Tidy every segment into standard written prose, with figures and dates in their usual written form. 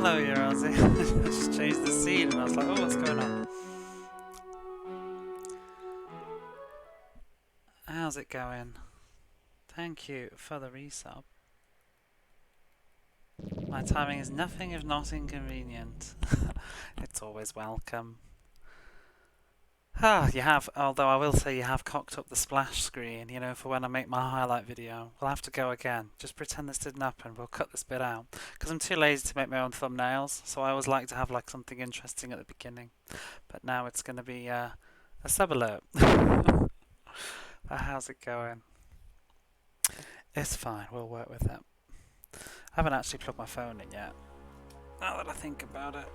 hello, you're Ozzy. I just changed the scene and I was like, oh, what's going on? How's it going? Thank you for the resub. My timing is nothing if not inconvenient. It's always welcome. Ah, you have, although I will say you have cocked up the splash screen, you know, for when I make my highlight video. We'll have to go again. Just pretend this didn't happen. We'll cut this bit out. Because I'm too lazy to make my own thumbnails, so I always like to have like something interesting at the beginning. But now it's going to be a sub alert. How's it going? It's fine, we'll work with it. I haven't actually plugged my phone in yet, now that I think about it.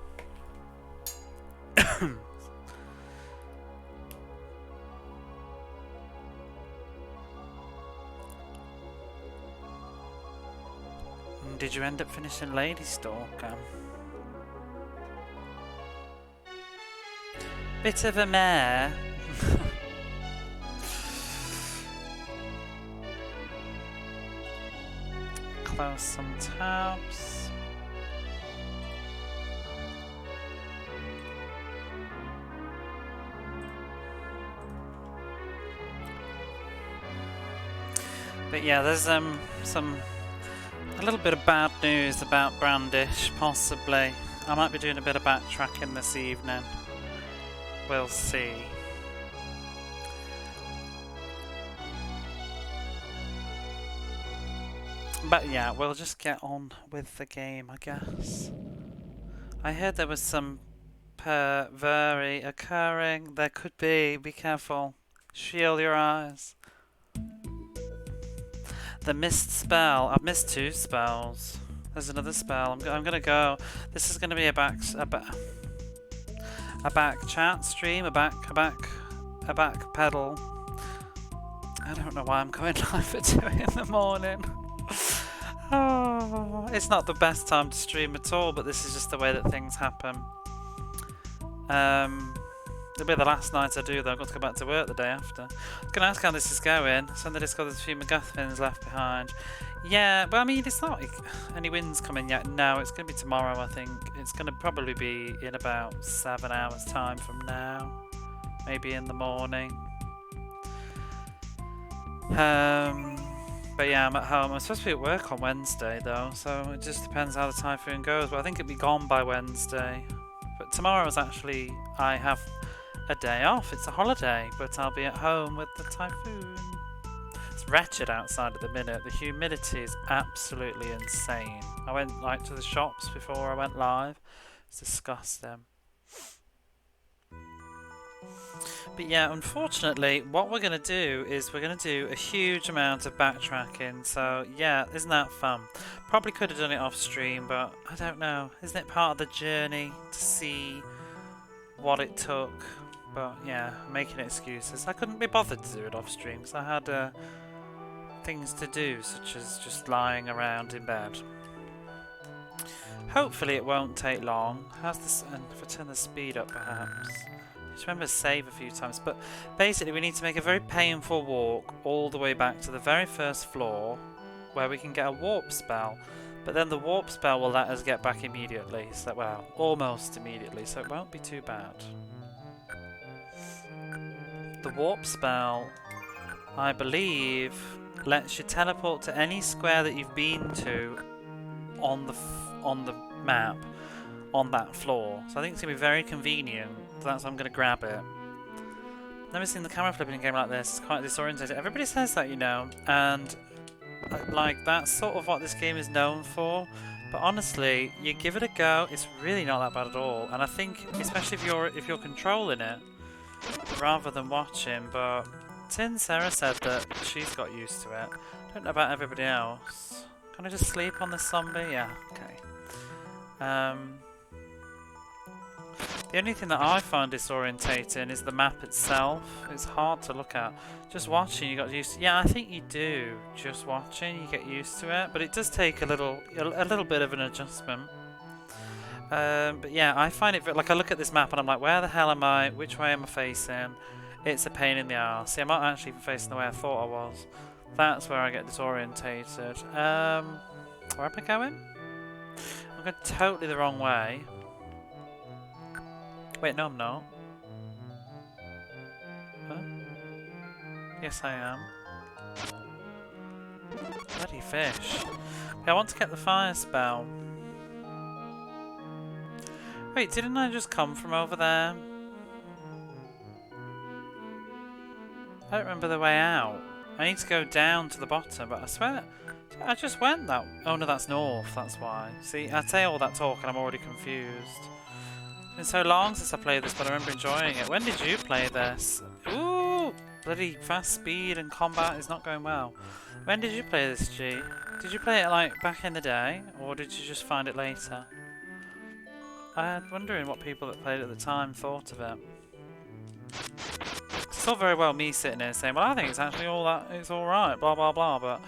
Did you end up finishing Lady Stalker? Bit of a mare. Close some tabs. But yeah, there's a little bit of bad news about Brandish, possibly. I might be doing a bit of backtracking this evening. We'll see. But yeah, we'll just get on with the game, I guess. I heard there was some pervery occurring. There could be. Be careful. Shield your eyes. The missed spell. I've missed 2 spells. There's another spell. I'm gonna go. This is gonna be a back chat stream. A back pedal. I don't know why I'm going live at 2 in the morning. Oh, it's not the best time to stream at all, but this is just the way that things happen. It'll be the last night I do though. I've got to go back to work the day after. I'm going to ask how this is going. So on the Discord there's a few MacGuffins left behind. Yeah, but I mean it's not like any wins coming yet. No, it's going to be tomorrow I think. It's going to probably be in about 7 hours time from now. Maybe in the morning. But yeah, I'm at home. I'm supposed to be at work on Wednesday though, so it just depends how the typhoon goes. But I think it'll be gone by Wednesday. But tomorrow's actually, I have a day off. It's a holiday, but I'll be at home with the typhoon. It's wretched outside at the minute. The humidity is absolutely insane. I went like to the shops before I went live. It's disgusting. But yeah, unfortunately, what we're going to do is we're going to do a huge amount of backtracking. So yeah, isn't that fun? Probably could have done it off stream, but I don't know. Isn't it part of the journey to see what it took? But yeah, making excuses. I couldn't be bothered to do it off stream because I had things to do, such as just lying around in bed. Hopefully it won't take long. How's this? And if I turn the speed up perhaps. Just remember to save a few times, but basically we need to make a very painful walk all the way back to the very first floor where we can get a warp spell, but then the warp spell will let us get back immediately, so well, almost immediately, so it won't be too bad. The warp spell, I believe, lets you teleport to any square that you've been to on the map on that floor, so I think it's going to be very convenient. That's why I'm going to grab it. Never seen the camera flipping in a game like this. It's quite disorientating. Everybody says that, you know, and like that's sort of what this game is known for. But honestly, you give it a go, it's really not that bad at all. And I think, especially if you're controlling it rather than watching. But Tin Sarah said that she's got used to it. Don't know about everybody else. Can I just sleep on this zombie? Yeah, okay. The only thing that I find disorientating is the map itself. It's hard to look at. Just watching, you got used to. Yeah, I think you do. Just watching, you get used to it. But it does take a little bit of an adjustment. But yeah, I find it like I look at this map and I'm like, where the hell am I? Which way am I facing? It's a pain in the arse. See, I'm not actually facing the way I thought I was. That's where I get disorientated. Where am I going? I'm going totally the wrong way. Wait, no I'm not. Huh? Yes I am. Bloody fish. Okay, I want to get the fire spell. Wait, didn't I just come from over there? I don't remember the way out. I need to go down to the bottom, but I swear I just went that... Oh no, that's north, that's why. See, I say all that talk and I'm already confused. It's been so long since I played this, but I remember enjoying it. When did you play this? Ooh! Bloody fast speed and combat is not going well. When did you play this, G? Did you play it like back in the day, or did you just find it later? I'm wondering what people that played it at the time thought of it. It's all very well me sitting here saying, well, I think it's actually it's alright, blah blah blah, but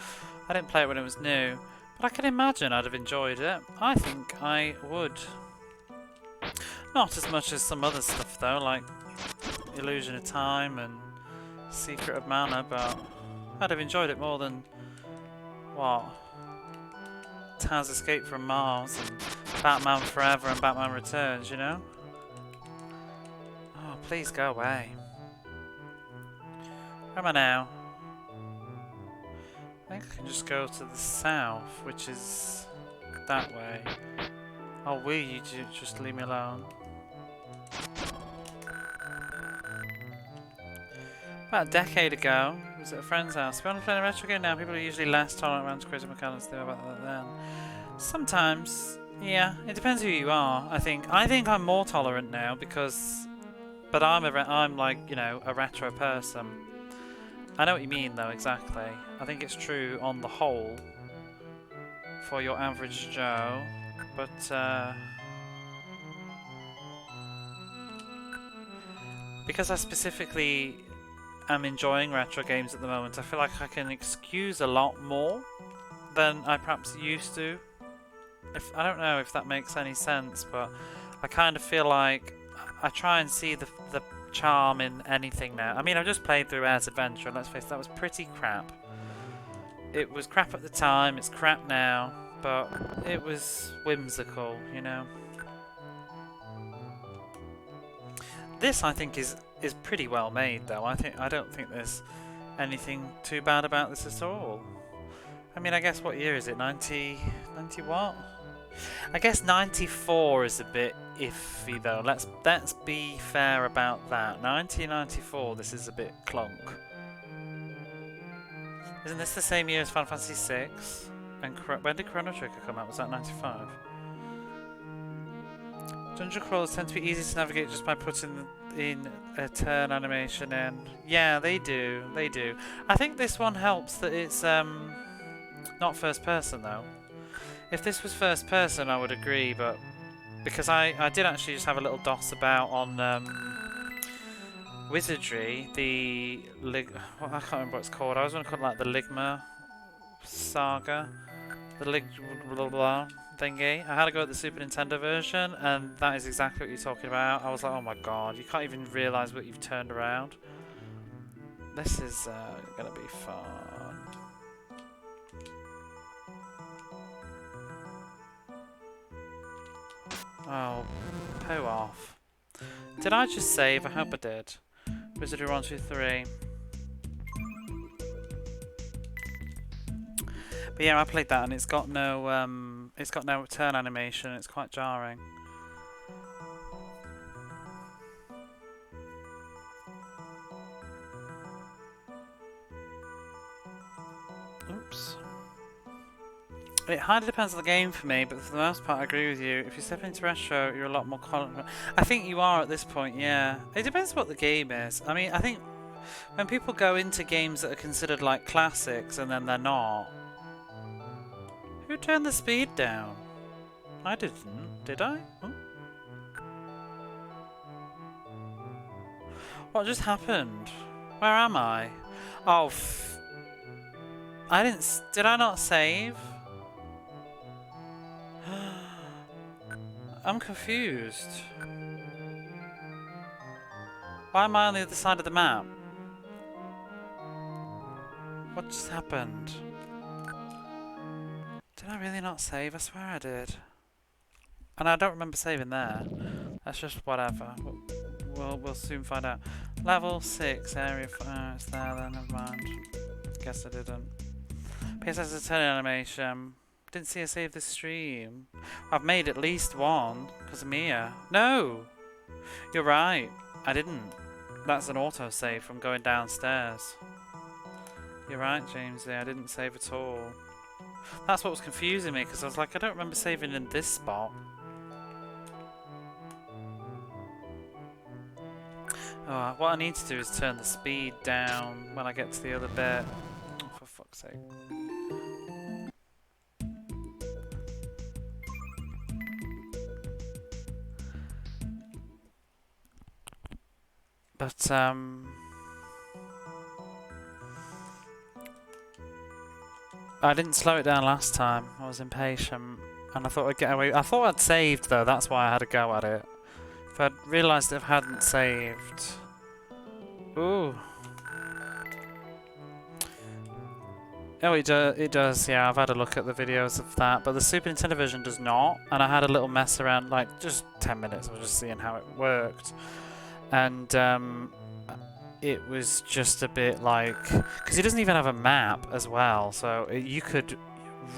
I didn't play it when it was new. But I can imagine I'd have enjoyed it. I think I would. Not as much as some other stuff though, like Illusion of Time and Secret of Mana, but I'd have enjoyed it more than, what? Taz Escape from Mars and Batman Forever and Batman Returns, you know? Oh, please go away. Where am I now? I think I can just go to the south, which is that way. Oh, will you just leave me alone? About a decade ago, I was at a friend's house. We're only playing a retro game now. People are usually less tolerant around crazy mechanics than about that then. Sometimes, yeah, it depends who you are. I think I'm more tolerant now because, but I'm like, you know, a retro person. I know what you mean though, exactly. I think it's true on the whole for your average Joe, but because I specifically am enjoying retro games at the moment, I feel like I can excuse a lot more than I perhaps used to. I don't know if that makes any sense, but I kind of feel like I try and see the charm in anything now. I mean, I've just played through Air's Adventure, and let's face it, that was pretty crap. It was crap at the time, it's crap now, but it was whimsical, you know. This, I think, is pretty well made, though. I don't think there's anything too bad about this at all. I mean, I guess what year is it? 90 what? I guess 94 is a bit iffy though. Let's be fair about that. 1994, this is a bit clunk. Isn't this the same year as Final Fantasy VI? And when did Chrono Trigger come out? Was that 95? Dungeon crawlers tend to be easy to navigate just by putting in a turn animation in. Yeah, they do. They do. I think this one helps that it's not first person though. If this was first person, I would agree, but because I did actually just have a little doss about on Wizardry, I can't remember what it's called. I was going to call it like the Ligma Saga, the blah blah thingy. I had to go at the Super Nintendo version, and that is exactly what you're talking about. I was like, oh my god, you can't even realise what you've turned around. This is going to be fun. Oh, poo off. Did I just save? I hope I did. Wizardry 1, 2, 3. But yeah, I played that and it's got no turn animation. It's quite jarring. Oops. It highly depends on the game for me, but for the most part I agree with you. If you step into retro, you're a lot more confident. I think you are at this point, yeah. It depends what the game is. I mean, I think when people go into games that are considered like classics and then they're not... Who turned the speed down? I didn't, did I? Oh. What just happened? Where am I? Oh, I didn't... Did I not save? I'm confused. Why am I on the other side of the map? What just happened? Did I really not save? I swear I did. And I don't remember saving there. That's just whatever. We'll soon find out. Level 6, area 5. It's there then, never mind. Guess I didn't. PSS is a turn animation. Didn't see a save this stream. I've made at least one because of Mia. No! You're right. I didn't. That's an autosave from going downstairs. You're right, Jamesy. I didn't save at all. That's what was confusing me because I was like, I don't remember saving in this spot. Oh, what I need to do is turn the speed down when I get to the other bit. Oh, for fuck's sake. But, I didn't slow it down last time. I was impatient. And I thought I'd get away. I thought I'd saved, though. That's why I had a go at it. If I'd realised if I hadn't saved... Ooh. Oh, it does, yeah. I've had a look at the videos of that. But the Super Nintendo version does not. And I had a little mess around, like, just 10 minutes. I was just seeing how it worked. And, it was just a bit like... Because it doesn't even have a map as well. So you could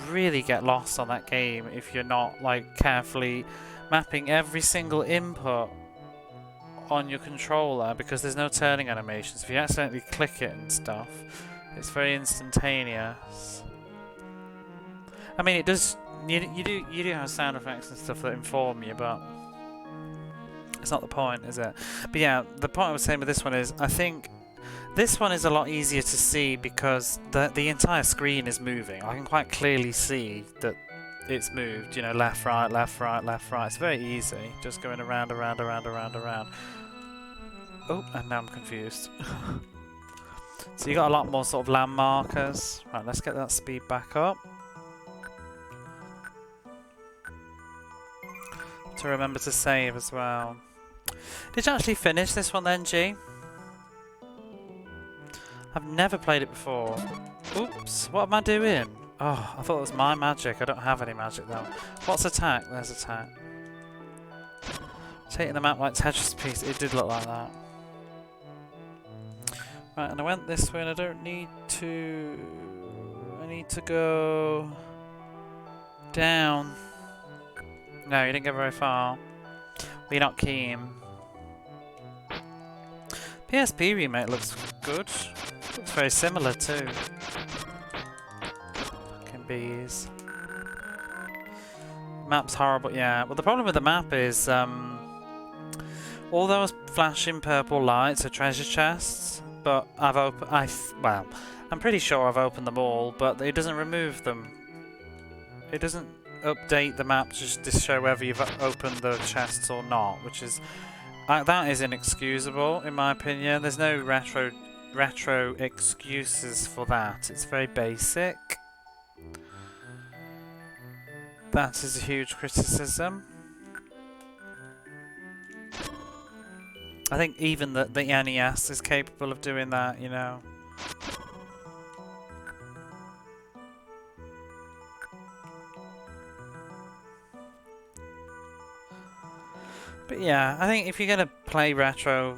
really get lost on that game if you're not, like, carefully mapping every single input on your controller, because there's no turning animations. If you accidentally click it and stuff, it's very instantaneous. I mean, it does. You do have sound effects and stuff that inform you, but it's not the point, is it? But yeah, the point I was saying with this one is, I think this one is a lot easier to see because the entire screen is moving. I can quite clearly see that it's moved, you know, left, right, left, right, left, right. It's very easy, just going around, around, around, around, around. Oh, and now I'm confused. So you got a lot more sort of landmarkers. Right, let's get that speed back up. To remember to save as well. Did you actually finish this one then, G? I've never played it before. Oops, what am I doing? Oh, I thought it was my magic. I don't have any magic though. What's attack? There's attack. Taking the map like Tetris piece. It did look like that. Right, and I went this way and I don't need to... I need to go... down. No, you didn't get very far. We're not keen. PSP remake looks good. Looks very similar too. Fucking bees. Map's horrible, yeah. Well, the problem with the map is all those flashing purple lights are treasure chests, but well, I'm pretty sure I've opened them all, but it doesn't remove them. It doesn't update the map just to show whether you've opened the chests or not, which is that is inexcusable in my opinion. There's no retro excuses for that. It's very basic. That is a huge criticism. I think even the NES is capable of doing that, you know. But yeah, I think if you're gonna play retro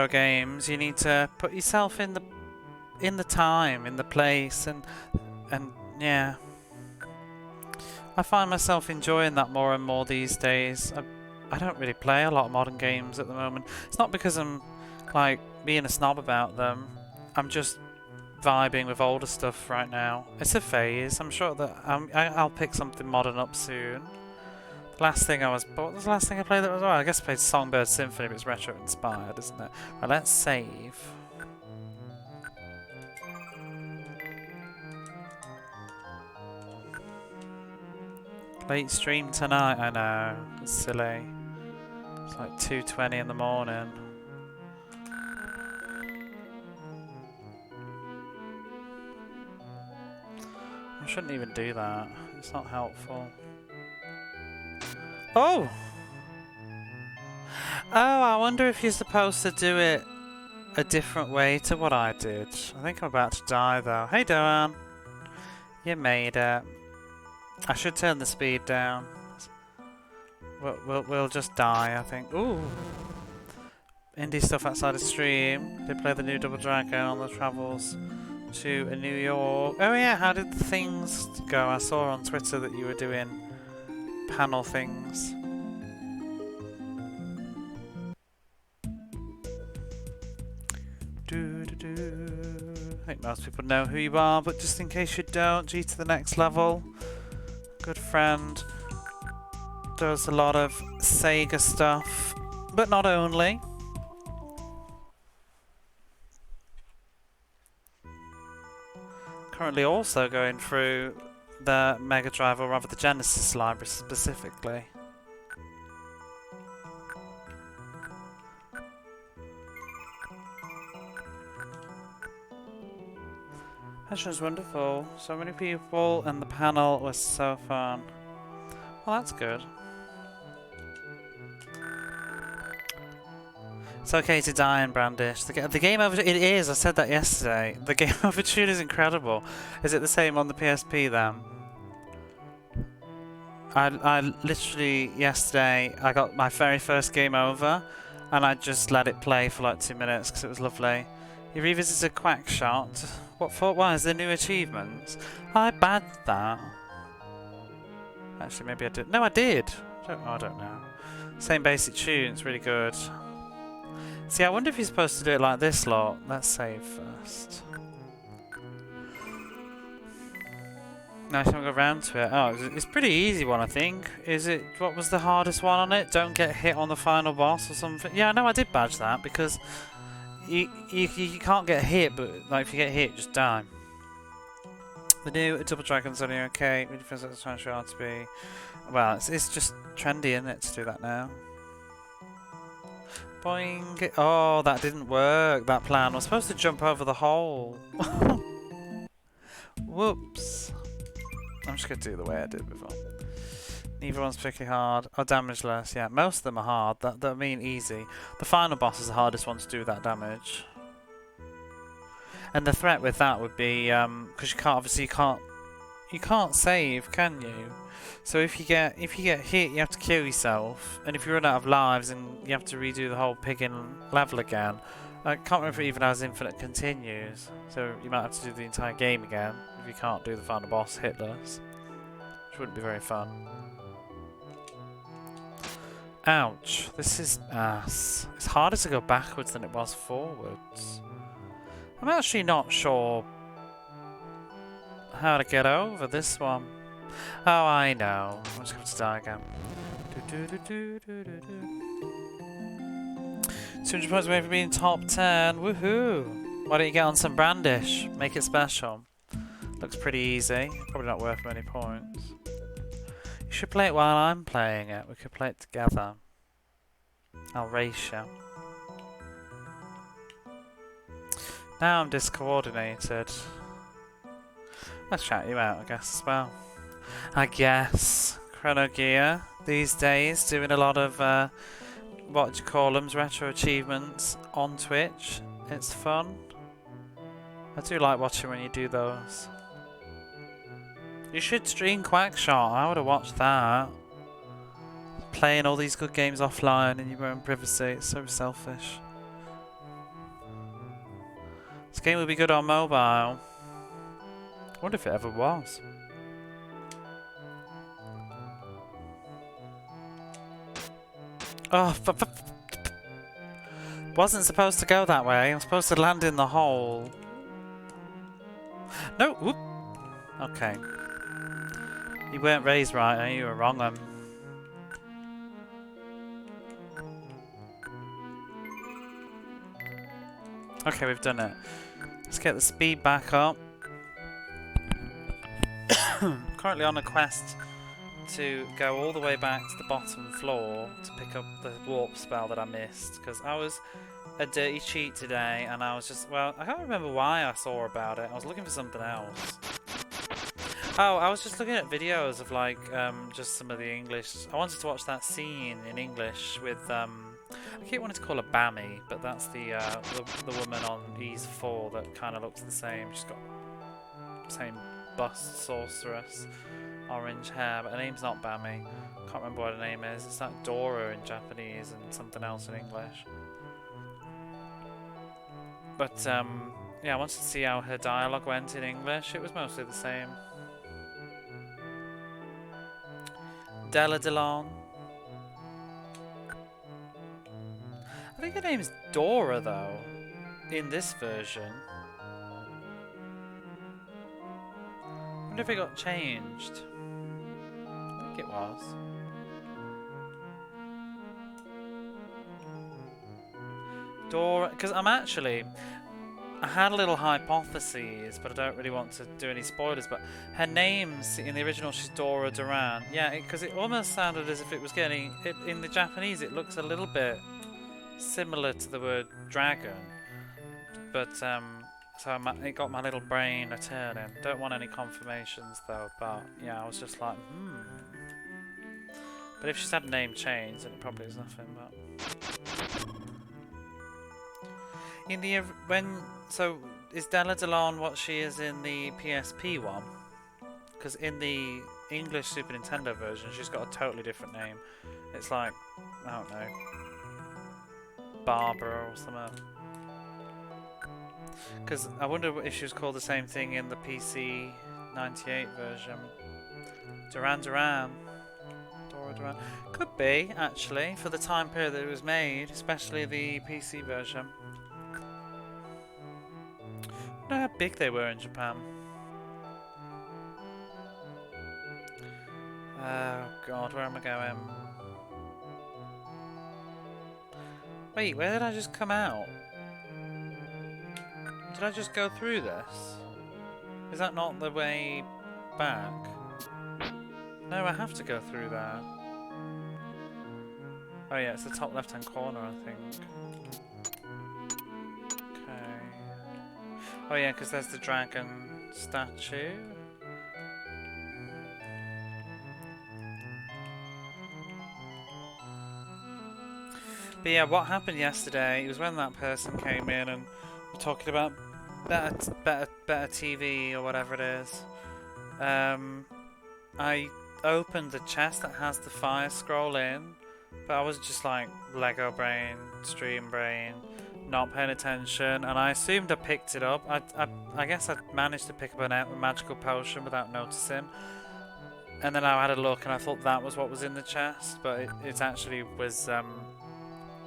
games, you need to put yourself in the time, in the place, and yeah. I find myself enjoying that more and more these days. I don't really play a lot of modern games at the moment. It's not because I'm like being a snob about them. I'm just vibing with older stuff right now. It's a phase. I'm sure that I'll pick something modern up soon. Last thing what was the last thing I played that was I guess I played Songbird Symphony, but it's retro inspired, isn't it? Right, let's save. Late stream tonight, I know. It's silly. It's like 2:20 in the morning. I shouldn't even do that. It's not helpful. Oh! Oh, I wonder if you're supposed to do it a different way to what I did. I think I'm about to die though. Hey Doan! You made it. I should turn the speed down. We'll just die, I think. Ooh! Indie stuff outside of stream. They play the new Double Dragon on the travels to New York. Oh yeah, how did the things go? I saw on Twitter that you were doing panel things. I think most people know who you are, but just in case you don't, G to the next level. Good friend. Does a lot of Sega stuff, but not only. Currently also going through the Mega Drive, or rather the Genesis library specifically. Passion was wonderful. So many people, and the panel was so fun. Well, that's good. It's okay to die in Brandish. The game over... It is, I said that yesterday. The game over tune is incredible. Is it the same on the PSP then? I literally, yesterday, I got my very first game over, and I just let it play for like 2 minutes because it was lovely. You revisited Quackshot. What for? Why? Is there new achievements? I badged that. Actually, maybe I did. No, I did. I don't know. Same basic tune. It's really good. See, I wonder if you're supposed to do it like this lot. Let's save first. Nice, I haven't got around to it. Oh, it's a pretty easy one, I think. Is it? What was the hardest one on it? Don't get hit on the final boss or something? Yeah, no, I did badge that because you can't get hit, but like if you get hit, just die. The new Double Dragon's only okay. Really feels like it's trying to be. Well, it's just trendy, isn't it, to do that now? Boing! Oh, that didn't work. That plan. I was supposed to jump over the hole. Whoops. I'm just going to do the way I did before. Neither one's particularly hard. Oh, damage less. Yeah, most of them are hard. That mean easy. The final boss is the hardest one to do that damage. And the threat with that would be because you can't save, can you? So if you get hit, you have to kill yourself. And if you run out of lives, and you have to redo the whole pigging level again. I can't remember if it even has infinite continues. So you might have to do the entire game again if you can't do the final boss hitless. Which wouldn't be very fun. Ouch. This is ass. It's harder to go backwards than it was forwards. I'm actually not sure how to get over this one. Oh, I know. I'm just going to die again. 200 points away from being top 10. Woohoo! Why don't you get on some Brandish? Make it special. Looks pretty easy. Probably not worth many points. You should play it while I'm playing it. We could play it together. I'll race you. Now I'm discoordinated. Let's shout you out, I guess, as well. I guess. Chrono Gear, these days, doing a lot of, what do you call them, retro achievements on Twitch. It's fun. I do like watching when you do those. You should stream Quackshot, I would have watched that. Playing all these good games offline in your own privacy, it's so selfish. This game would be good on mobile. I wonder if it ever was. Oh, wasn't supposed to go that way. I'm supposed to land in the hole. No, whoop. Okay. You weren't raised right, eh? You were wrong then. Okay, we've done it. Let's get the speed back up. Currently on a quest to go all the way back to the bottom floor to pick up the warp spell that I missed, because I was a dirty cheat today and I was just, well, I can't remember why I saw about it. I was looking for something else. Oh, I was just looking at videos of like just some of the English. I wanted to watch that scene in English with I keep wanting to call her Bammy, but that's the woman on Ys 4 that kind of looks the same. She's got the same bust sorceress, orange hair, but her name's not Bammy. can't remember what her name is. It's like Dora in Japanese and something else in English. But yeah, I wanted to see how her dialogue went in English. It was mostly the same. Della Delon. I think her name's Dora though, in this version. I wonder if it got changed. I think it was. Dora, because I had a little hypothesis, but I don't really want to do any spoilers, but her name's, in the original, she's Dora Duran. Yeah, because it almost sounded as if it was getting, in the Japanese, it looks a little bit similar to the word dragon. But, so it got my little brain a turning. Don't want any confirmations, though, but, yeah, I was just like, But if she's had a name change, then it probably is nothing, but... In the so is Della Delon what she is in the PSP one? Because in the English Super Nintendo version, she's got a totally different name. It's like, I don't know, Barbara or something. Because I wonder if she was called the same thing in the PC 98 version. Duran Duran. Dora Duran. Could be, actually, for the time period that it was made, especially the PC version. I don't know how big they were in Japan. Oh god, where am I going? Wait, where did I just come out? Did I just go through this? Is that not the way back? No, I have to go through there. Oh yeah, it's the top left hand corner, I think. Oh yeah, because there's the dragon statue. But yeah, what happened yesterday was when that person came in and were talking about better TV or whatever it is. I opened the chest that has the fire scroll in, but I was just like Lego brain, stream brain, not paying attention, and I assumed I picked it up. I guess I managed to pick up a magical potion without noticing, and then I had a look and I thought that was what was in the chest, but it actually was,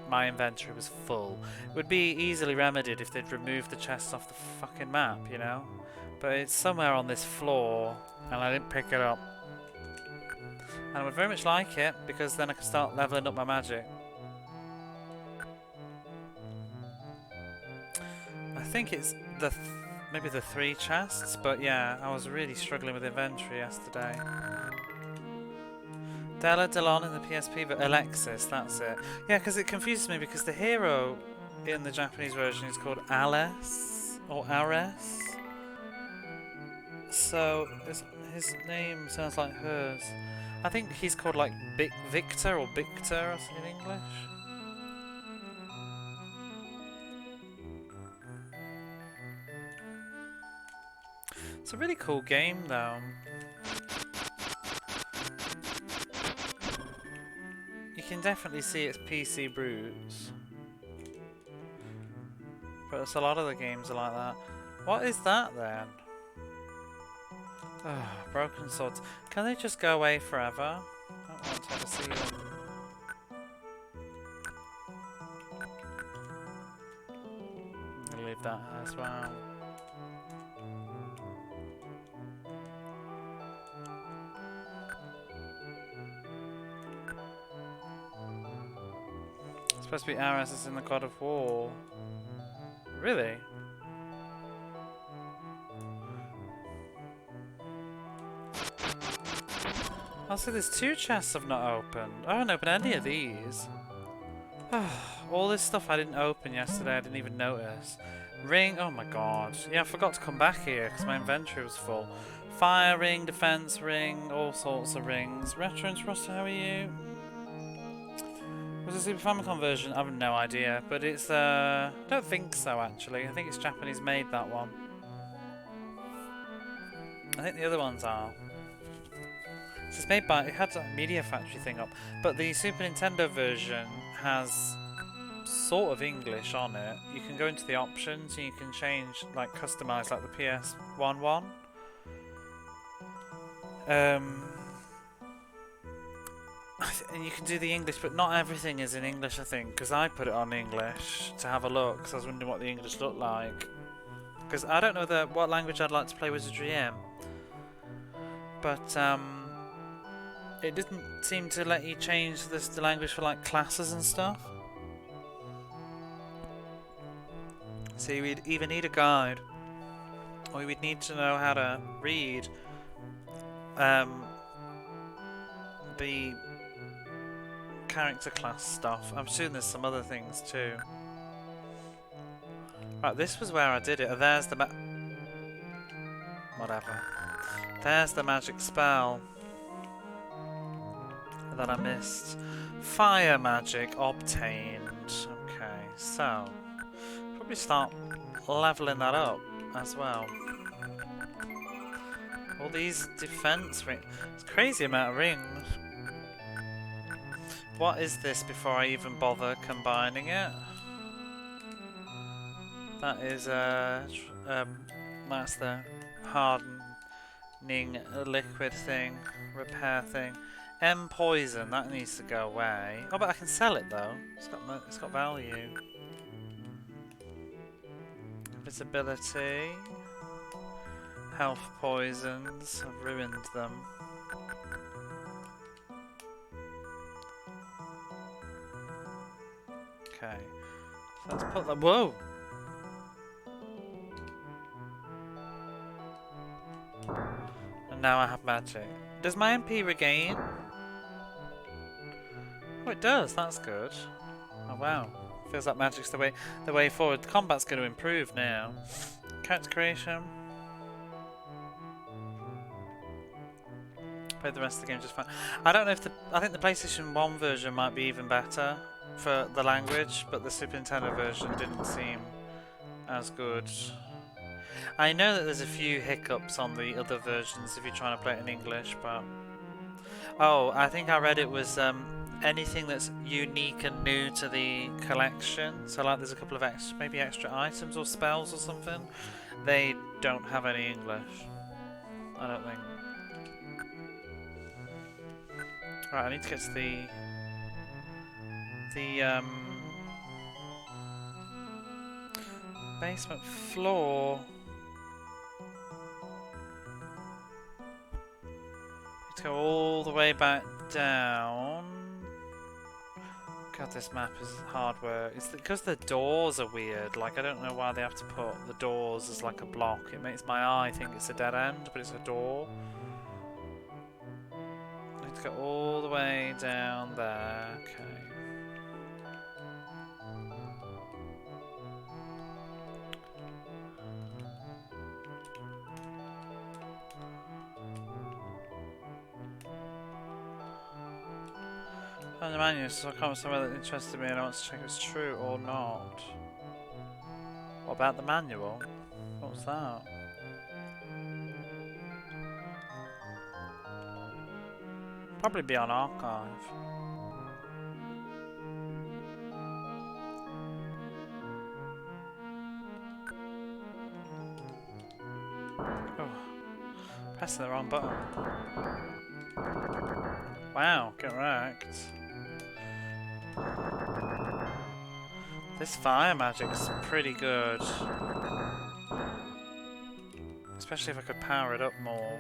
my inventory was full. It would be easily remedied if they'd removed the chest off the fucking map, you know? But it's somewhere on this floor, and I didn't pick it up. And I would very much like it, because then I can start leveling up my magic. I think it's maybe the 3 chests, but yeah, I was really struggling with inventory yesterday. Della Delon in the PSP, but Alexis, that's it. Yeah, because it confuses me, because the hero in the Japanese version is called Alice, or Ares. So, his name sounds like hers. I think he's called like Victor or Victor or something in English. It's a really cool game though. You can definitely see its PC roots. But it's a lot of the games are like that. What is that then? Oh, broken swords. Can they just go away forever? I don't want to ever see them. I'll leave that as well. It's supposed to be Ares is in the God of War. Really? Oh, so there's 2 chests I've not opened. I haven't opened any of these. All this stuff I didn't open yesterday, I didn't even notice. Ring, oh my god. Yeah, I forgot to come back here because my inventory was full. Fire ring, defense ring, all sorts of rings. Reference Roster, how are you? Was it Super Famicom version? I have no idea, but it's, I don't think so actually. I think it's Japanese made, that one. I think the other ones are. It's made by, it had a Media Factory thing up, but the Super Nintendo version has sort of English on it. You can go into the options and you can change, like, customize like the PS1 one. And you can do the English, but not everything is in English, I think, because I put it on English to have a look, because I was wondering what the English looked like. Because I don't know what language I'd like to play Wizardry in. But, it didn't seem to let you change the language for, like, classes and stuff. So you would either need a guide, or you would need to know how to read, the character class stuff. I'm assuming there's some other things too. Right, this was where I did it. There's the whatever. There's the magic spell that I missed. Fire magic obtained. Okay, so probably start leveling that up as well. All these defense rings. It's a crazy amount of rings. What is this before I even bother combining it? That is that's the hardening liquid thing, repair thing. M poison, that needs to go away. Oh, but I can sell it though. It's got value. Visibility. Health poisons. I've ruined them. Okay. So let's put that. Whoa! And now I have magic. Does my MP regain? Oh, it does. That's good. Oh wow. Feels like magic's the way forward. The combat's going to improve now. Character creation. Played the rest of the game just fine. I don't know if I think the PlayStation 1 version might be even better for the language, but the Super Nintendo version didn't seem as good. I know that there's a few hiccups on the other versions if you're trying to play it in English, but... Oh, I think I read it was anything that's unique and new to the collection. So like there's a couple of maybe extra items or spells or something. They don't have any English, I don't think. Right, I need to get to the basement floor. Need to go all the way back down. God, this map is hard work. It's because the doors are weird. Like, I don't know why they have to put the doors as like a block. It makes my eye think it's a dead end, but it's a door. I need to go all the way down there. Okay. Found the manual, so I can't somewhere that interested me and I want to check if it's true or not. What about the manual? What's that? Probably be on archive. Oh, pressing the wrong button. Wow, get wrecked. This fire magic's pretty good. Especially if I could power it up more.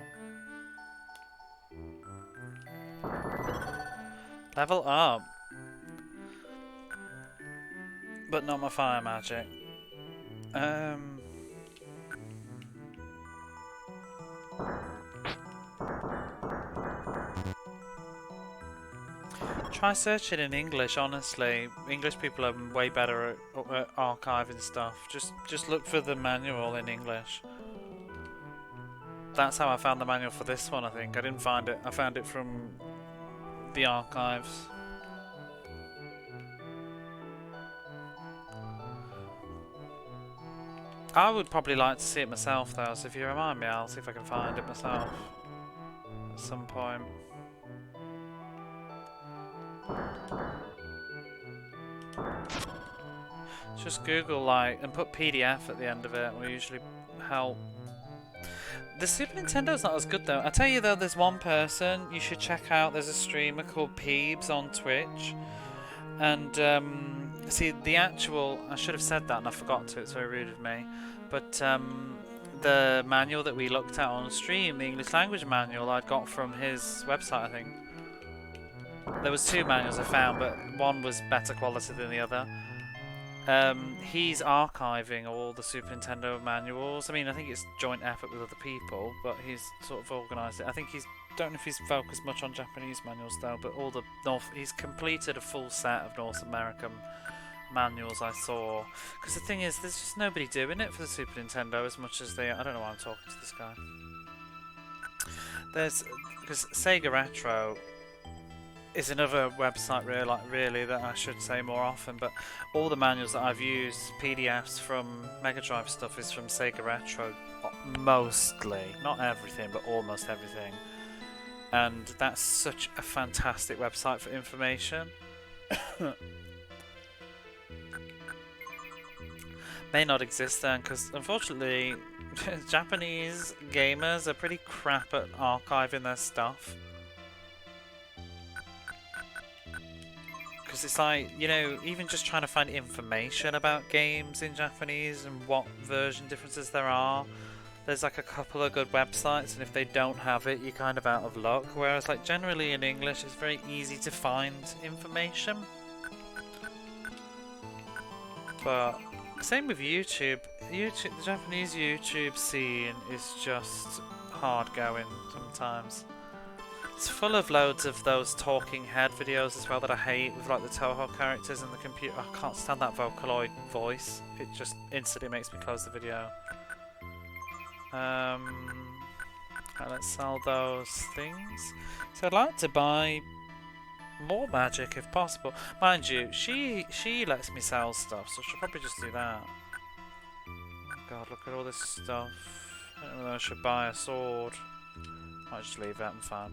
Level up. But not my fire magic. Try searching in English, honestly. English people are way better at archiving stuff. Just look for the manual in English. That's how I found the manual for this one, I think. I didn't find it. I found it from the archives. I would probably like to see it myself though, so if you remind me, I'll see if I can find it myself at some point. Just Google like and put PDF at the end of it will usually help. The Super Nintendo's not as good though. I tell you though, there's one person you should check out. There's a streamer called Peebs on Twitch, and see the actual. I should have said that and I forgot to. It's very rude of me. But the manual that we looked at on stream, the English language manual, I'd got from his website. I think there was 2 manuals I found, but one was better quality than the other. He's archiving all the Super Nintendo manuals. I mean, I think it's joint effort with other people, but he's sort of organised it. I think don't know if he's focused much on Japanese manuals though, but all the he's completed a full set of North American manuals I saw. Because the thing is, there's just nobody doing it for the Super Nintendo as much as I don't know why I'm talking to this guy. Because Sega Retro is another website really that I should say more often, but all the manuals that I've used, PDFs from Mega Drive stuff, is from Sega Retro, mostly, not everything, but almost everything. And that's such a fantastic website for information. May not exist then, because unfortunately Japanese gamers are pretty crap at archiving their stuff. Because it's like, you know, even just trying to find information about games in Japanese and what version differences there are, there's like a couple of good websites, and if they don't have it, you're kind of out of luck. Whereas like generally in English, it's very easy to find information. But same with YouTube. The Japanese YouTube scene is just hard going sometimes. It's full of loads of those talking head videos as well that I hate, with like the Toho characters and the computer. I can't stand that Vocaloid voice. It just instantly makes me close the video. Right, let's sell those things. So I'd like to buy more magic if possible. Mind you, she lets me sell stuff, so she'll probably just do that. God, look at all this stuff. I don't know whether I should buy a sword. Might just leave it, I'm fine.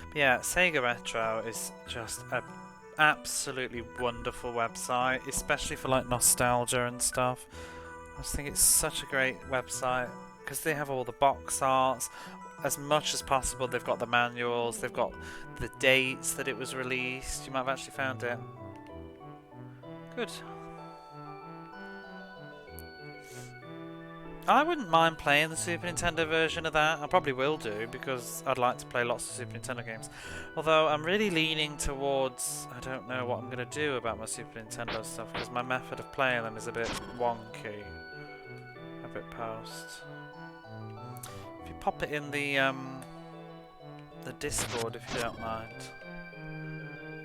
But yeah, Sega Retro is just an absolutely wonderful website, especially for like nostalgia and stuff. I just think it's such a great website because they have all the box arts. As much as possible, they've got the manuals, they've got the dates that it was released. You might have actually found it. Good. I wouldn't mind playing the Super Nintendo version of that. I probably will do, because I'd like to play lots of Super Nintendo games. Although I'm really leaning towards, I don't know what I'm going to do about my Super Nintendo stuff, because my method of playing them is a bit wonky. A bit post. If you pop it in the Discord, if you don't mind.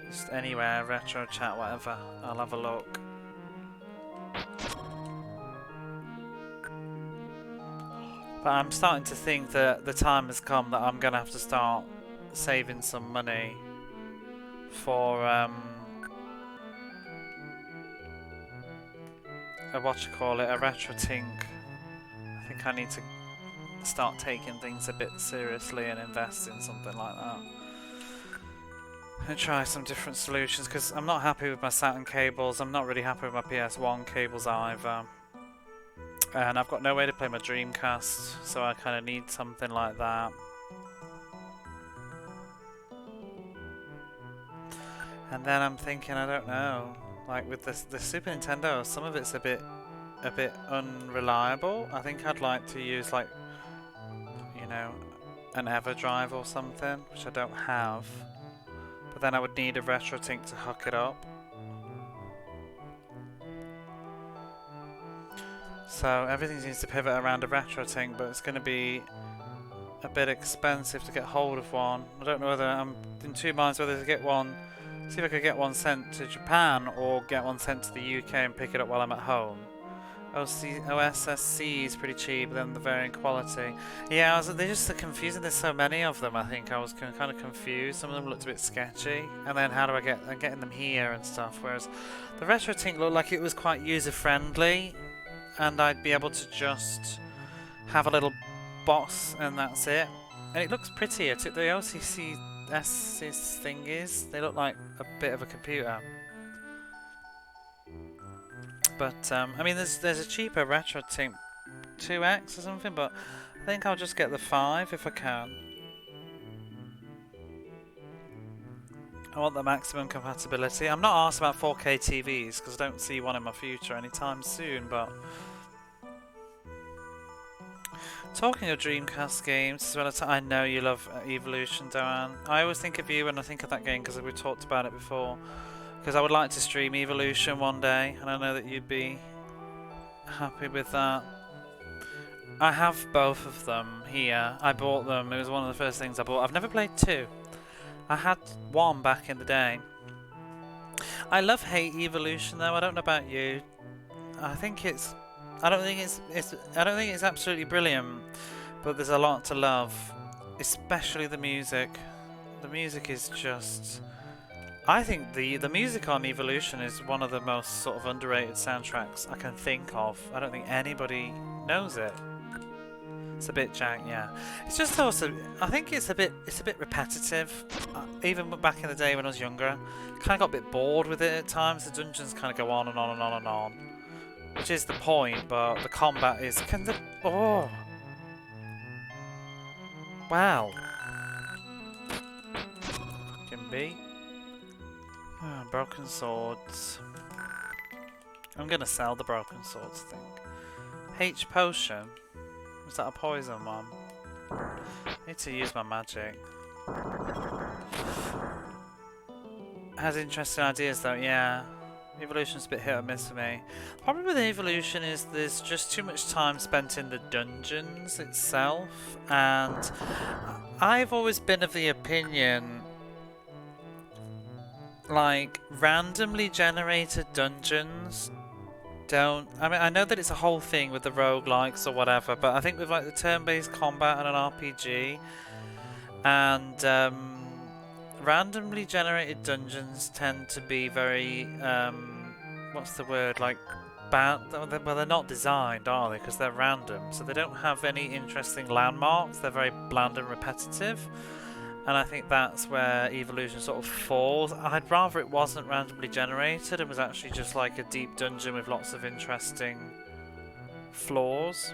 Just anywhere, retro chat, whatever. I'll have a look. But I'm starting to think that the time has come that I'm going to have to start saving some money for a retro tink. I think I need to start taking things a bit seriously and invest in something like that. And try some different solutions, because I'm not happy with my Saturn cables. I'm not really happy with my PS1 cables either. And I've got no way to play my Dreamcast, so I kind of need something like that. And then I'm thinking, I don't know, like with the Super Nintendo, some of it's a bit unreliable. I think I'd like to use, like, you know, an EverDrive or something, which I don't have. But then I would need a RetroTink to hook it up. So everything seems to pivot around a RetroTink, but it's going to be a bit expensive to get hold of one. I don't know whether I'm in 2 minds whether to get one, see if I could get one sent to Japan or get one sent to the UK and pick it up while I'm at home. OSSC is pretty cheap, but then the varying quality. Yeah, they're just so confusing. There's so many of them. I think I was kind of confused. Some of them looked a bit sketchy. And then how do I'm getting them here and stuff. Whereas the RetroTink looked like it was quite user friendly, and I'd be able to just have a little box and that's it. And it looks prettier. The OCCS thingies, they look like a bit of a computer. But I mean, there's a cheaper retro team, 2X or something. But I think I'll just get the 5 if I can. I want the maximum compatibility. I'm not asked about 4K TVs because I don't see one in my future anytime soon. But talking of Dreamcast games, as well as I know you love Evolution, Doan. I always think of you when I think of that game because we talked about it before. Because I would like to stream Evolution one day, and I know that you'd be happy with that. I have both of them here. I bought them. It was one of the first things I bought. I've never played 2. I had 1 back in the day. I love hate Evolution though. I don't know about you. I think it's. I don't think it's absolutely brilliant, but there's a lot to love, especially the music. The music is just. I think the music on Evolution is one of the most sort of underrated soundtracks I can think of. I don't think anybody knows it. It's a bit jank, yeah. It's just also, I think it's a bit repetitive. Even back in the day when I was younger, kind of got a bit bored with it at times. The dungeons kind of go on and on and on and on, which is the point. But the combat is oh, wow, can be. Broken swords. I'm gonna sell the broken swords thing. H potion. Was that a poison one? I need to use my magic. Has interesting ideas though, yeah. Evolution's a bit hit or miss for me. The problem with Evolution is there's just too much time spent in the dungeons itself, and I've always been of the opinion like randomly generated dungeons don't. I mean, I know that it's a whole thing with the roguelikes or whatever, but I think with like the turn-based combat and an RPG and randomly generated dungeons tend to be very what's the word, like bad. Well, they're not designed, are they? Because they're random, so they don't have any interesting landmarks. They're very bland and repetitive. And I think that's where Evolution sort of falls. I'd rather it wasn't randomly generated and was actually just like a deep dungeon with lots of interesting floors.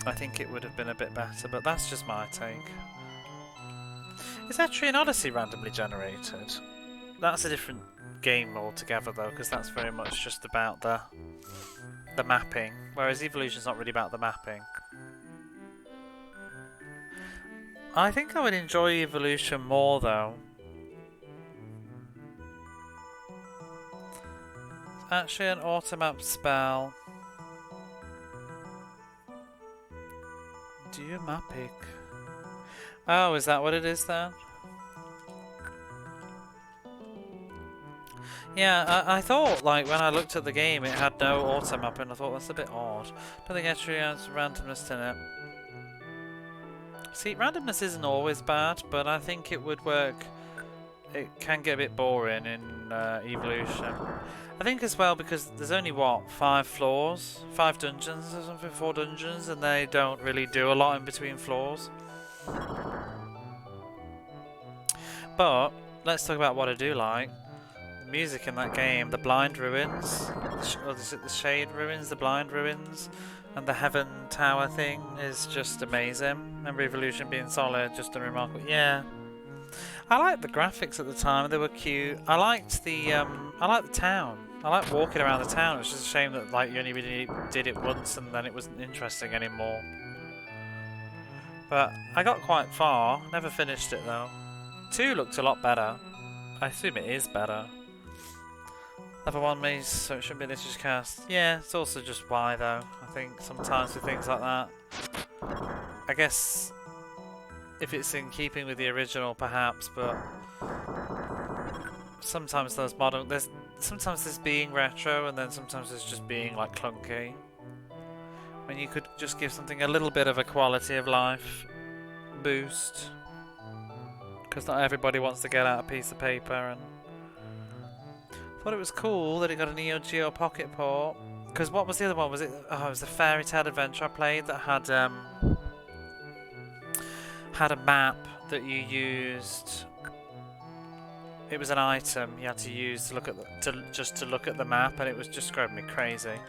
I think it would have been a bit better, but that's just my take. Is actually an Odyssey randomly generated? That's a different game altogether though, because that's very much just about the mapping, whereas Evolution's not really about the mapping. I think I would enjoy Evolution more though. Actually an automap spell. Do you mapic? Oh, is that what it is then? Yeah, I thought, like, when I looked at the game it had no automap and I thought that's a bit odd. I don't think it actually has randomness in it. See, randomness isn't always bad, but I think it would work. It can get a bit boring in Evolution. I think as well because there's only, what, 5 floors? 5 dungeons or something? 4 dungeons, and they don't really do a lot in between floors. But, let's talk about what I do like. The music in that game, the Blind Ruins, or is it the Shade Ruins, the Blind Ruins? And the Heaven Tower thing is just amazing. And Revolution being solid, just unremarkable. Yeah, I liked the graphics at the time; they were cute. I liked the town. I liked walking around the town. It was just a shame that like you only really did it once, and then it wasn't interesting anymore. But I got quite far. Never finished it though. 2 looked a lot better. I assume it is better. Level 1 maze, so it shouldn't be this cast. Yeah, it's also just why though. I think sometimes with things like that, I guess if it's in keeping with the original perhaps, but sometimes those modern, sometimes there's being retro and then sometimes there's just being like clunky. When you could just give something a little bit of a quality of life boost, because not everybody wants to get out a piece of paper. And thought it was cool that it got a Neo Geo Pocket port. Because what was the other one? Was it? Oh, it was the Fairy Tale Adventure I played that had a map that you used. it was an item you had to use to look at just to look at the map, and it was just driving me crazy.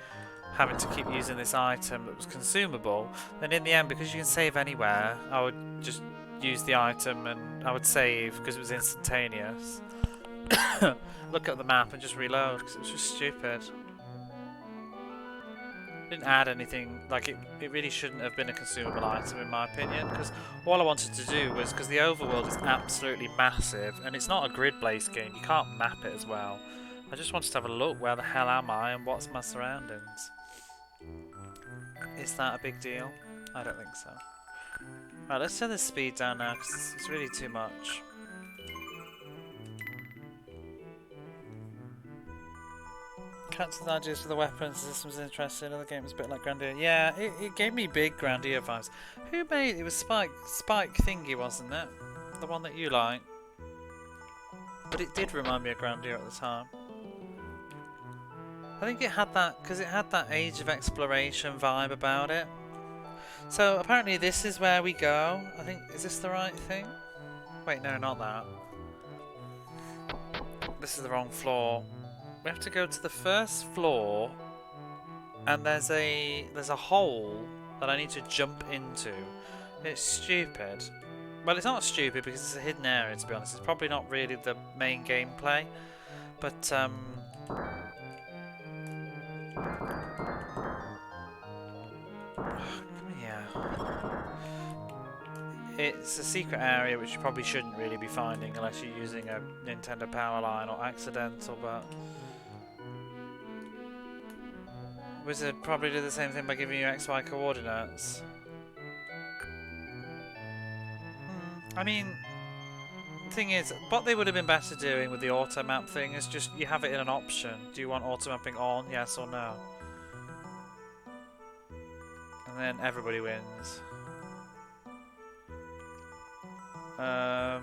Having to keep using this item that was consumable, and in the end, because you can save anywhere, I would just use the item and I would save because it was instantaneous. Look at the map and just reload because it was just stupid. Didn't add anything, like it really shouldn't have been a consumable item in my opinion, because all I wanted to do was, because the overworld is absolutely massive and it's not a grid-based game, you can't map it as well. I just wanted to have a look, where the hell am I and what's my surroundings. Is that a big deal? I don't think so. Right, let's turn the speed down now because it's really too much. Captain's ideas for the weapons, this was interesting, other game was a bit like Grandia. Yeah, it gave me big Grandia vibes. Who made it? Was Spike Thingy, wasn't it? The one that you like. But it did remind me of Grandia at the time. I think it had that, because it had that Age of Exploration vibe about it. So apparently this is where we go. I think, is this the right thing? Wait, no, not that. This is the wrong floor. We have to go to the first floor, and there's a hole that I need to jump into. It's stupid. Well, it's not stupid because it's a hidden area, to be honest. It's probably not really the main gameplay, but come here. It's a secret area which you probably shouldn't really be finding unless you're using a Nintendo Power Line or accidental, but Wizard probably did the same thing by giving you XY coordinates. I mean, the thing is, what they would have been better doing with the auto map thing is just you have it in an option. Do you want auto mapping on, yes or no? And then everybody wins. I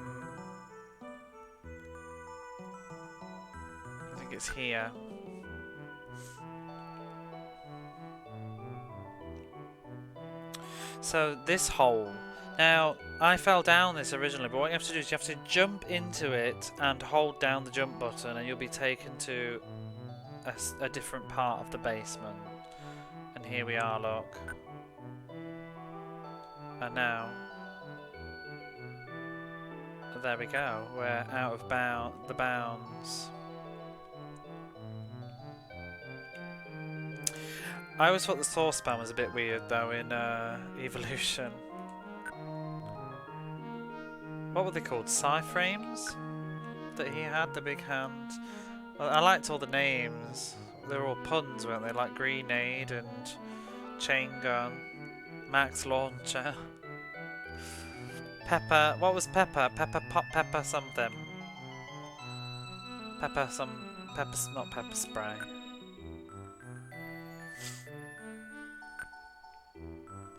think it's here. So this hole. Now, I fell down this originally, but what you have to do is you have to jump into it and hold down the jump button, and you'll be taken to a different part of the basement. And here we are, look. And now, there we go. We're out of the bounds. I always thought the source spam was a bit weird though in Evolution. What were they called? Psy-frames? That he had, the big hand. Well, I liked all the names. They were all puns, weren't they? Like Grenade and Chain Gun, Max Launcher. Pepper. What was Pepper? Pepper something. Pepper not pepper spray.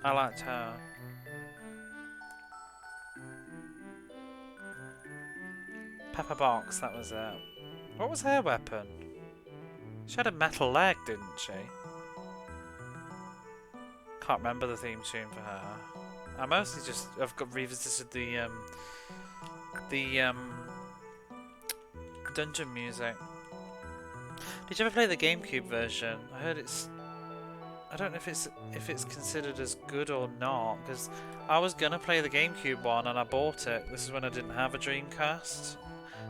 I liked her. Pepper Box, that was it. What was her weapon? She had a metal leg, didn't she? Can't remember the theme tune for her. I mostly just I've got revisited the dungeon music. Did you ever play the GameCube version? I heard it's. I don't know if it's considered as good or not, because I was gonna play the GameCube one and I bought it. This is when I didn't have a Dreamcast,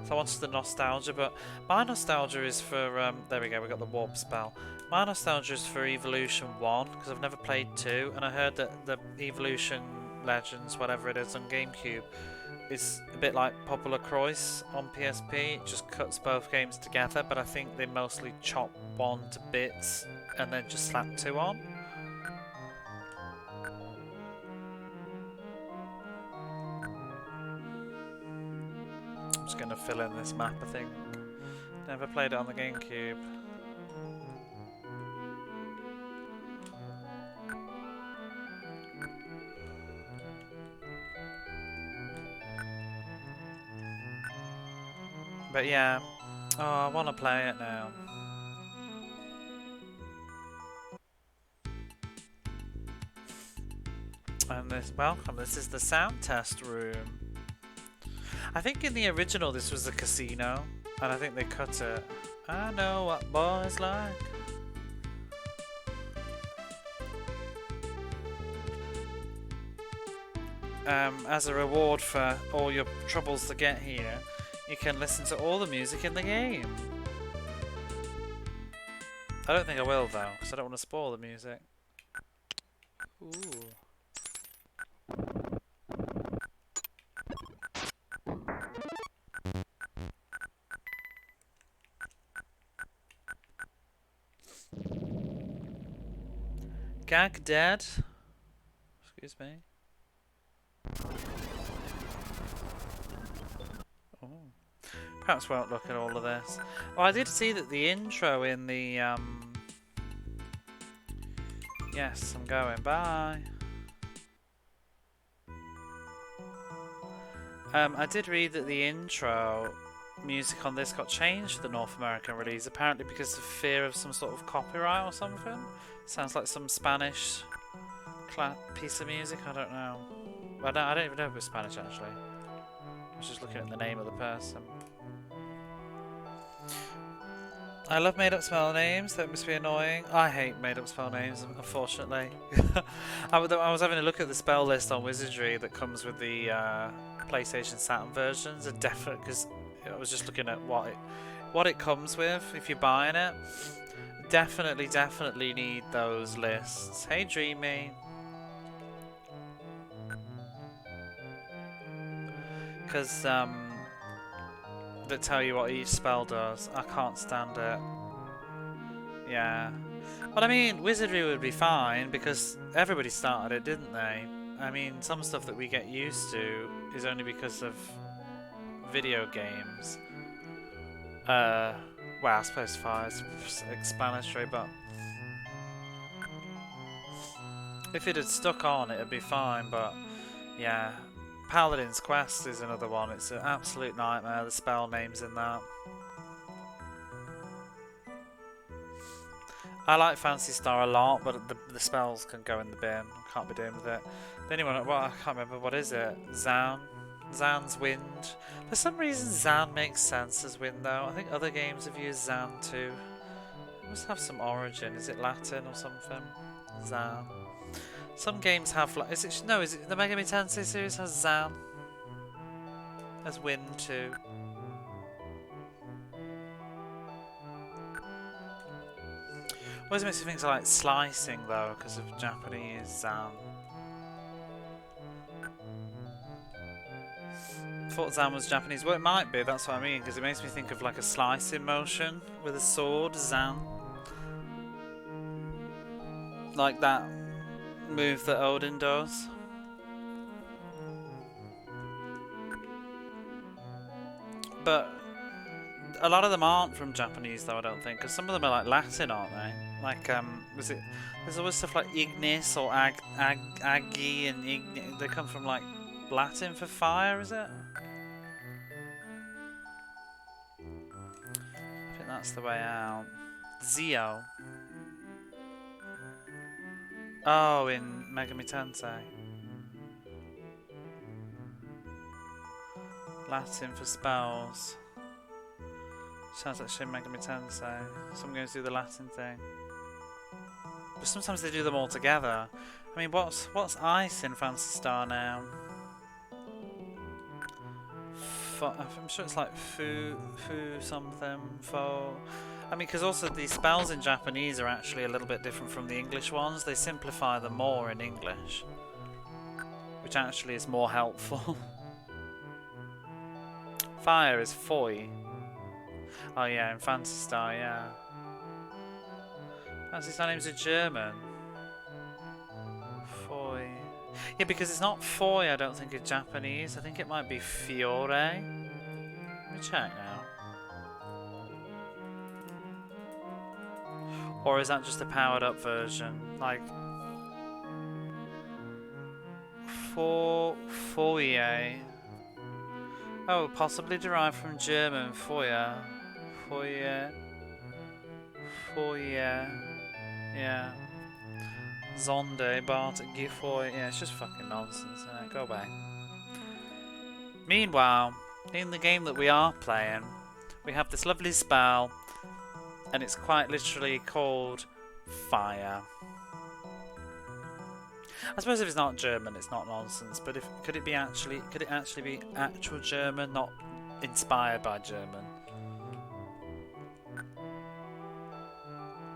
so I wanted the nostalgia. But my nostalgia is for there we go. We got the warp spell. My nostalgia is for Evolution 1 because I've never played 2, and I heard that the Evolution Legends, whatever it is, on GameCube is a bit like Popular Croix on PSP. It just cuts both games together, but I think they mostly chop 1 to bits and then just slap 2 on. I'm just going to fill in this map, I think. Never played it on the GameCube. But yeah, oh, I want to play it now. And welcome, this is the sound test room. I think in the original this was a casino, and I think they cut it. I know what boys like. As a reward for all your troubles to get here, you can listen to all the music in the game. I don't think I will though, because I don't want to spoil the music. Ooh. Gag dead. Excuse me. Oh. Perhaps won't look at all of this. Oh, I did see that the intro in the Yes, I'm going. Bye. I did read that the intro music on this got changed for the North American release, apparently because of fear of some sort of copyright or something. Sounds like some Spanish piece of music, I don't know. I don't even know if it was Spanish actually. I was just looking at the name of the person. I love made up spell names, that must be annoying. I hate made up spell names, unfortunately. I was having a look at the spell list on Wizardry that comes with the PlayStation Saturn versions, and definitely, because I was just looking at what it comes with if you're buying it. Definitely need those lists. Hey Dreamy. Because that tell you what each spell does. I can't stand it. Yeah. But I mean, Wizardry would be fine because everybody started it, didn't they? I mean, some stuff that we get used to is only because of video games. Well, I suppose fire is explanatory, but if it had stuck on, it'd be fine, but yeah. Paladin's Quest is another one. It's an absolute nightmare, the spell names in that. I like Phantasy Star a lot, but the spells can go in the bin. I can't be doing with it. The only one, I can't remember, what is it? Zan? Zan's Wind. For some reason Zan makes sense as wind though. I think other games have used Zan too. It must have some origin. Is it Latin or something? Zan. Some games have like, is it the Mega Man Tensei series has Zan as wind too. Always makes me think of like slicing though, because of Japanese Zan. Thought Zan was Japanese. Well, it might be. That's what I mean, because it makes me think of like a slicing motion with a sword, Zan. Like that move that Odin does. But a lot of them aren't from Japanese though, I don't think, because some of them are like Latin, aren't they? Like, was it? There's always stuff like Ignis or Agi and Ignis. They come from like Latin for fire, is it? I think that's the way out. Zio. Oh, in Mega Man Tensei. Latin for spells. Sounds like Shin Megami Tensei. Some games do the Latin thing. But sometimes they do them all together. I mean, what's ice in Phantasy Star now? I'm sure it's like fu something, fo. I mean, because also the spells in Japanese are actually a little bit different from the English ones. They simplify them more in English, which actually is more helpful. Fire is foi. Oh yeah, in Phantasy Star, yeah. Phantasy Star names are German. Foi. Yeah, because it's not foi, I don't think, in Japanese. I think it might be fiore. Let me check now. Or is that just a powered up version? Like... Foyer. Oh, possibly derived from German, Foyer. Foyer. Foyer. Yeah. Zonde, Bart, Gifoy. Yeah, it's just fucking nonsense, isn't it? Go away. Meanwhile, In the game that we are playing, we have this lovely spell, and it's quite literally called fire. I suppose if it's not German, it's not nonsense. But could it actually be actual German, not inspired by German?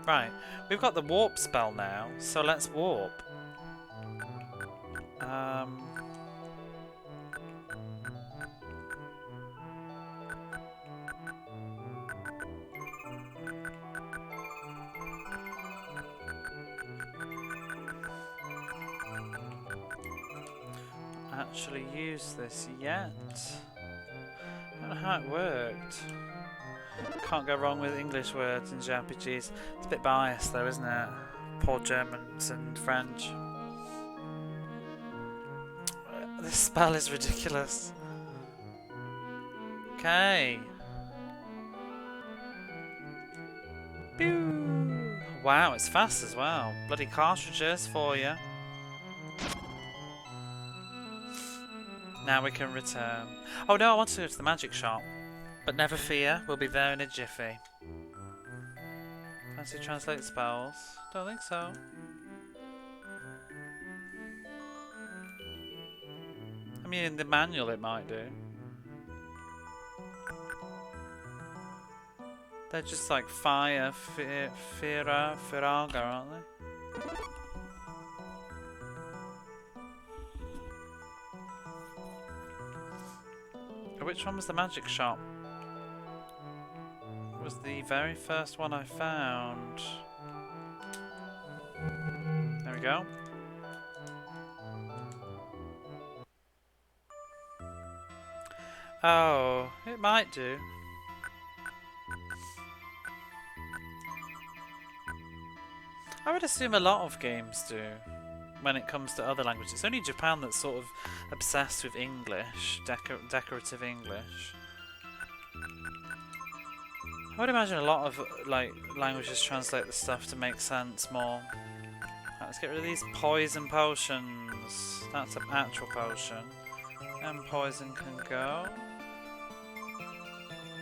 Right, we've got the warp spell now, so let's warp. Actually used this yet. I don't know how it worked. Can't go wrong with English words in JRPGs. It's a bit biased though, isn't it? Poor Germans and French. This spell is ridiculous. Okay. Pew! Wow, it's fast as well. Bloody cartridges for you. Now we can return. Oh no, I want to go to the magic shop. But never fear, we'll be there in a jiffy. Fancy translate spells? Don't think so. I mean, in the manual it might do. They're just like fire, Firaga, aren't they? Which one was the magic shop? It was the very first one I found. There we go. Oh, it might do. I would assume a lot of games do when it comes to other languages. It's only Japan that's sort of obsessed with English, decorative English. I would imagine a lot of like languages translate the stuff to make sense more. Right, let's get rid of these poison potions. That's an actual potion. And poison can go.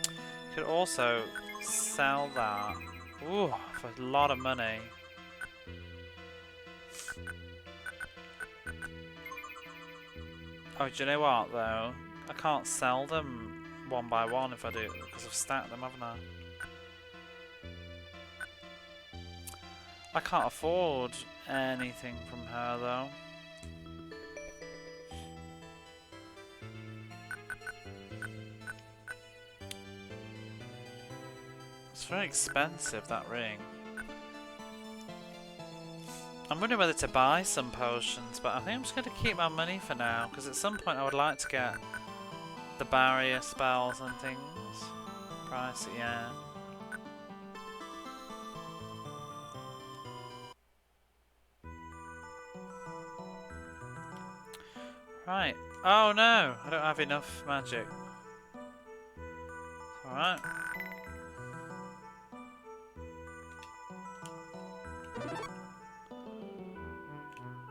You could also sell that. Ooh, for a lot of money. Oh, do you know what though? I can't sell them one by one if I do, because I've stacked them, haven't I? I can't afford anything from her though. It's very expensive, that ring. I'm wondering whether to buy some potions, but I think I'm just going to keep my money for now, because at some point I would like to get the barrier spells and things. Pricey, yeah. Right. Oh no! I don't have enough magic. Alright.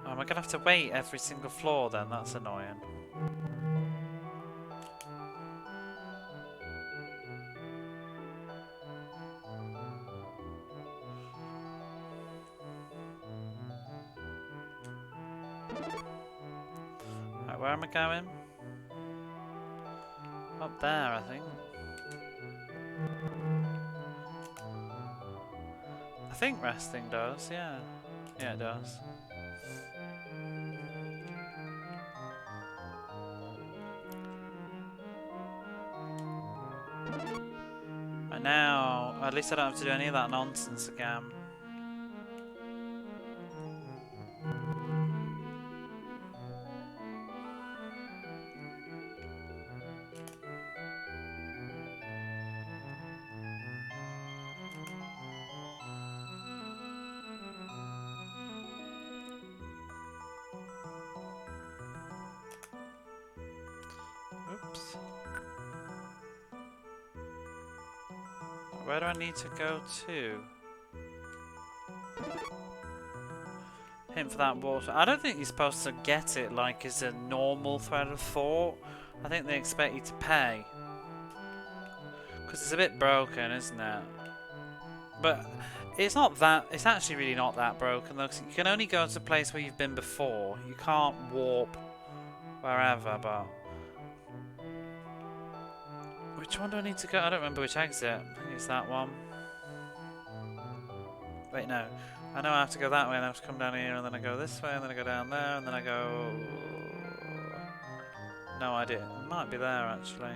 Am I gonna have to wait every single floor then? That's annoying. Right, where am I going? Up there, I think. I think resting does, yeah. Yeah, it does. Right now, at least I don't have to do any of that nonsense again. Oops. Where do I need to go to? Hint for that water. I don't think you're supposed to get it like as a normal thread of thought. I think they expect you to pay. Because it's a bit broken, isn't it? But it's not that. It's actually really not that broken though. 'Cause you can only go to a place where you've been before. You can't warp wherever. But which one do I need to go? I don't remember which exit. I think it's that one. Wait, no. I know I have to go that way, and I have to come down here, and then I go this way, and then I go down there, and then I go. No idea. It might be there actually.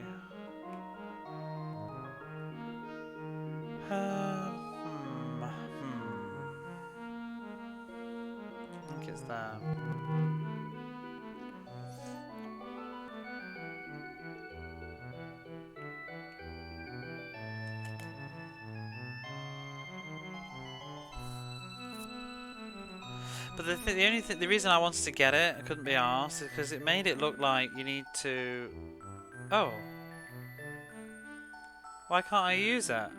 I think it's there. But the reason I wanted to get it, I couldn't be arsed, is because it made it look like you need to. Oh, why can't I use it?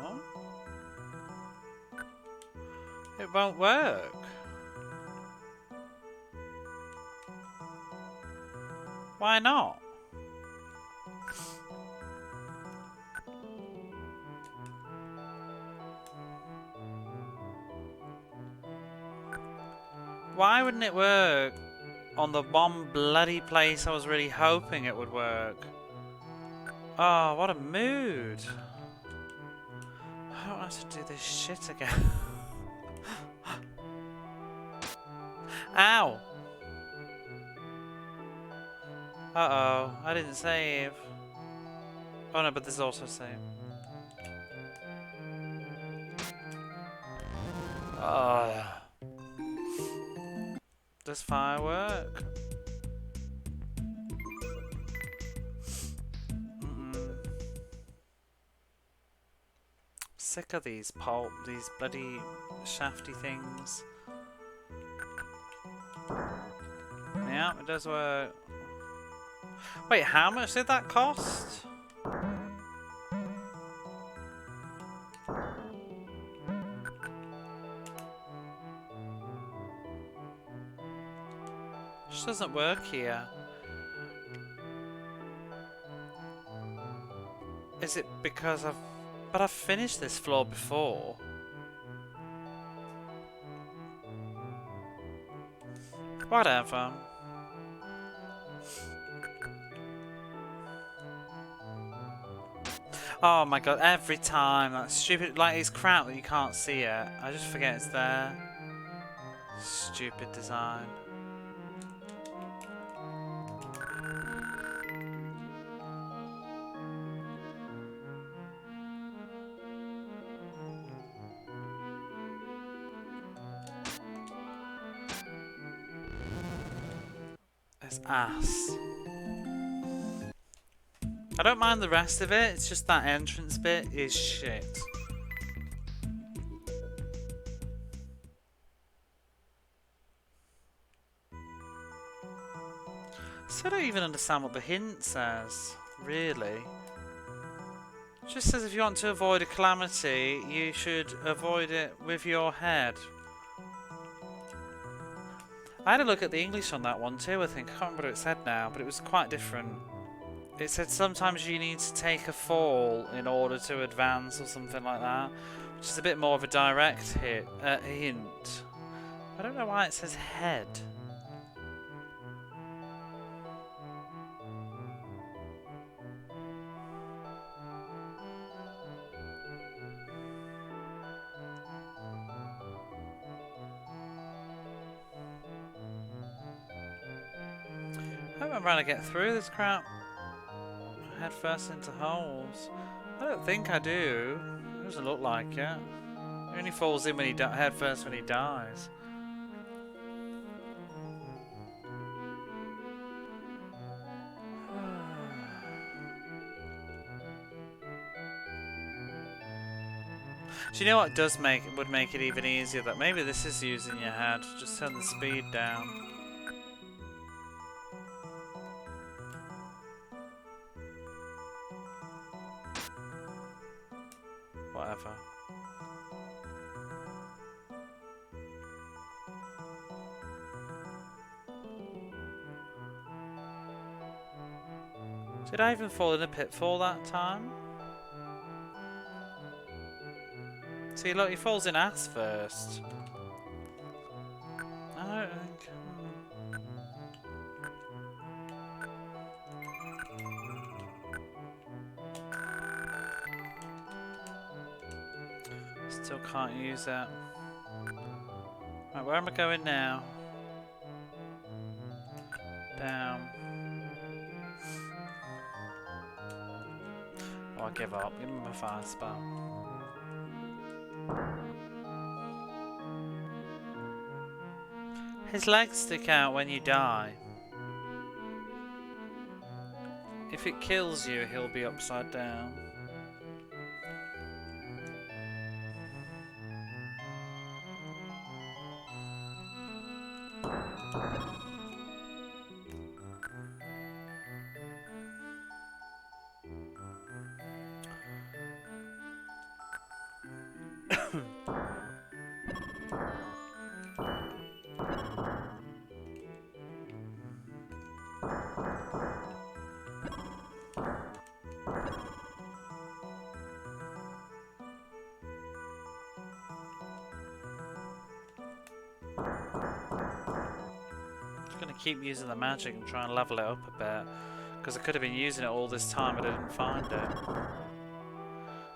Oh, it won't work. Why not? Why wouldn't it work on the one bloody place I was really hoping it would work? Oh, what a mood. I don't have to do this shit again. Ow! Uh-oh, I didn't save. Oh no, but this is also save. Does fire work? Sick of these bloody shafty things. Yeah, it does work. Wait, how much did that cost? Just doesn't work here. Is it because But I've finished this floor before. Whatever. Oh my god, every time that stupid, like, it's crap that you can't see it. I just forget it's there. Stupid design. It's ass. I don't mind the rest of it, it's just that entrance bit is shit. So I don't even understand what the hint says, really. It just says if you want to avoid a calamity, you should avoid it with your head. I had a look at the English on that one too, I think. I can't remember what it said now, but it was quite different. It said sometimes you need to take a fall in order to advance or something like that, which is a bit more of a direct hint. I don't know why it says head. I don't remember how to get through this crap. Head first into holes. I don't think I do. It doesn't look like it. He only falls in when he head first when he dies. Do you know what would make it even easier? That maybe this is using your head. Just turn the speed down. Whatever. Did I even fall in a pitfall that time? See, look, he falls in ass first. I don't think... Still can't use it. Right, where am I going now? Down. Oh, I give up. Give me my fire spell. His legs stick out when you die. If it kills you, he'll be upside down. Keep using the magic and try and level it up a bit, because I could have been using it all this time but I didn't find it.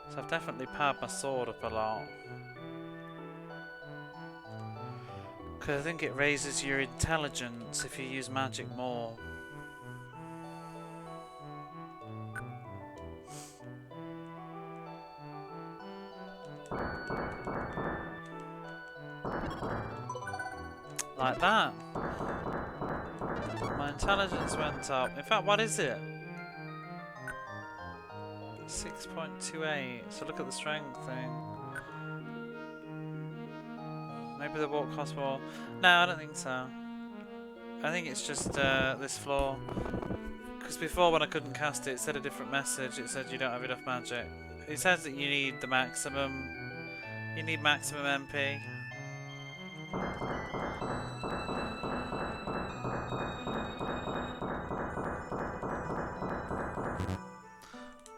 So I've definitely powered my sword up a lot, because I think it raises your intelligence if you use magic more. Like that. My intelligence went up. In fact, what is it? 6.28. So look at the strength thing. Maybe the walk costs more. No, I don't think so. I think it's just this floor. Because before, when I couldn't cast it, it said a different message. It said you don't have enough magic. It says that you need the maximum. You need maximum MP.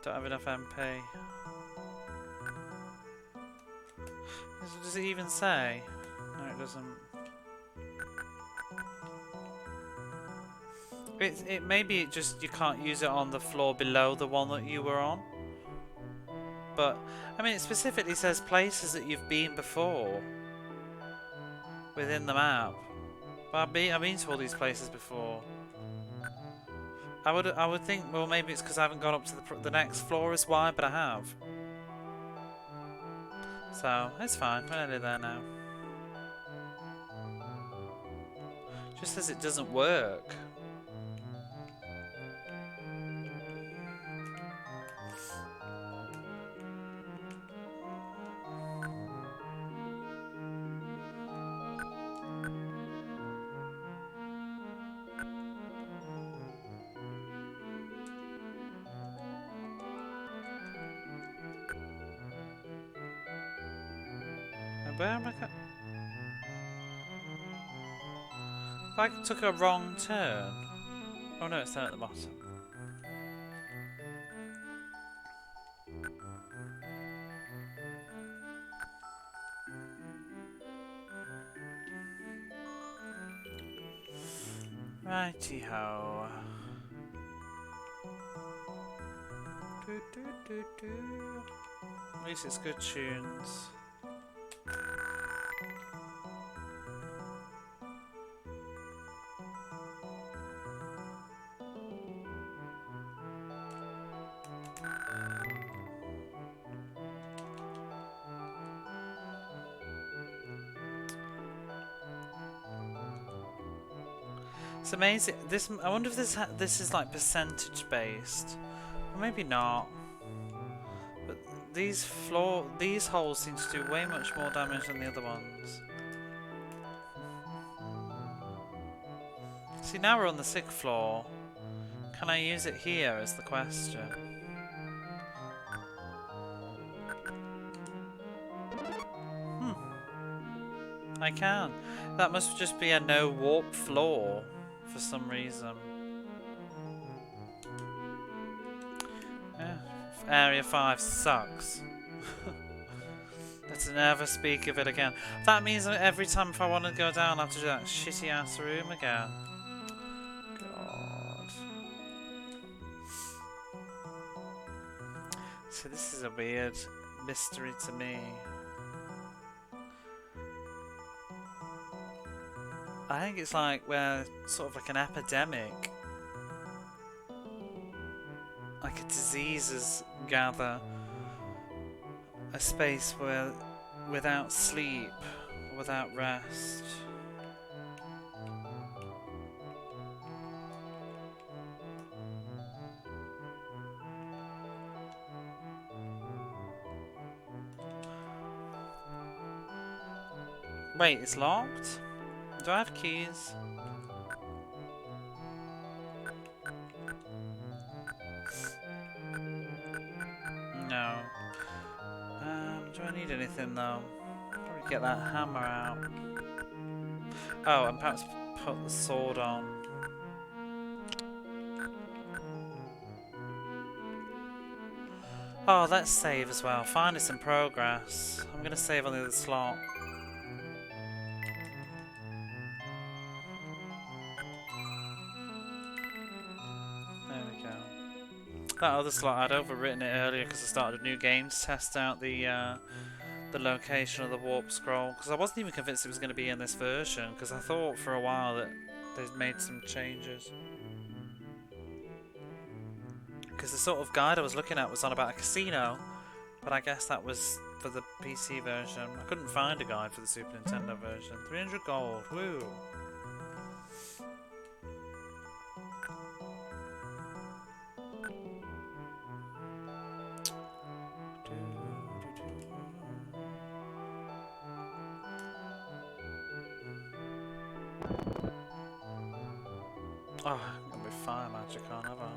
Don't have enough MP. Does it even say? No, it doesn't. Maybe it just you can't use it on the floor below the one that you were on. But I mean, it specifically says places that you've been before within the map. But I've been to all these places before. I would think, well, maybe it's because I haven't gone up to the next floor is why, but I have. So it's fine. We're nearly there now. Just says it doesn't work. Where am I going? If I took a wrong turn. Oh no, it's down at the bottom. Righty ho. At least it's good tunes. It's amazing. I wonder if this is like percentage based, or maybe not. But these holes seem to do way much more damage than the other ones. See, now we're on the 6th floor. Can I use it here? Is the question. I can. That must just be a no warp floor for some reason. Area 5 sucks. Let's never speak of it again. That means that every time if I want to go down I have to do that shitty ass room again. God. So this is a weird mystery to me. I think it's like where sort of like an epidemic, like a diseases gather, a space where without sleep, without rest. Wait, it's locked? Do I have keys? No. Do I need anything though? Probably get that hammer out. Oh, and perhaps put the sword on. Oh, let's save as well. Find us in progress. I'm gonna save on the other slot. There we go. That other slot, I'd overwritten it earlier because I started a new game to test out the location of the warp scroll. Because I wasn't even convinced it was going to be in this version. Because I thought for a while that they'd made some changes. Because the sort of guide I was looking at was on about a casino, but I guess that was for the PC version. I couldn't find a guide for the Super Nintendo version. 300 gold, woo! Oh, I'm gonna be fire magic on, have I?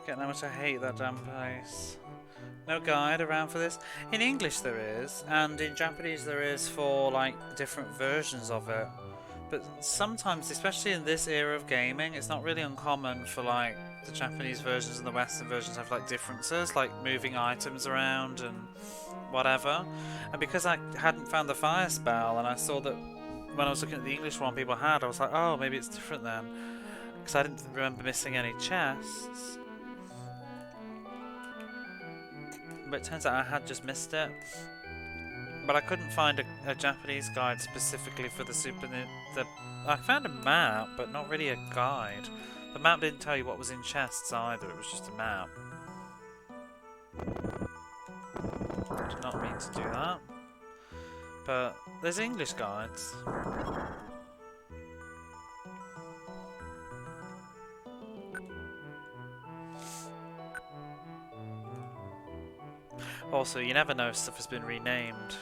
Forgetting how much I hate that damn place. No guide around for this. In English there is, and in Japanese there is for like different versions of it. But sometimes, especially in this era of gaming, it's not really uncommon for like the Japanese versions and the Western versions have like differences, like moving items around and whatever. And because I hadn't found the fire spell, and I saw that when I was looking at the English one people had, I was like, oh, maybe it's different then. Because I didn't remember missing any chests. But it turns out I had just missed it. But I couldn't find a Japanese guide specifically for the I found a map, but not really a guide. The map didn't tell you what was in chests either, it was just a map. I did not mean to do that. But there's English guides. Also, you never know if stuff has been renamed.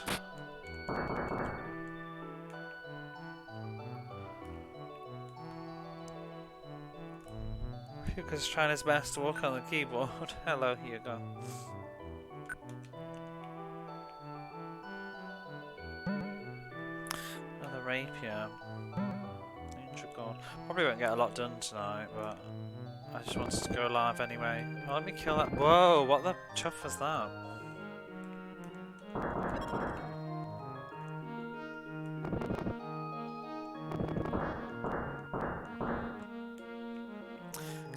Hugo's trying his best to walk on the keyboard. Hello, Hugo. Another rapier. Gold. Probably won't get a lot done tonight, but I just wanted to go live anyway. Oh, let me kill that. Whoa, what the chuff was that?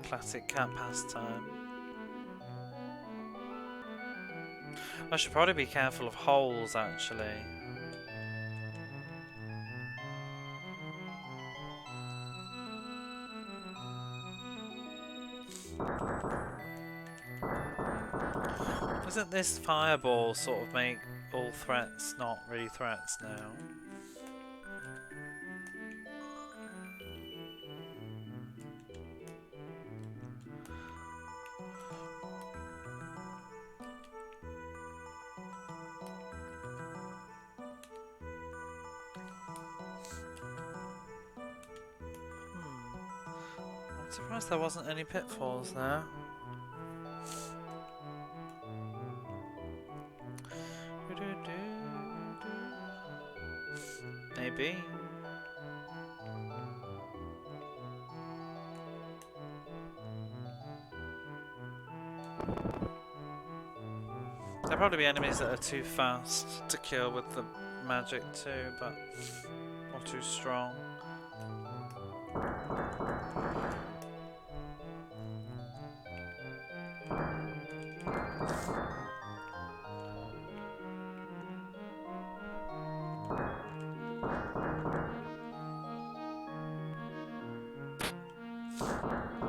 Classic cat pastime. I should probably be careful of holes, actually. Doesn't this fireball sort of make all threats not really threats now? I'm surprised there wasn't any pitfalls there. Maybe. There'll probably be enemies that are too fast to kill with the magic too, but... or too strong.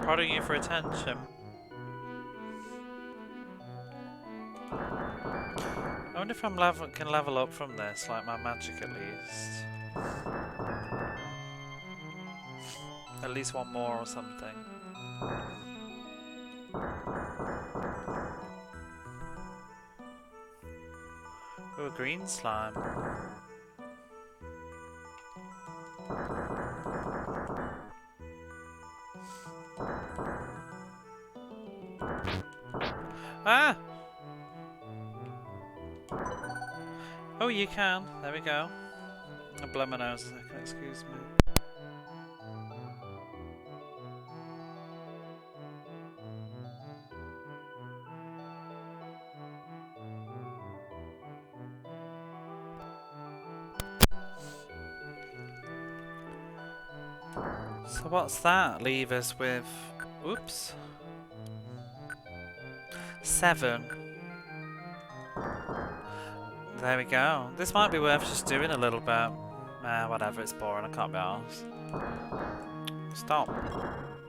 Prodding you for attention. I wonder if I'm can level up from this, like my magic at least. At least one more or something. Ooh, a green slime. Ah! Oh, you can. There we go. I blow my nose a second, excuse me. So what's that leave us with? Oops. 7. There we go. This might be worth just doing a little bit. Whatever, it's boring, I can't be arsed. Stop.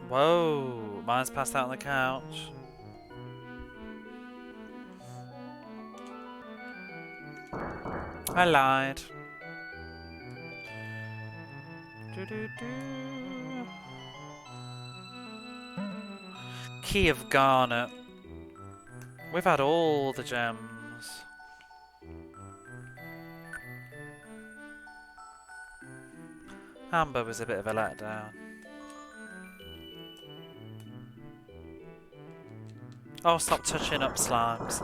Whoa, mine's passed out on the couch. I lied. Key of Garnet. We've had all the gems. Amber was a bit of a letdown. Oh, stop touching up slimes.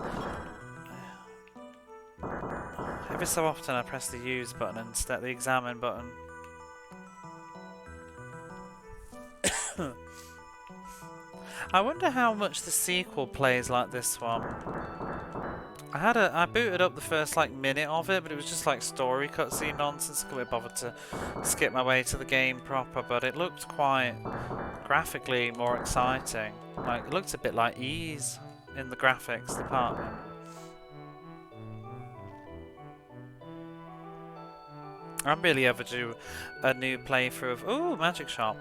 Every so often I press the use button instead of the examine button. I wonder how much the sequel plays like this one. I booted up the first like minute of it, but it was just like story cutscene nonsense. I couldn't bother to skip my way to the game proper, but it looked quite graphically more exciting. Like, it looked a bit like Ys in the graphics department. I'm really overdue a new playthrough of... Ooh, Magic Shop.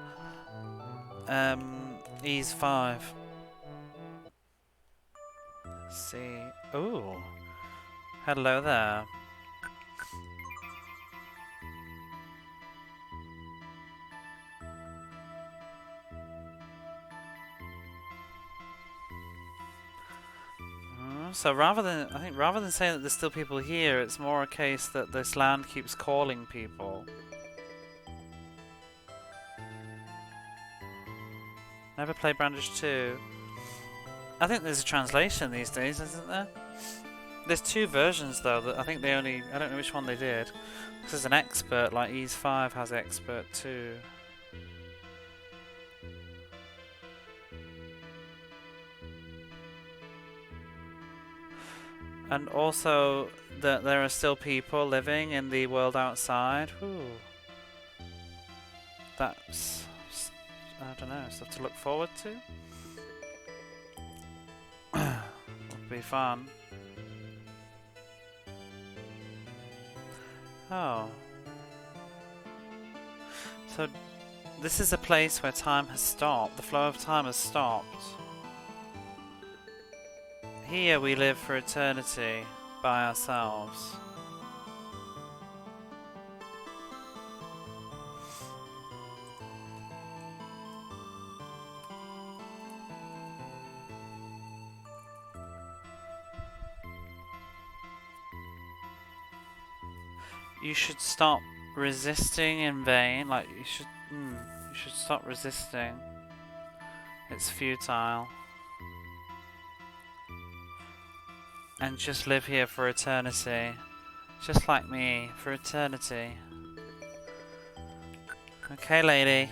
Ys 5. Let's see. Ooh. Hello there. So rather than saying that there's still people here, it's more a case that this land keeps calling people. Never played Brandish 2. I think there's a translation these days, isn't there? There's 2 versions though, that I think they only... I don't know which one they did. Because there's an expert, like Ys 5 has expert too. And also that there are still people living in the world outside. Ooh. That's... I don't know, stuff to look forward to. Would be fun. Oh. So, this is a place where time has stopped. The flow of time has stopped. Here we live for eternity by ourselves. You should stop resisting in vain. Like, you should stop resisting. It's futile. And just live here for eternity. Just like me, for eternity. Okay, lady.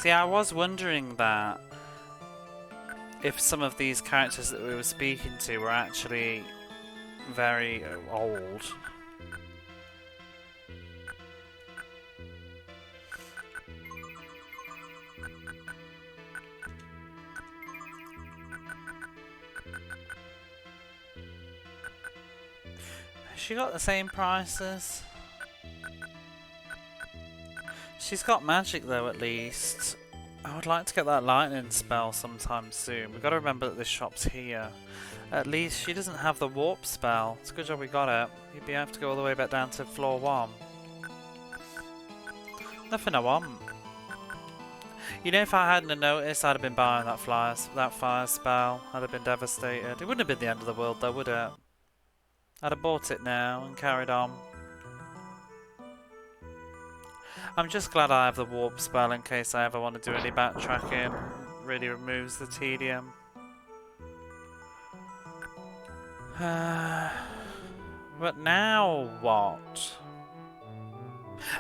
See, I was wondering that if some of these characters that we were speaking to were actually very old. Has she got the same prices? She's got magic though, at least. I would like to get that lightning spell sometime soon. We've got to remember that this shop's here. At least she doesn't have the warp spell. It's a good job we got it. You'd be have to go all the way back down to floor 1. Nothing I want. You know, if I hadn't have noticed, I'd have been buying that fire spell. I'd have been devastated. It wouldn't have been the end of the world though, would it? I'd have bought it now and carried on. I'm just glad I have the warp spell in case I ever want to do any backtracking. It really removes the tedium. But now what?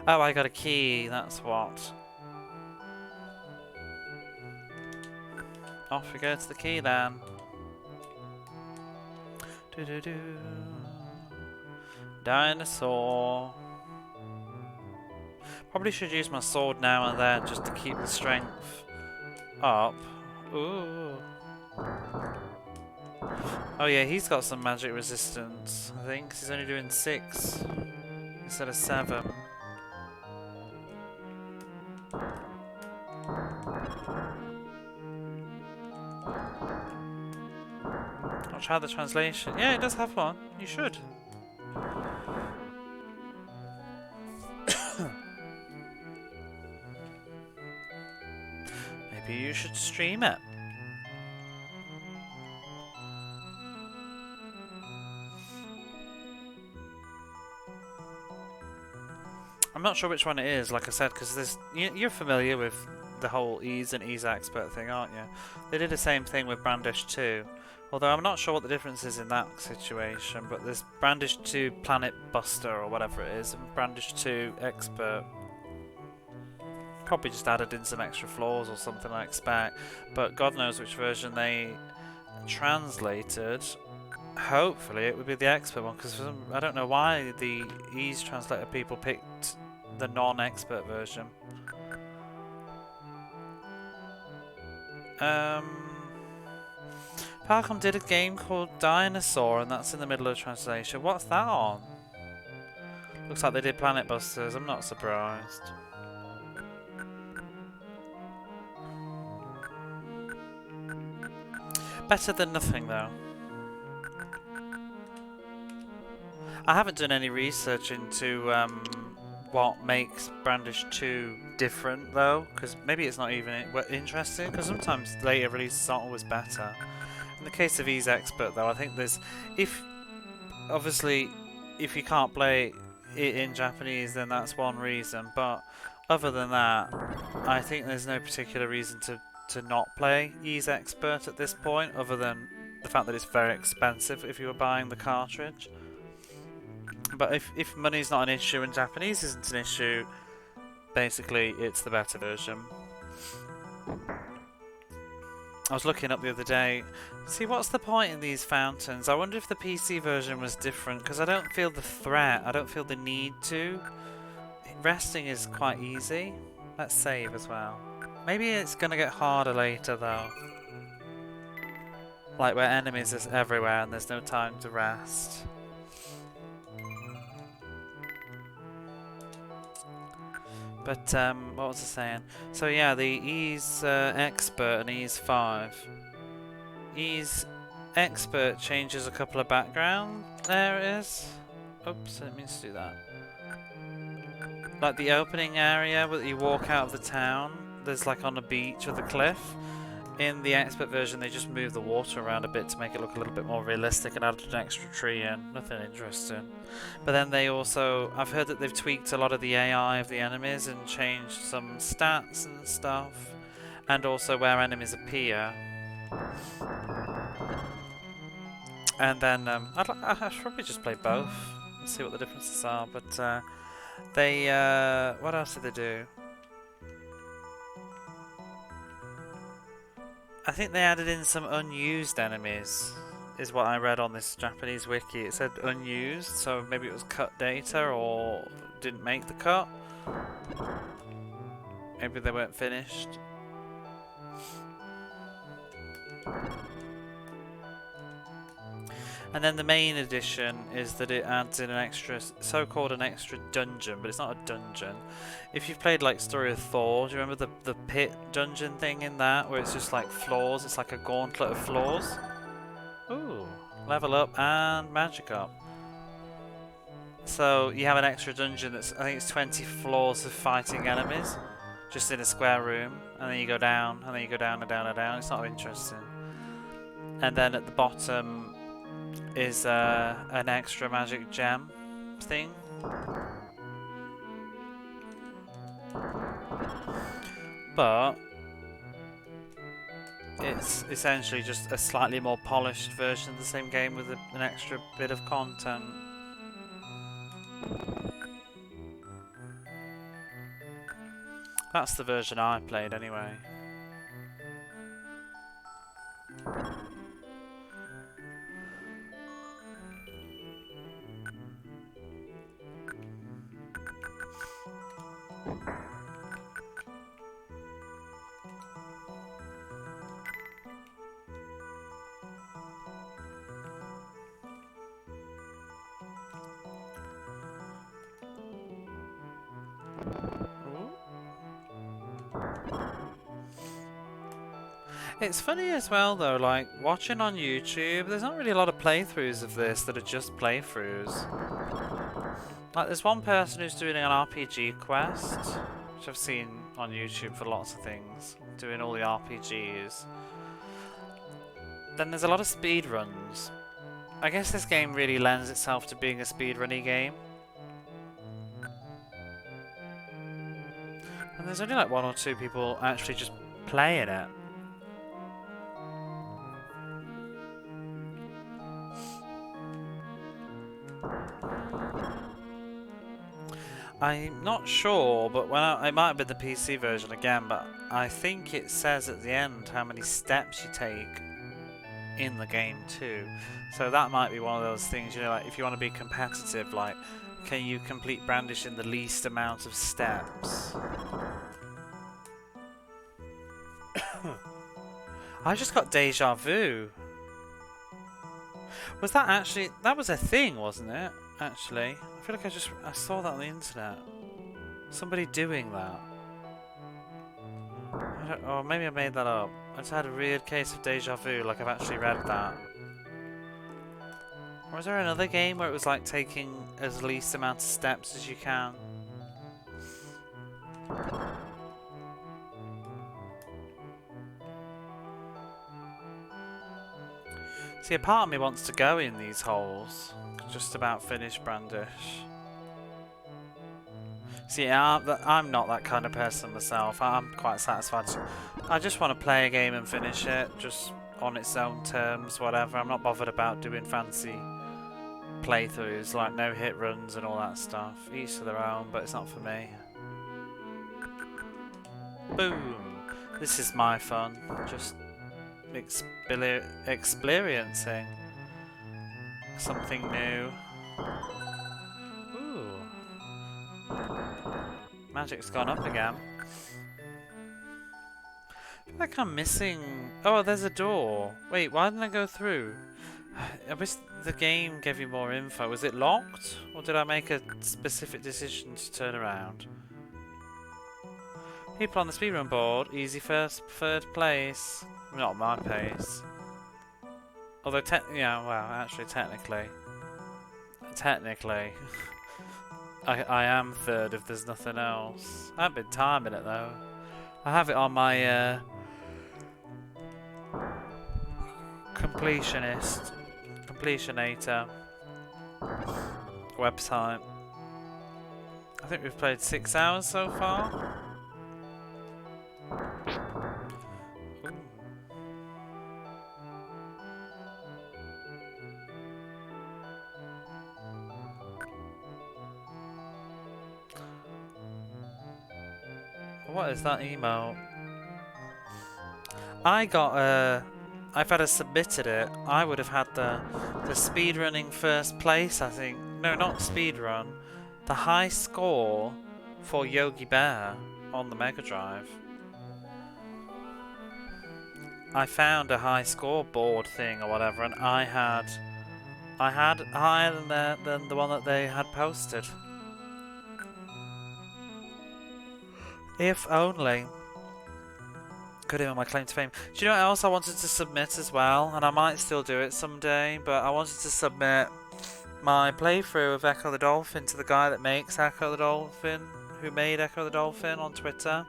Oh, I got a key, that's what. Off we go to the key then. Do-do-do. Dinosaur. Probably should use my sword now and then just to keep the strength up. Ooh. Oh yeah, he's got some magic resistance, I think, 'cause he's only doing 6 instead of 7. I'll try the translation. Yeah, it does have one. You should. Maybe you should stream it. I'm not sure which one it is, like I said, because this you're familiar with the whole Ease and Ease Expert thing, aren't you? They did the same thing with Brandish 2. Although I'm not sure what the difference is in that situation, but there's Brandish 2 Planet Buster or whatever it is, and Brandish 2 Expert. Probably just added in some extra floors or something, I expect. But God knows which version they translated. Hopefully it would be the Expert one, because I don't know why the Ease translator people picked the non-Expert version. Falcom did a game called Dinosaur, and that's in the middle of translation. What's that on? Looks like they did Planet Busters. I'm not surprised. Better than nothing, though. I haven't done any research into what makes Brandish 2 different, though, because maybe it's not even interesting, because sometimes later releases aren't always better. In the case of Ease Expert, though, I think there's... Obviously, if you can't play it in Japanese, then that's one reason, but other than that, I think there's no particular reason to not play Ease Expert at this point, other than the fact that it's very expensive if you were buying the cartridge. But if money's not an issue and Japanese isn't an issue, basically it's the better version. I was looking up the other day. See, what's the point in these fountains? I wonder if the PC version was different, because I don't feel the threat. I don't feel the need to. Resting is quite easy. Let's save as well. Maybe it's going to get harder later, though. Like where enemies is everywhere and there's no time to rest. But, what was I saying? So yeah, the Ease Expert and Ease 5. Ease Expert changes a couple of background. There it is. Oops, I didn't mean to do that. Like the opening area where you walk out of the town, there's like on a beach with a cliff. In the Expert version, they just move the water around a bit to make it look a little bit more realistic and added an extra tree in. Nothing interesting. But then they also... I've heard that they've tweaked a lot of the AI of the enemies and changed some stats and stuff. And also where enemies appear. And then... I should probably just play both and see what the differences are. But they... what else did they do? I think they added in some unused enemies, is what I read on this Japanese wiki. It said unused, so maybe it was cut data or didn't make the cut. Maybe they weren't finished. And then the main addition is that it adds in an extra, so-called an extra dungeon, but it's not a dungeon. If you've played like Story of Thor, do you remember the pit dungeon thing in that, where it's just like floors, it's like a gauntlet of floors? Ooh, level up and magic up. So you have an extra dungeon that's, I think it's 20 floors of fighting enemies, just in a square room, and then you go down, and then you go down and down and down. It's not interesting. And then at the bottom is an extra magic gem thing. But it's essentially just a slightly more polished version of the same game with an extra bit of content. That's the version I played anyway. It's funny as well though, like watching on YouTube, there's not really a lot of playthroughs of this that are just playthroughs. Like there's one person who's doing an RPG quest, which I've seen on YouTube for lots of things, doing all the RPGs. Then there's a lot of speedruns. I guess this game really lends itself to being a speedrunny game. And there's only like one or two people actually just playing it. I'm not sure, but when it might have been the PC version again, but I think it says at the end how many steps you take in the game too. So that might be one of those things, you know, like if you want to be competitive, like can you complete Brandish in the least amount of steps? I just got deja vu. Was that actually, that was a thing, wasn't it? Actually, I feel like I saw that on the internet. Somebody doing that. Or maybe I made that up. I just had a weird case of deja vu, like I've actually read that. Or was there another game where it was like taking as least amount of steps as you can? See, a part of me wants to go in these holes. Just about finished Brandish. See, I'm not that kind of person myself. I'm quite satisfied. I just want to play a game and finish it, just on its own terms, whatever. I'm not bothered about doing fancy playthroughs, like no-hit runs and all that stuff. Each to their own, but it's not for me. Boom! This is my fun. Just experiencing something new. Ooh. Magic's gone up again. I feel like I'm missing... Oh, there's a door. Wait, why didn't I go through? I wish the game gave you more info. Was it locked? Or did I make a specific decision to turn around? People on the speedrun board, easy first, third place. Not my pace. Although, yeah, well, actually, technically, I am third if there's nothing else. I haven't been timing it though. I have it on my completionator website. I think we've played 6 hours so far. What is that email? I got if I'd have submitted it, I would have had the speedrunning first place, I think. No, not speedrun. The high score for Yogi Bear on the Mega Drive. I found a high score board thing or whatever, and I had higher than the one that they had posted. If only. Could have been my claim to fame. Do you know what else I wanted to submit as well? And I might still do it someday, but I wanted to submit my playthrough of Echo the Dolphin to the guy that makes Echo the Dolphin, who made Echo the Dolphin on Twitter.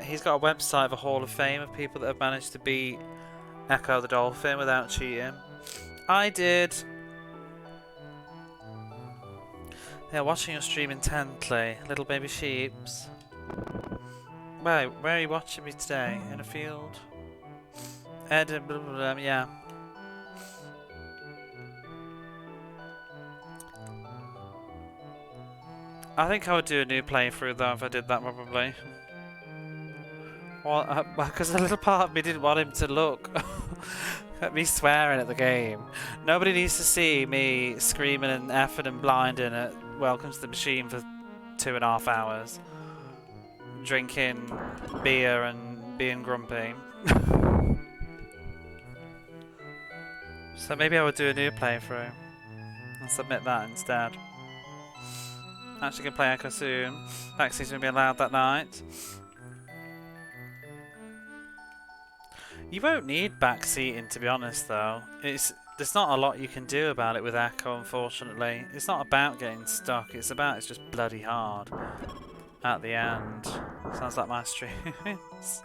He's got a website of a Hall of Fame of people that have managed to beat Echo the Dolphin without cheating. I did. Yeah, watching your stream intently, little baby sheeps. Where are you watching me today? In a field? Edinburgh, yeah. I think I would do a new playthrough though if I did that probably. Well, because a little part of me didn't want him to look at me swearing at the game. Nobody needs to see me screaming and effing and blinding at Welcome to the Machine for 2.5 hours. Drinking beer and being grumpy. So maybe I would do a new playthrough and submit that instead. Actually gonna play Echo soon. Backseat's gonna be allowed that night. You won't need backseating, to be honest though. There's not a lot you can do about it with Echo, unfortunately. It's not about getting stuck, it's just bloody hard at the end. Sounds like my streams.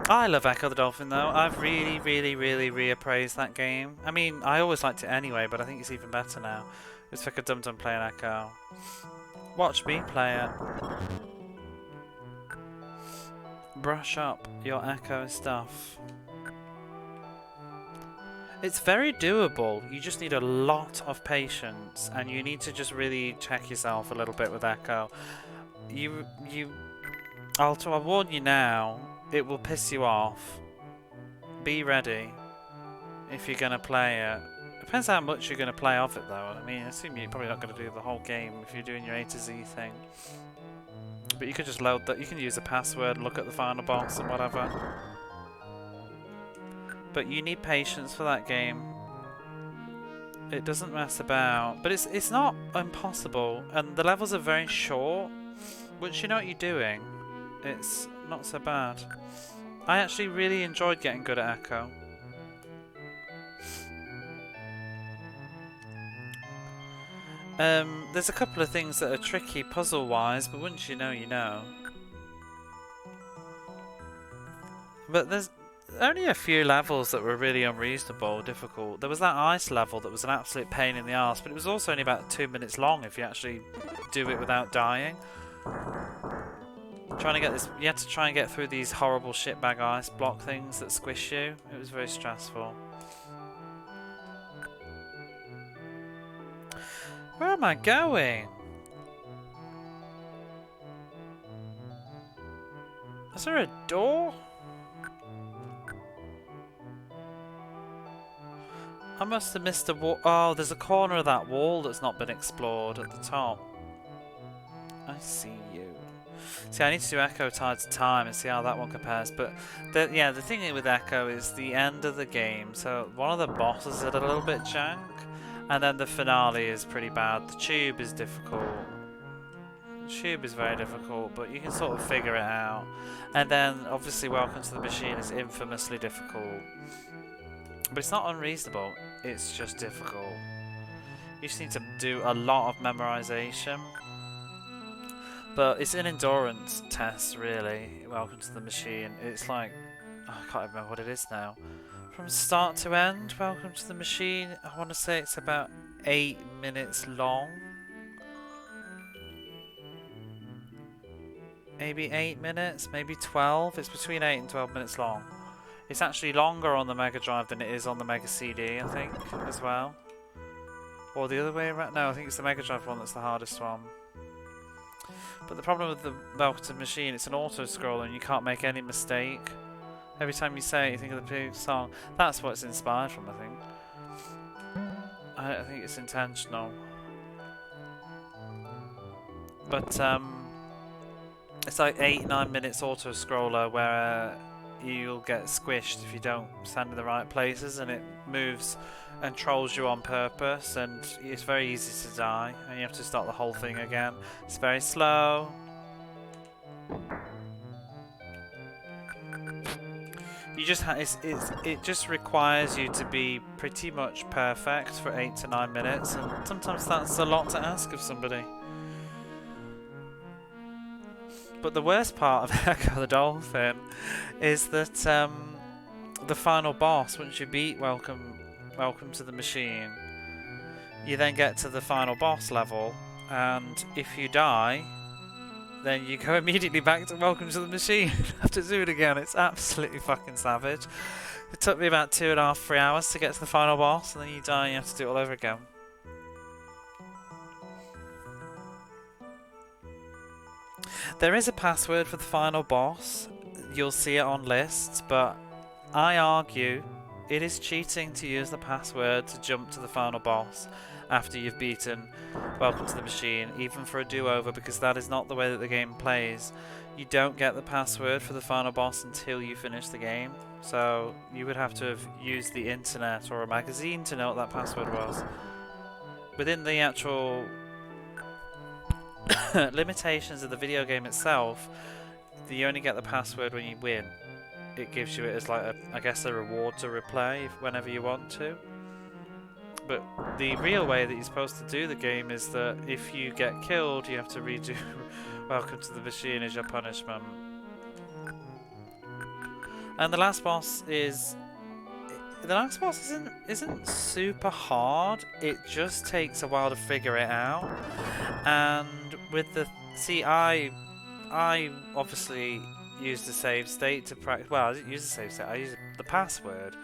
I love Echo the Dolphin though. I've really reappraised that game. I mean, I always liked it anyway, but I think it's even better now. It's like a dum-dum playing Echo. Watch me play it. Brush up your Echo stuff. It's very doable. You just need a lot of patience, and you need to just really check yourself a little bit with Echo. I'll warn you now. It will piss you off. Be ready if you're gonna play it. Depends how much you're gonna play of it, though. I mean, I assume you're probably not gonna do the whole game if you're doing your A to Z thing. But you could just load that. You can use a password, look at the final boss, and whatever. But you need patience for that game. It doesn't mess about, but it's not impossible, and the levels are very short. Once you know what you're doing, it's not so bad. I actually really enjoyed getting good at Echo. There's a couple of things that are tricky puzzle-wise, but once you know, you know. But there's only a few levels that were really unreasonable, difficult. There was that ice level that was an absolute pain in the arse, but it was also only about 2 minutes long if you actually do it without dying. Trying to get this, you had to try and get through these horrible shitbag ice block things that squish you. It was very stressful. Where am I going? Is there a door? I must have missed a wall. Oh, there's a corner of that wall that's not been explored at the top. I see you. See, I need to do Echo Tied to Time and see how that one compares. But yeah, the thing with Echo is the end of the game. So one of the bosses is a little bit jank, and then the finale is pretty bad. The tube is difficult. The tube is very difficult, but you can sort of figure it out. And then obviously Welcome to the Machine is infamously difficult. But it's not unreasonable, it's just difficult. You just need to do a lot of memorization. But it's an endurance test, really. Welcome to the Machine. It's like, oh, I can't remember what it is now. From start to end, Welcome to the Machine, I want to say it's about 8 minutes long. Maybe 8 minutes, maybe 12. It's between 8 and 12 minutes long. It's actually longer on the Mega Drive than it is on the Mega CD, I think, as well. Or the other way around. No, I think it's the Mega Drive one that's the hardest one. But the problem with the Welcome to the Machine, it's an auto-scroller and you can't make any mistake. Every time you say it, you think of the previous song. That's what it's inspired from, I think. I think it's intentional. But, it's like 8-9 minutes auto-scroller where you'll get squished if you don't stand in the right places, and it moves and trolls you on purpose, and it's very easy to die, and you have to start the whole thing again. It's very slow. You just it just requires you to be pretty much perfect for 8 to 9 minutes, and sometimes that's a lot to ask of somebody. But the worst part of Echo the Dolphin is that the final boss, once you beat Welcome to the Machine, you then get to the final boss level, and if you die, then you go immediately back to Welcome to the Machine. You have to do it again. It's absolutely fucking savage. It took me about 2.5, 3 hours to get to the final boss, and then you die and you have to do it all over again. There is a password for the final boss. You'll see it on lists, but I argue it is cheating to use the password to jump to the final boss after you've beaten Welcome to the Machine, even for a do-over, because that is not the way that the game plays. You don't get the password for the final boss until you finish the game, so you would have to have used the internet or a magazine to know what that password was. Within the actual limitations of the video game itself, you only get the password when you win. It gives you it as like I guess a reward to replay whenever you want to. But the real way that you're supposed to do the game is that if you get killed, you have to redo Welcome to the Machine as your punishment. And the last boss isn't super hard. It just takes a while to figure it out. And with the I obviously used the save state to practice. Well, I didn't use the save state. I used the password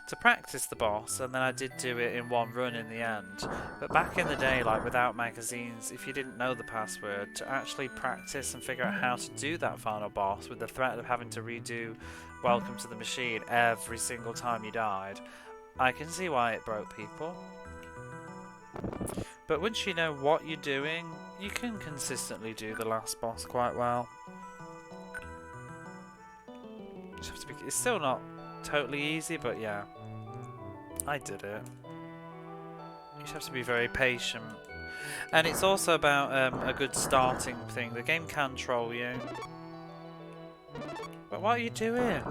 to practice the boss, and then I did do it in one run in the end. But back in the day, like without magazines, if you didn't know the password, to actually practice and figure out how to do that final boss with the threat of having to redo Welcome to the Machine every single time you died, I can see why it broke people. But once you know what you're doing, you can consistently do the last boss quite well. Just have to be, it's still not totally easy, but yeah, I did it. You just have to be very patient. And it's also about a good starting thing. The game can troll you. But what are you doing?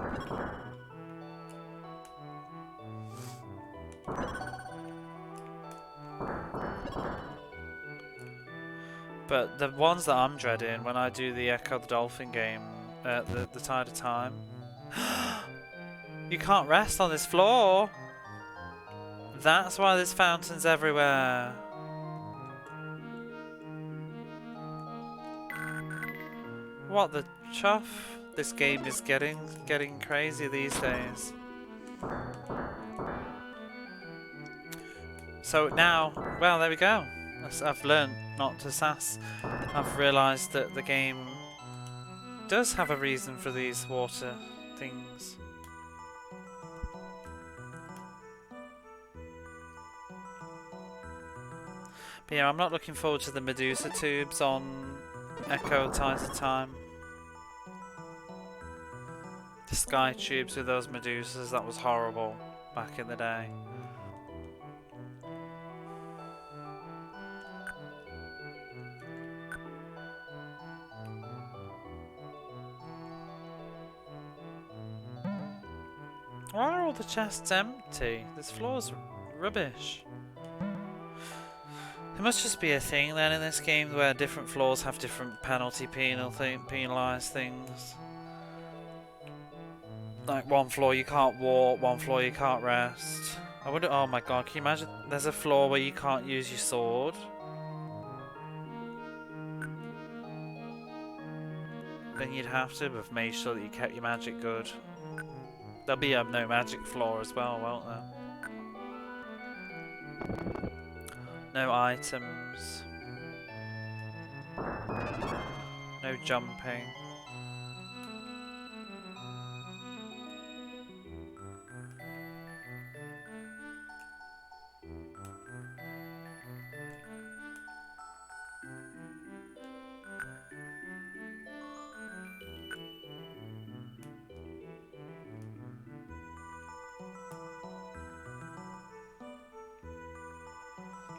But the ones that I'm dreading when I do the Echo the Dolphin game, the Tide of Time. You can't rest on this floor! That's why there's fountains everywhere. What the chuff? This game is getting crazy these days. So now, well, there we go. I've learned not to sass. I've realised that the game does have a reason for these water things. But yeah, I'm not looking forward to the Medusa tubes on Echo Tide of Time. The sky tubes with those Medusas, that was horrible back in the day. Why are all the chests empty? This floor's rubbish. There must just be a thing then in this game where different floors have different penalised things. Like one floor you can't walk, one floor you can't rest. I wonder, oh my god, can you imagine there's a floor where you can't use your sword? Then you'd have to have made sure that you kept your magic good. There'll be no magic floor as well, won't there? No items. No jumping.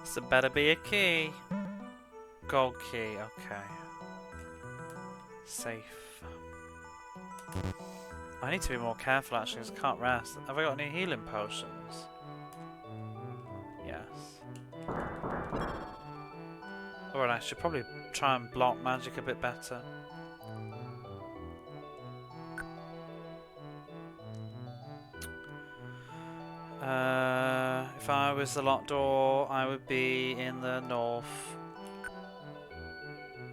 So better be a key. Gold key, okay. Safe. I need to be more careful actually, because I can't rest. Have I got any healing potions? Yes. Alright, I should probably try and block magic a bit better. If I was the locked door, I would be in the north.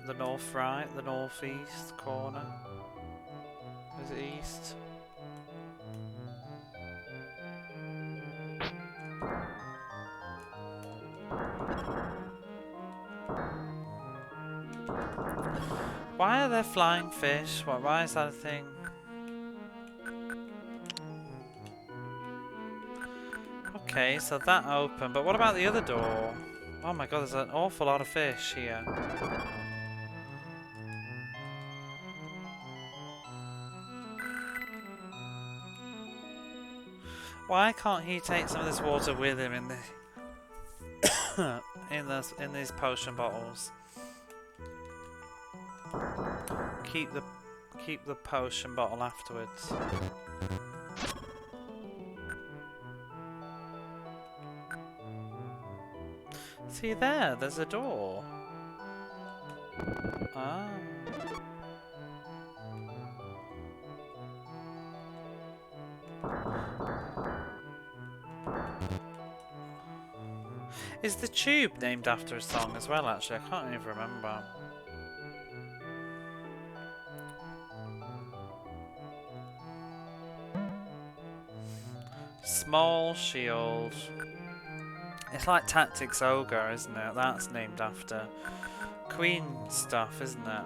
The north right? The northeast corner? Is it east? Why are there flying fish? Why is that a thing? Okay, so that opened, but what about the other door? Oh my god, there's an awful lot of fish here. Why can't he take some of this water with him in the in these potion bottles? Keep the potion bottle afterwards. See there, there's a door. Ah. Is the tube named after a song as well, actually? I can't even remember. Small shield. It's like Tactics Ogre, isn't it? That's named after Queen stuff, isn't it?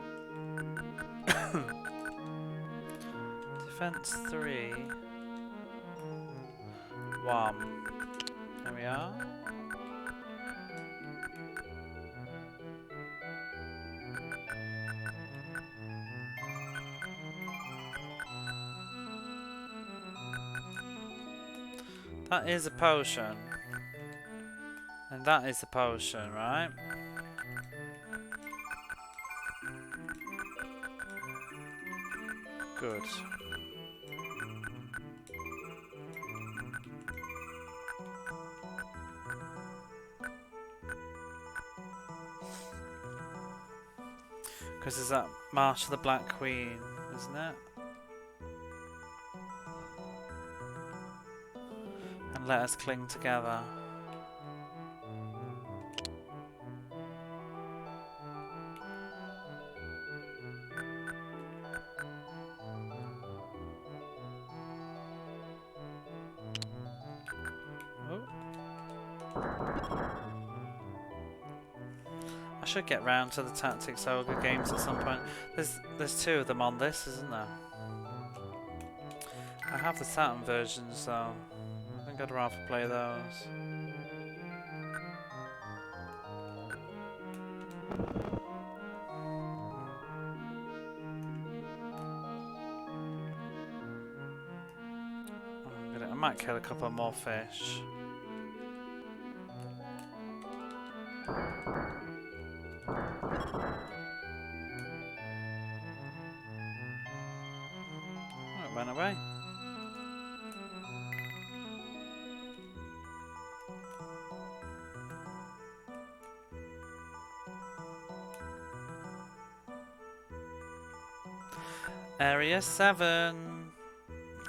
Defense 3. 1. There we are. That is a potion. And that is a potion, right? Good. Because there's that March of the Black Queen, isn't it? And let us cling together. I should get round to the Tactics Ogre games at some point. There's 2 of them on this, isn't there? I have the Saturn versions though. I think I'd rather play those. I might kill a couple more fish. Oh, it went away. Area 7.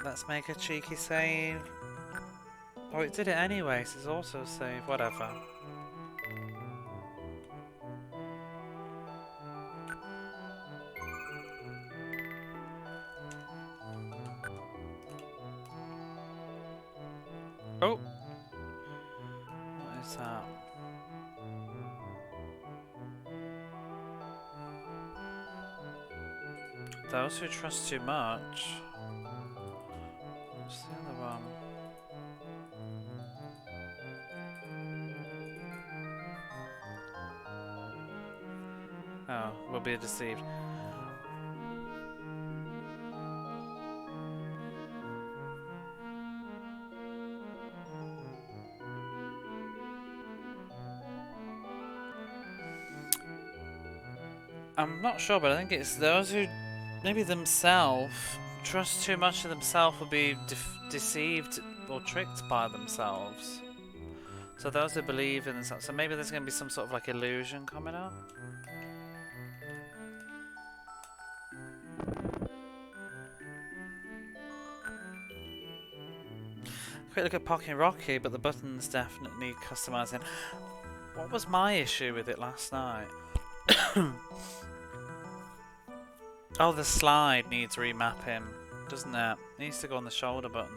Let's make a cheeky save. Oh, it did it anyway, so it's also save. Whatever. Oh! What is that? Those who trust too much. What's the other one? Oh, will be deceived. I'm not sure, but I think it's those who maybe themselves trust too much of themselves will be deceived or tricked by themselves. So those who believe in themselves. So maybe there's going to be some sort of like illusion coming up. Quick look at Pocky Rocky, but the buttons definitely customizing. What was my issue with it last night? Oh, the slide needs remapping, doesn't it? It needs to go on the shoulder buttons.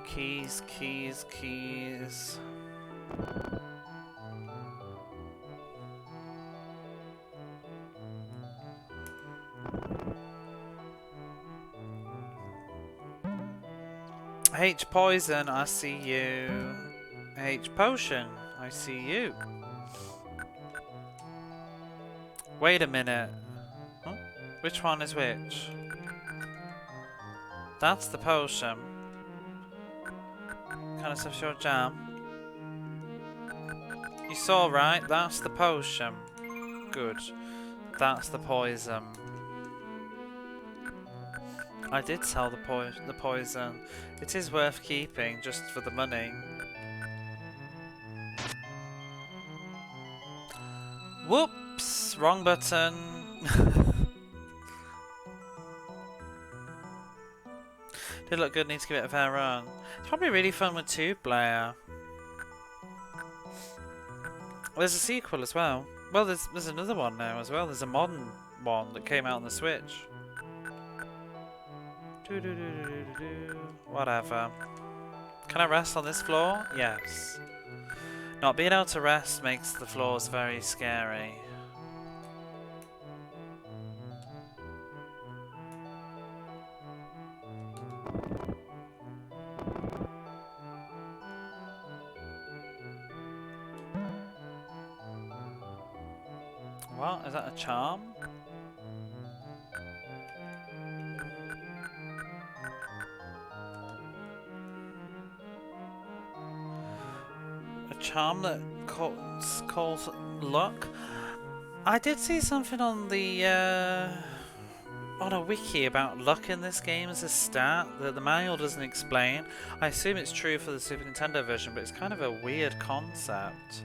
Keys, keys, keys. H poison, I see you. H potion, I see you. Wait a minute. Huh? Which one is which? That's the potion. Kind of stuff's your jam. You saw, right? That's the potion. Good. That's the poison. I did sell the poison. It is worth keeping just for the money. Whoops! Wrong button. Did look good, need to give it a fair run. It's probably really fun with two-player. There's a sequel as well. Well, there's another one now as well. There's a modern one that came out on the Switch. Whatever. Can I rest on this floor? Yes. Not being able to rest makes the floors very scary. What? Is that a charm? Charm that calls luck. I did see something on the on a wiki about luck in this game as a stat that the manual doesn't explain. I assume it's true for the Super Nintendo version, but it's kind of a weird concept.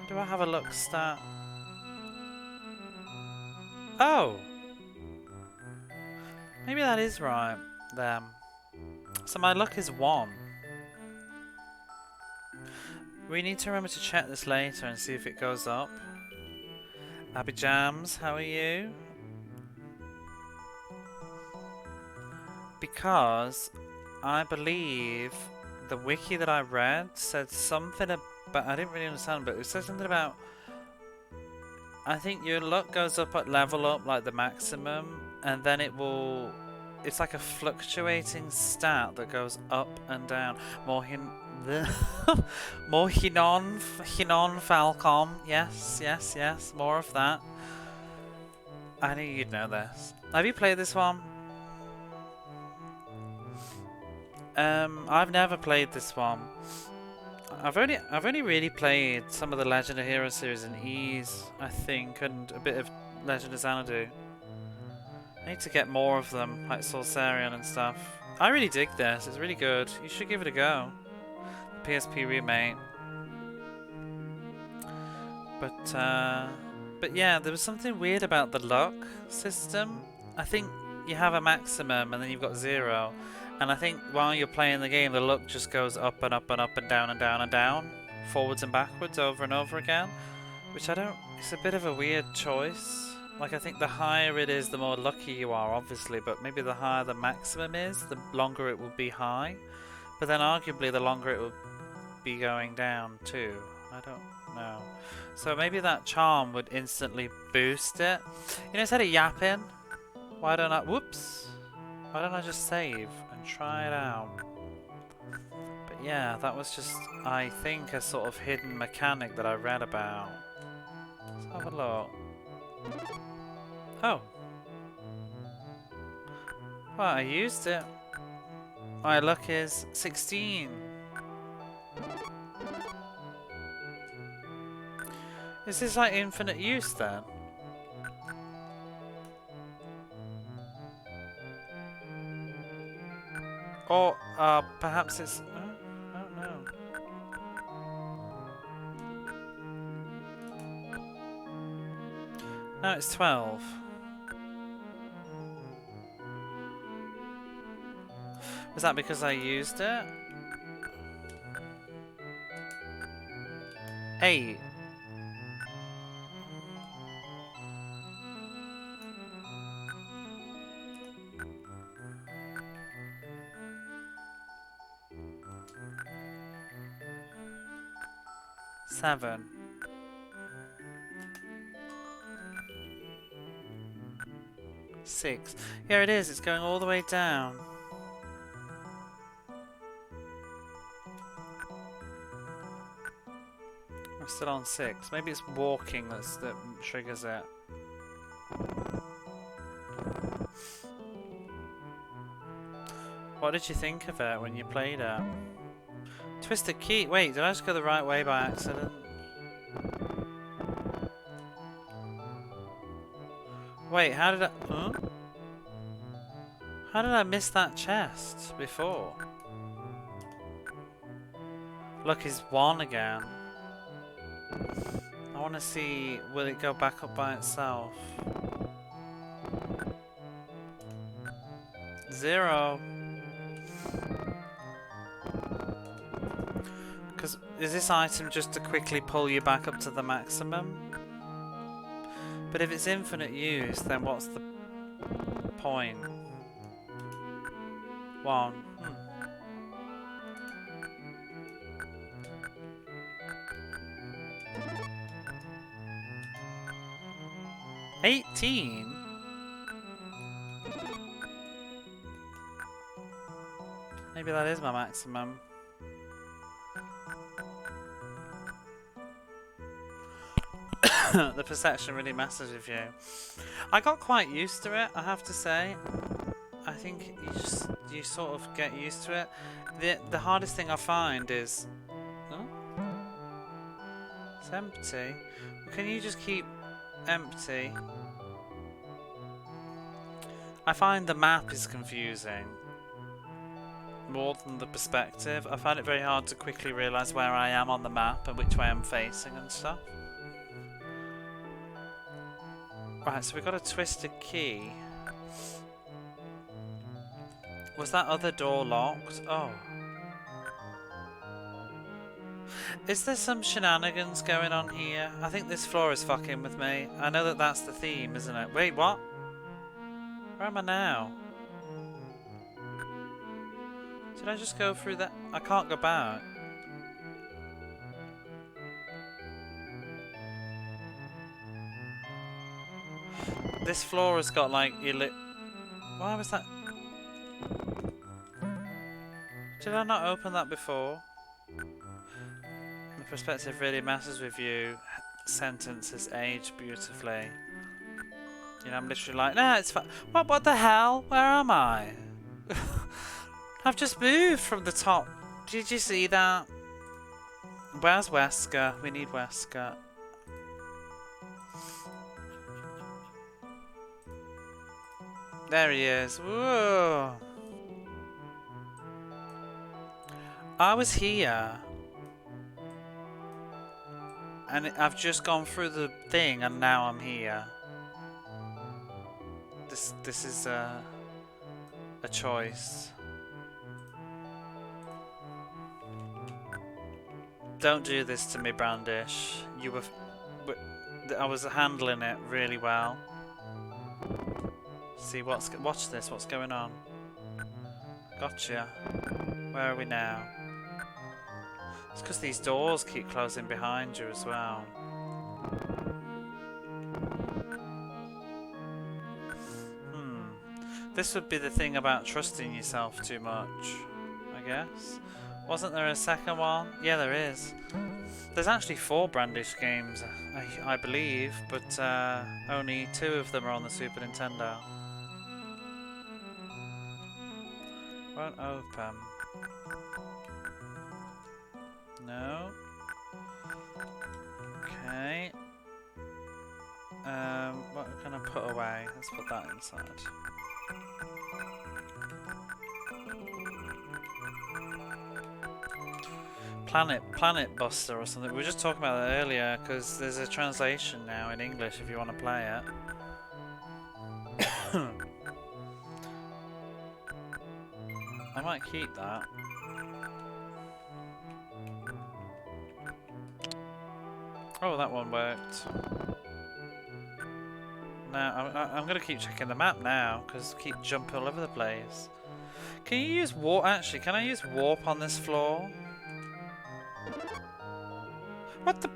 Do I have a luck stat? Oh! Maybe that is right, then. So my luck is 1. We need to remember to check this later and see if it goes up. Abby Jams, how are you? Because I believe the wiki that I read said something about, I didn't really understand, but it said something about, I think your luck goes up at level up, like the maximum, and then it will, it's like a fluctuating stat that goes up and down. More Hinon Falcom. Yes, more of that. I knew you'd know this. Have you played this one? I've never played this one. I've only really played some of the Legend of Heroes series in Ease, I think, and a bit of Legend of Xanadu. I need to get more of them, like Sorcerion and stuff. I really dig this, it's really good. You should give it a go. PSP remake. But yeah, there was something weird about the luck system. I think you have a maximum and then you've got 0. And I think while you're playing the game, the luck just goes up and up and up and down and down and down. Forwards and backwards over and over again. Which I don't... It's a bit of a weird choice. Like, I think the higher it is, the more lucky you are, obviously. But maybe the higher the maximum is, the longer it will be high. But then arguably the longer it would be going down too. I don't know. So maybe that charm would instantly boost it. You know, instead of yapping, why don't I... Whoops! Why don't I just save and try it out? But yeah, that was just, I think, a sort of hidden mechanic that I read about. Let's have a look. Oh. Well, I used it. My luck is 16. Is this like infinite use then? Or perhaps it's... I don't know. No, it's 12. Was that because I used it? 8. Seven. Six. Here it is, it's going all the way down. I'm still on 6. Maybe it's walking that triggers it. What did you think of it when you played it? Twisted key. Wait, did I just go the right way by accident? Wait, how did I... Huh? How did I miss that chest before? Look, it's 1 again. I want to see, will it go back up by itself? 0. Because is this item just to quickly pull you back up to the maximum? But if it's infinite use, then what's the point? 1. 18? Maybe that is my maximum. The perception really messes with you. I got quite used to it, I have to say. I think you sort of get used to it. The hardest thing I find is... Oh? It's empty. Can you just keep empty? I find the map is confusing more than the perspective. I find it very hard to quickly realise where I am on the map and which way I'm facing and stuff. Right, so we've got a twisted key. Was that other door locked? Oh. Is there some shenanigans going on here? I think this floor is fucking with me. I know that that's the theme, isn't it? Wait, what? Where am I now? Did I just go through that? I can't go back. This floor has got like why was that? Did I not open that before? The perspective really messes with you. Sentences age beautifully. You know, I'm literally like, nah, it's fine. What the hell? Where am I? I've just moved from the top. Did you see that? Where's Wesker? We need Wesker. There he is. Whoa. I was here. And I've just gone through the thing and now I'm here. This is a choice. Don't do this to me, Brandish. I was handling it really well. See watch this. What's going on? Gotcha. Where are we now? It's because these doors keep closing behind you as well. This would be the thing about trusting yourself too much, I guess. Wasn't there a second one? Yeah, there is. There's actually 4 Brandish games, I believe, but only 2 of them are on the Super Nintendo. Won't open. No. Okay. What can I put away? Let's put that inside. Planet Buster or something. We were just talking about that earlier because there's a translation now in English if you want to play it. I might keep that. Oh, that one worked. Now I'm gonna keep checking the map now because keep jumping all over the place. Can you use warp? Actually, can I use warp on this floor? What the?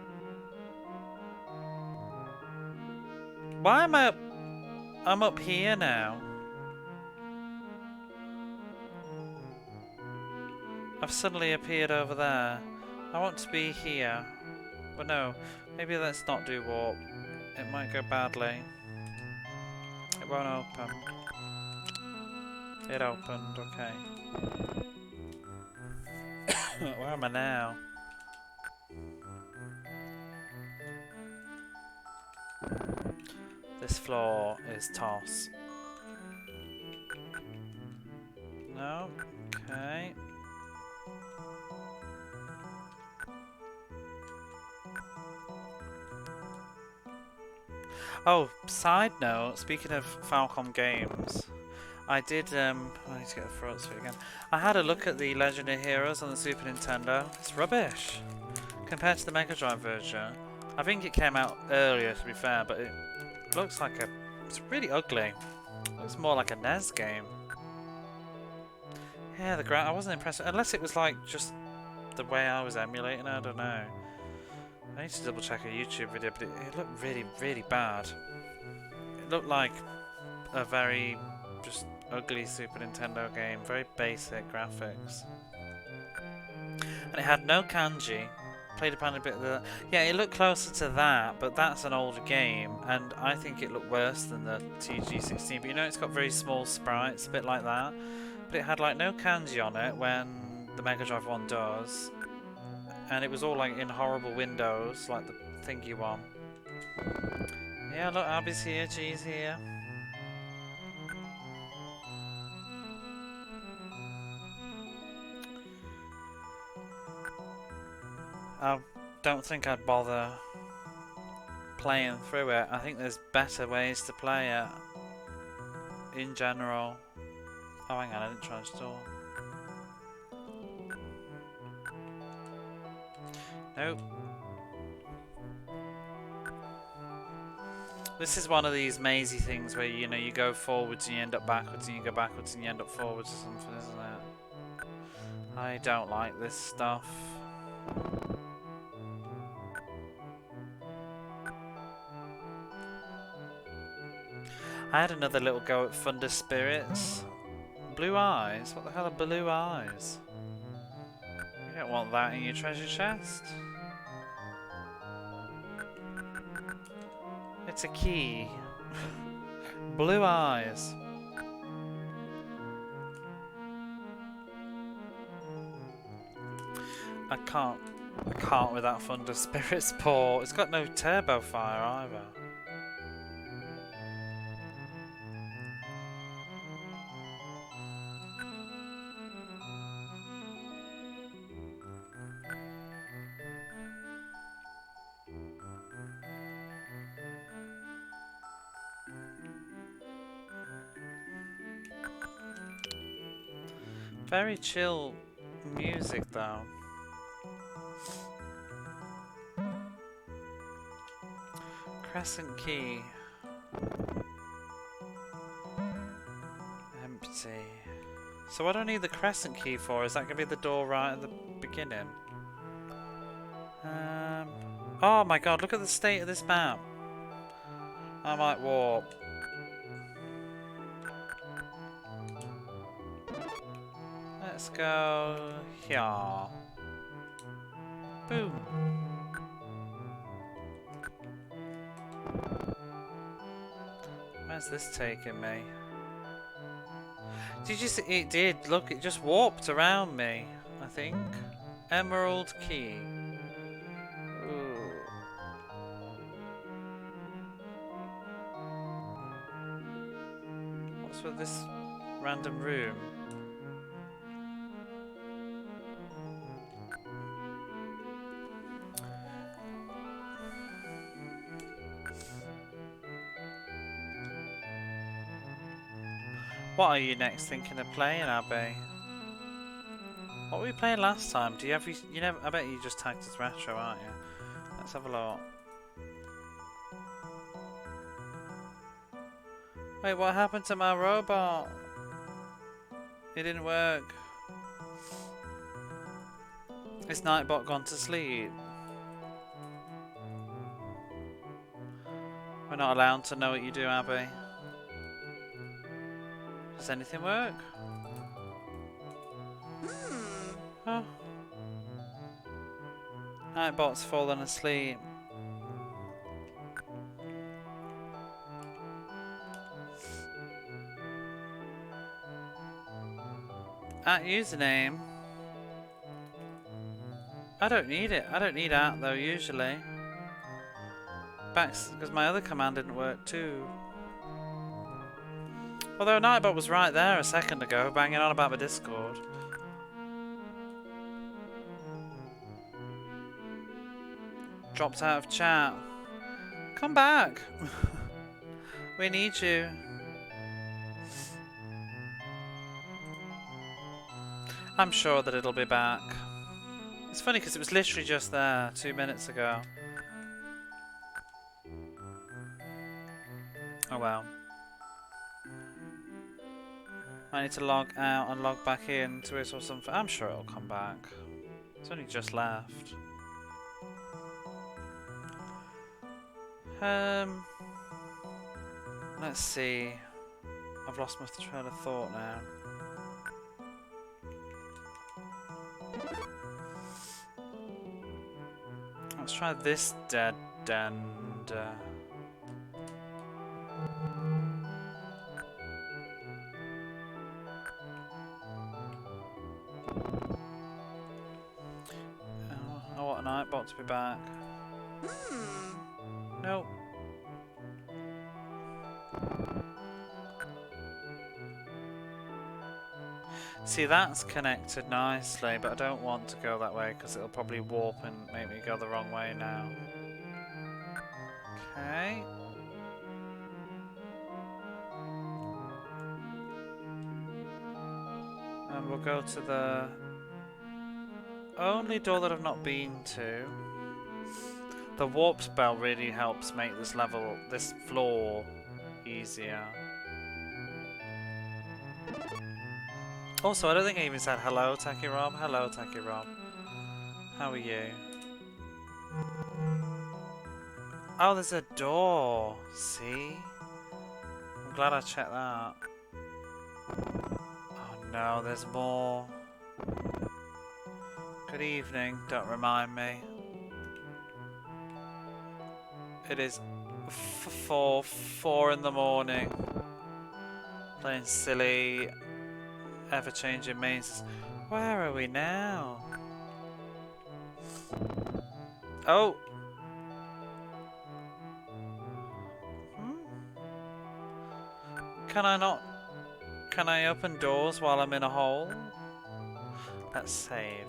Why am I up? I'm up here now. I've suddenly appeared over there. I want to be here. But no, maybe let's not do warp. It might go badly. It won't open. It opened, okay. Where am I now? This floor is toss. No? Okay. Oh, side note, speaking of Falcom games, I did, I need to get the front switch again. I had a look at the Legend of Heroes on the Super Nintendo. It's rubbish compared to the Mega Drive version. I think it came out earlier, to be fair, but it looks like it's really ugly. It looks more like a NES game. Yeah, I wasn't impressed, unless it was like just the way I was emulating it, I don't know. I need to double check a YouTube video, but it looked really, really bad. It looked like a very just ugly Super Nintendo game, very basic graphics. And it had no kanji. Played upon a bit of the... Yeah, it looked closer to that, but that's an older game, and I think it looked worse than the TG16. But you know, it's got very small sprites, a bit like that. But it had like no kanji on it when the Mega Drive one does. And it was all like in horrible windows, like the thingy one. Yeah, look, Abby's here, G's here. I don't think I'd bother playing through it. I think there's better ways to play it in general. Oh, hang on, I didn't try and install. Nope. This is one of these mazy things where you know you go forwards and you end up backwards and you go backwards and you end up forwards or something, isn't it? I don't like this stuff. I had another little go at Thunder Spirits. Blue eyes? What the hell are blue eyes? You don't want that in your treasure chest. It's a key. Blue eyes. I can't with that Thunder Spirits port. It's got no turbo fire either. Very chill music though. Crescent key. Empty. So what do I need the crescent key for? Is that going to be the door right at the beginning? Oh my god, look at the state of this map. I might warp. Let's go here. Boom. Where's this taking me? Did you see? It did. Look, it just warped around me, I think. Emerald key. Ooh. What's with this random room? What are you next thinking of playing, Abby? What were we playing last time? Do you have you never? I bet you just tagged as retro, aren't you? Let's have a look. Wait, what happened to my robot? It didn't work. Is Nightbot gone to sleep? We're not allowed to know what you do, Abby. Does anything work? Oh. Nightbot's fallen asleep. At username. I don't need it. I don't need at though usually. Because my other command didn't work too. Although Nightbot was right there a second ago, banging on about the Discord. Dropped out of chat. Come back! We need you. I'm sure that it'll be back. It's funny because it was literally just there 2 minutes ago. Oh well. I need to log out and log back in to it or something. I'm sure it'll come back. It's only just left. Let's see. I've lost my train of thought now. Let's try this dead end. I want an Nightbot to be back. Nope. See, that's connected nicely, but I don't want to go that way because it'll probably warp and make me go the wrong way now. Okay. And we'll go to the only door that I've not been to. The warp spell really helps make this level, this floor, easier. Also, I don't think I even said hello, Tacky Rob. Hello, Tacky Rob. How are you? Oh, there's a door. See? I'm glad I checked that. Oh no, there's more. Good evening. Don't remind me. It is 4 in the morning. Playing silly, ever-changing mazes. Where are we now? Oh! Can I not... Can I open doors while I'm in a hole? Let's save.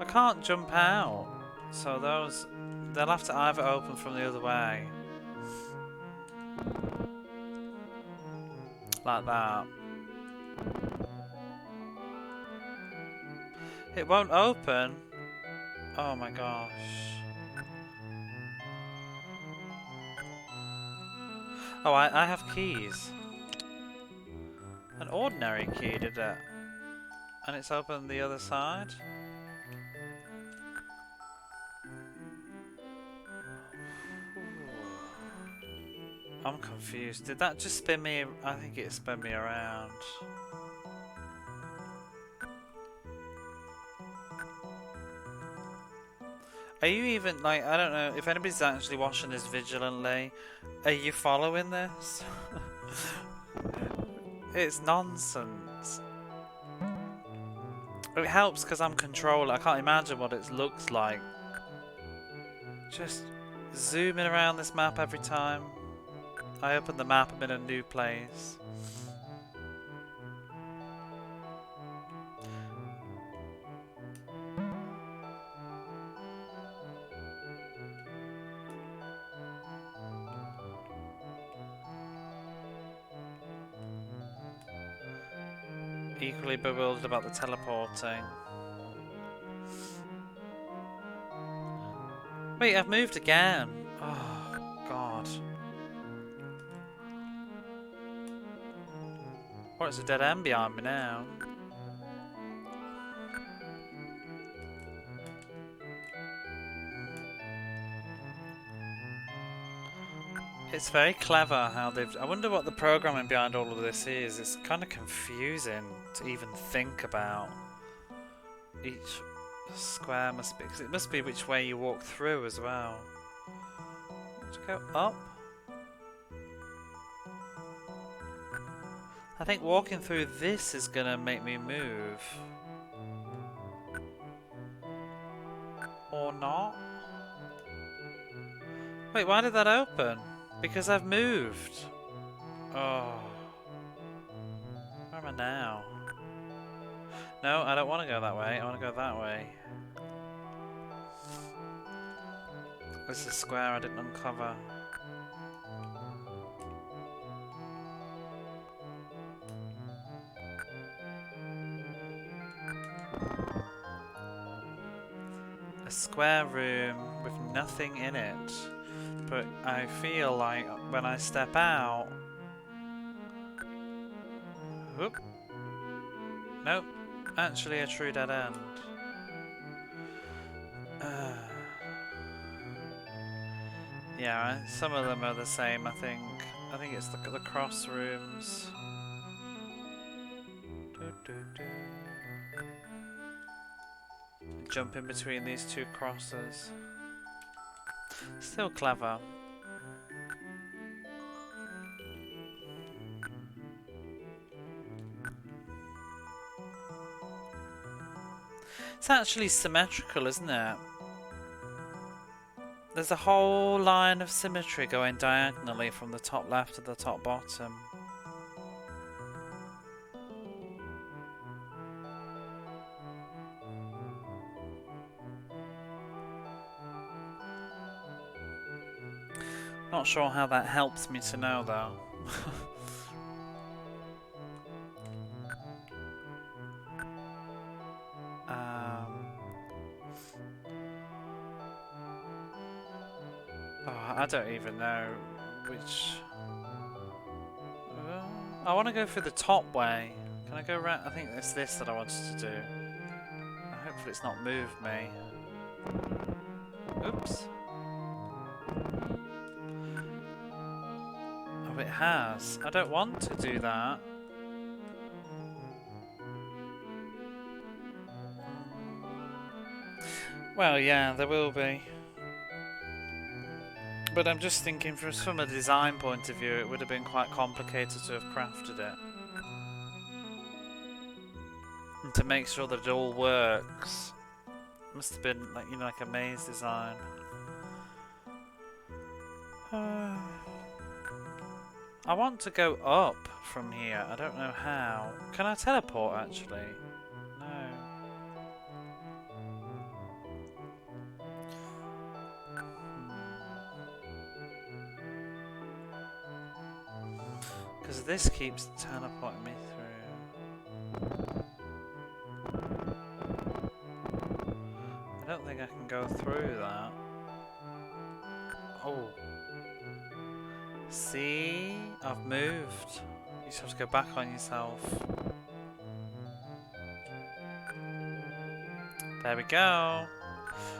I can't jump out, so those... They'll have to either open from the other way. Like that. It won't open. Oh my gosh. Oh, I have keys. An ordinary key, did it? And it's open the other side? I'm confused. Did that just spin me? I think it spun me around. Are you even, like, I don't know, if anybody's actually watching this vigilantly, are you following this? It's nonsense. It helps because I'm controller. I can't imagine what it looks like. Just zooming around this map every time I open the map, I'm in a new place. Equally bewildered about the teleporting. Wait, I've moved again. Oh, God. Or it's a dead end behind me now. It's very clever how they've... I wonder what the programming behind all of this is. It's kind of confusing to even think about. Each square must be... because it must be which way you walk through as well. Let's go up. I think walking through this is gonna make me move. Or not? Wait, why did that open? Because I've moved. Oh. Where am I now? No, I don't want to go that way. I want to go that way. This is a square I didn't uncover. A square room with nothing in it. But I feel like when I step out... Whoop. Nope. Actually a true dead end. Yeah, some of them are the same, I think. I think it's the cross rooms. Jump in between these two crosses. Still clever. It's actually symmetrical, isn't it? There's a whole line of symmetry going diagonally from the top left to the top bottom. Not sure how that helps me to know though. Oh, I don't even know which... I want to go through the top way. Can I go around? I think it's this that I wanted to do. Hopefully it's not moved me. Oops. Oh, it has. I don't want to do that. Well, yeah, there will be. But I'm just thinking from a design point of view, it would have been quite complicated to have crafted it. And to make sure that it all works. Must have been like, you know, like a maze design. I want to go up from here. I don't know how. Can I teleport actually? No. Because this keeps teleporting me through. I don't think I can go through that. Oh. See? I've moved. You just have to go back on yourself. There we go.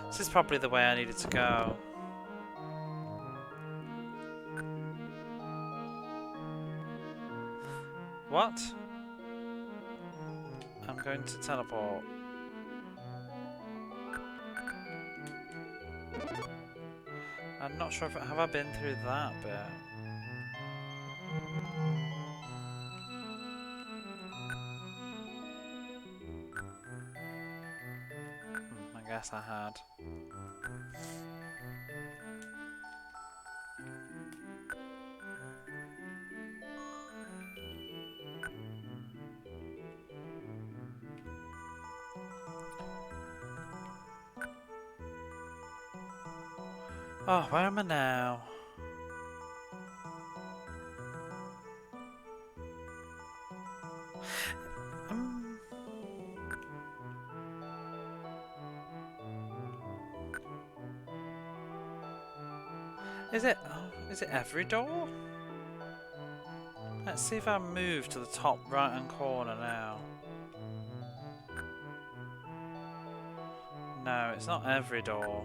This is probably the way I needed to go. What? I'm going to teleport. I'm not sure if have I been through that bit. I guess I had. Oh, where am I now? Is it? Oh, is it every door? Let's see if I move to the top right-hand corner now. No, it's not every door.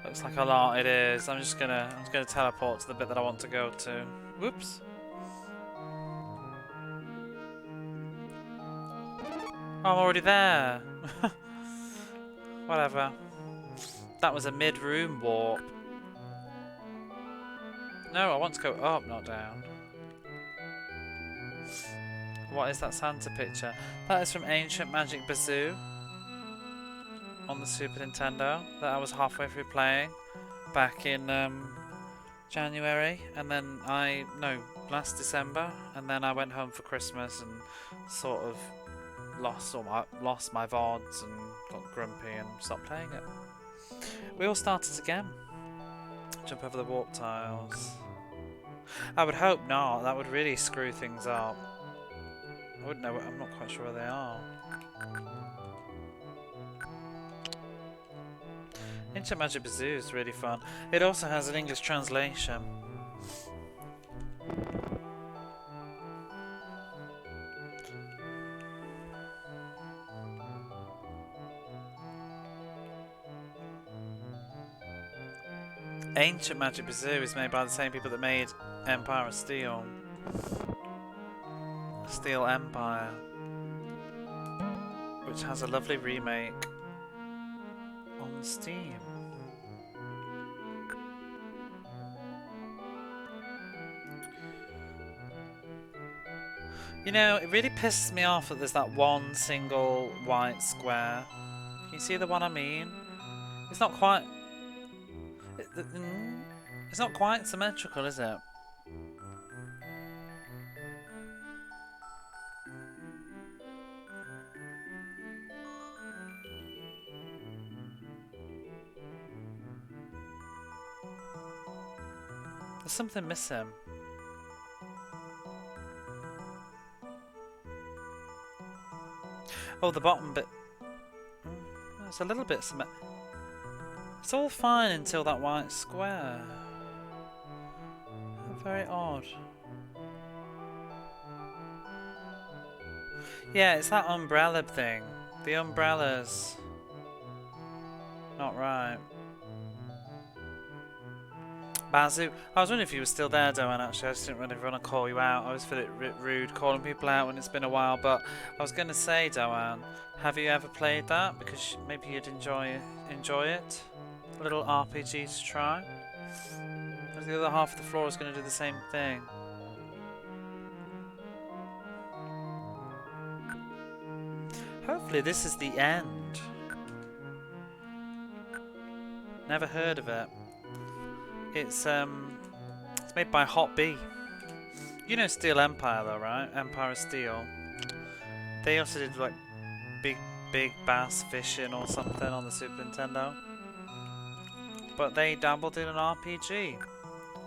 Looks like a lot it is. I'm just gonna teleport to the bit that I want to go to. Whoops. Oh, I'm already there. Whatever. That was a mid-room warp. No, I want to go up, not down. What is that Santa picture? That is from Ancient Magic Bazoo on the Super Nintendo that I was halfway through playing back in January, and then last December, and then I went home for Christmas and sort of lost my VODs and got grumpy and stopped playing it. We all started again. Jump over the warp tiles. I would hope not. That would really screw things up. I wouldn't know. I'm not quite sure where they are. Ancient Magic Bazoo is really fun. It also has an English translation. Ancient Magic Bazoo is made by the same people that made Empire of Steel. Steel Empire, which has a lovely remake on Steam. You know, it really pisses me off that there's that one single white square. Can you see the one I mean? It's not quite... It's not quite symmetrical, is it? There's something missing. Oh, the bottom bit. It's a little bit symmetrical. It's all fine until that white square. Very odd. Yeah, it's that umbrella thing. The umbrella's not right. Bazoo. I was wondering if you were still there, Doan, actually. I just didn't really want to call you out. I always feel it rude calling people out when it's been a while. But I was going to say, Doan, have you ever played that? Because maybe you'd enjoy it. A little RPG to try. Because the other half of the floor is going to do the same thing. Hopefully this is the end. Never heard of it. It's made by Hot B. You know Steel Empire though, right? Empire of Steel. They also did like big bass fishing or something on the Super Nintendo. But they dabbled in an RPG.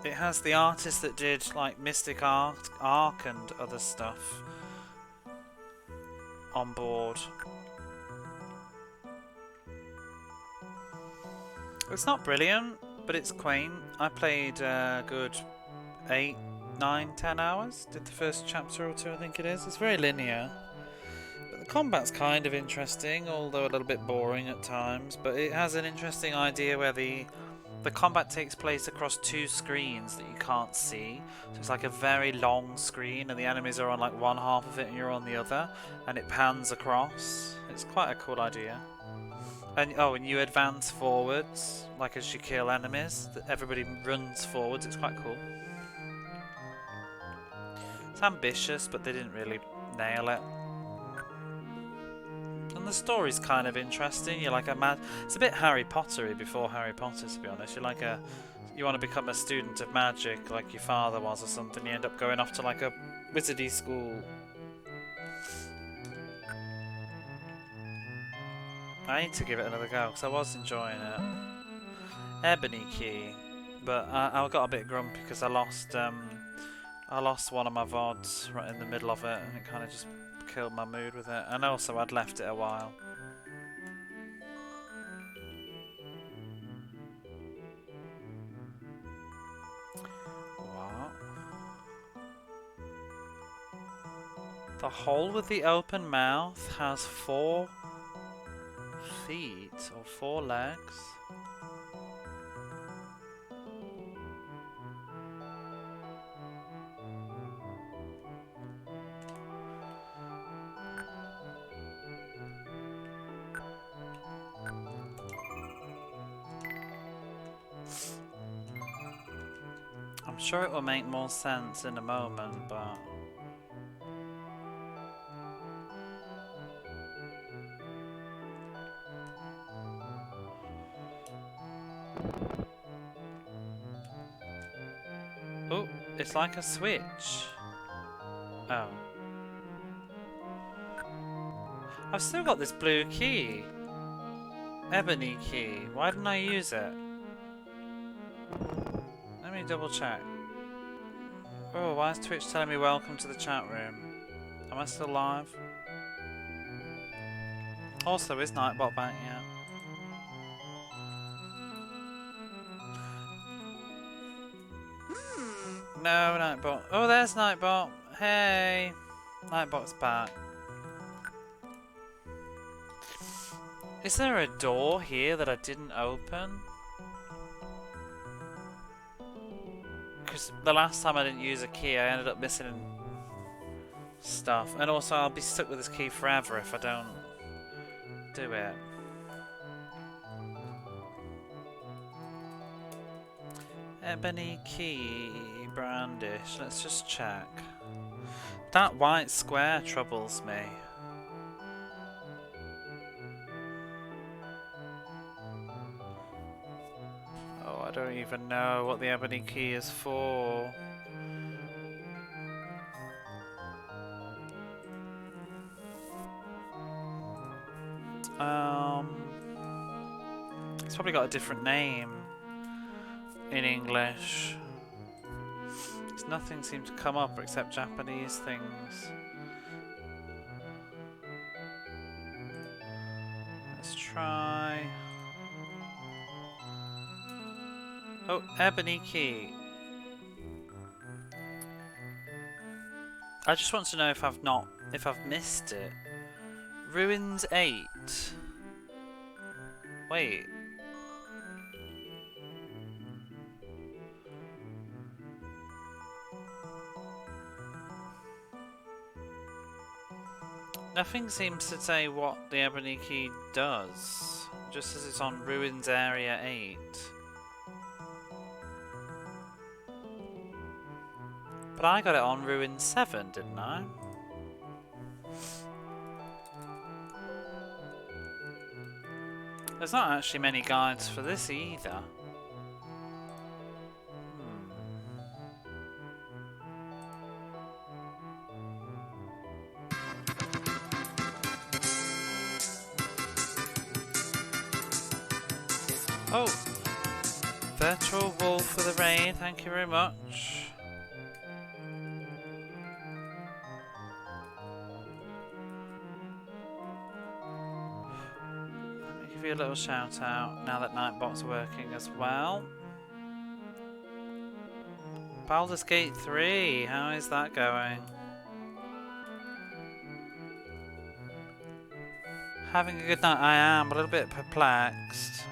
It has the artist that did like Mystic Arc and other stuff on board. It's not brilliant, but it's quaint. I played a good 8, 9, 10 hours. Did the first chapter or two, I think it is. It's very linear. But the combat's kind of interesting, although a little bit boring at times. But it has an interesting idea where the combat takes place across 2 screens that you can't see. So it's like a very long screen and the enemies are on like one half of it and you're on the other. And it pans across. It's quite a cool idea. And and you advance forwards, like as you kill enemies. Everybody runs forwards. It's quite cool. It's ambitious, but they didn't really nail it. And the story's kind of interesting. You're like it's a bit Harry Pottery before Harry Potter, to be honest. You want to become a student of magic, like your father was or something. You end up going off to like a wizardy school. I need to give it another go because I was enjoying it. Ebony Key, but I got a bit grumpy because I lost one of my VODs right in the middle of it, and it kind of just killed my mood with it. And also, I'd left it a while. What? The hole with the open mouth has 4 feet or 4 legs. I'm sure it will make more sense in a moment, but oh, it's like a switch. Oh. I've still got this blue key. Ebony key. Why didn't I use it? Let me double check. Oh, why is Twitch telling me welcome to the chat room? Am I still live? Also, is Nightbot back yet? No, Nightbot. Oh, there's Nightbot. Hey. Nightbot's back. Is there a door here that I didn't open? Because the last time I didn't use a key, I ended up missing stuff. And also, I'll be stuck with this key forever if I don't do it. Ebony key, Brandish. Let's just check. That white square troubles me. Oh, I don't even know what the ebony key is for. It's probably got a different name in English. Nothing seems to come up except Japanese things. Let's try. Oh, ebony key. I just want to know if I've missed it. Ruins 8. Wait. Nothing seems to say what the ebony key does. Just as it's on Ruins Area 8. But I got it on Ruins 7, didn't I? There's not actually many guides for this either. Oh! Virtual wall for the raid, thank you very much. give you a little shout out now that Nightbot's working as well. Baldur's Gate 3, how is that going? Having a good night? I am, a little bit perplexed.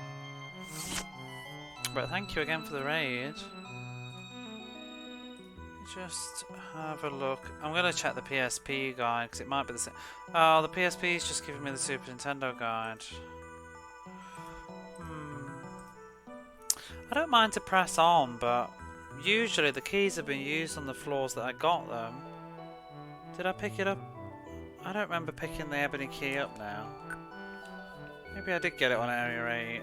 But thank you again for the raid. Just have a look. I'm going to check the PSP guide because it might be the same. Oh, the PSP is just giving me the Super Nintendo guide. I don't mind to press on, but usually the keys have been used on the floors that I got them. Did I pick it up? I don't remember picking the ebony key up now. Maybe I did get it on Area 8.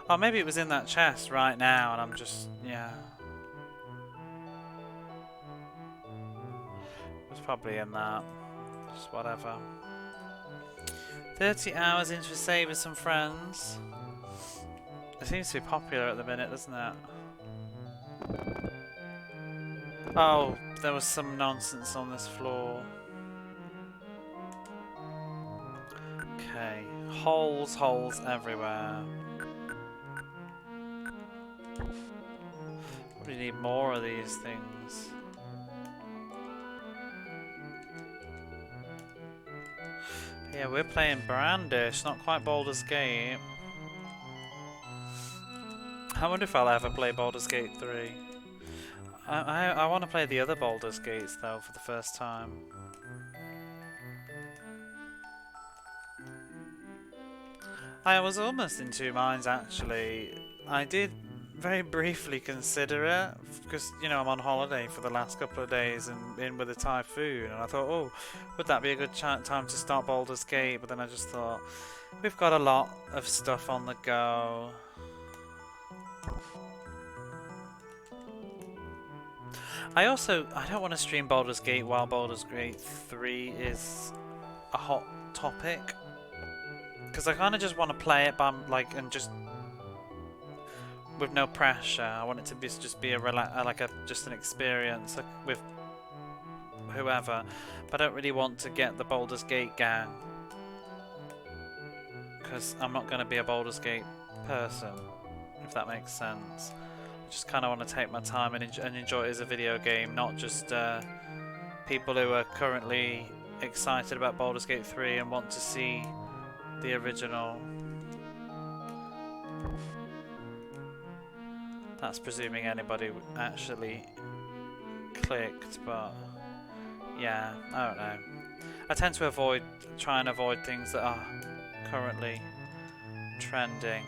Oh, maybe it was in that chest right now and I'm just... yeah. It was probably in that. Just whatever. 30 hours into a save with some friends. It seems to be popular at the minute, doesn't it? Oh, there was some nonsense on this floor. Okay. Holes, holes everywhere. Probably need more of these things. Yeah, we're playing Brandish, not quite Baldur's Gate. I wonder if I'll ever play Baldur's Gate 3. I want to play the other Baldur's Gates though for the first time. I was almost in two minds actually. I did very briefly consider it because, you know, I'm on holiday for the last couple of days and in with a typhoon, and I thought, oh, would that be a good time to start Baldur's Gate? But then I just thought, we've got a lot of stuff on the go. I don't want to stream Baldur's Gate while Baldur's Gate 3 is a hot topic, because I kind of just want to play it and just with no pressure. I want it to just be just an experience with whoever, but I don't really want to get the Baldur's Gate gang because I'm not going to be a Baldur's Gate person, if that makes sense. I just kind of want to take my time and enjoy it as a video game, not just people who are currently excited about Baldur's Gate 3 and want to see the original. That's presuming anybody actually clicked, but yeah, I don't know. I tend to try and avoid things that are currently trending.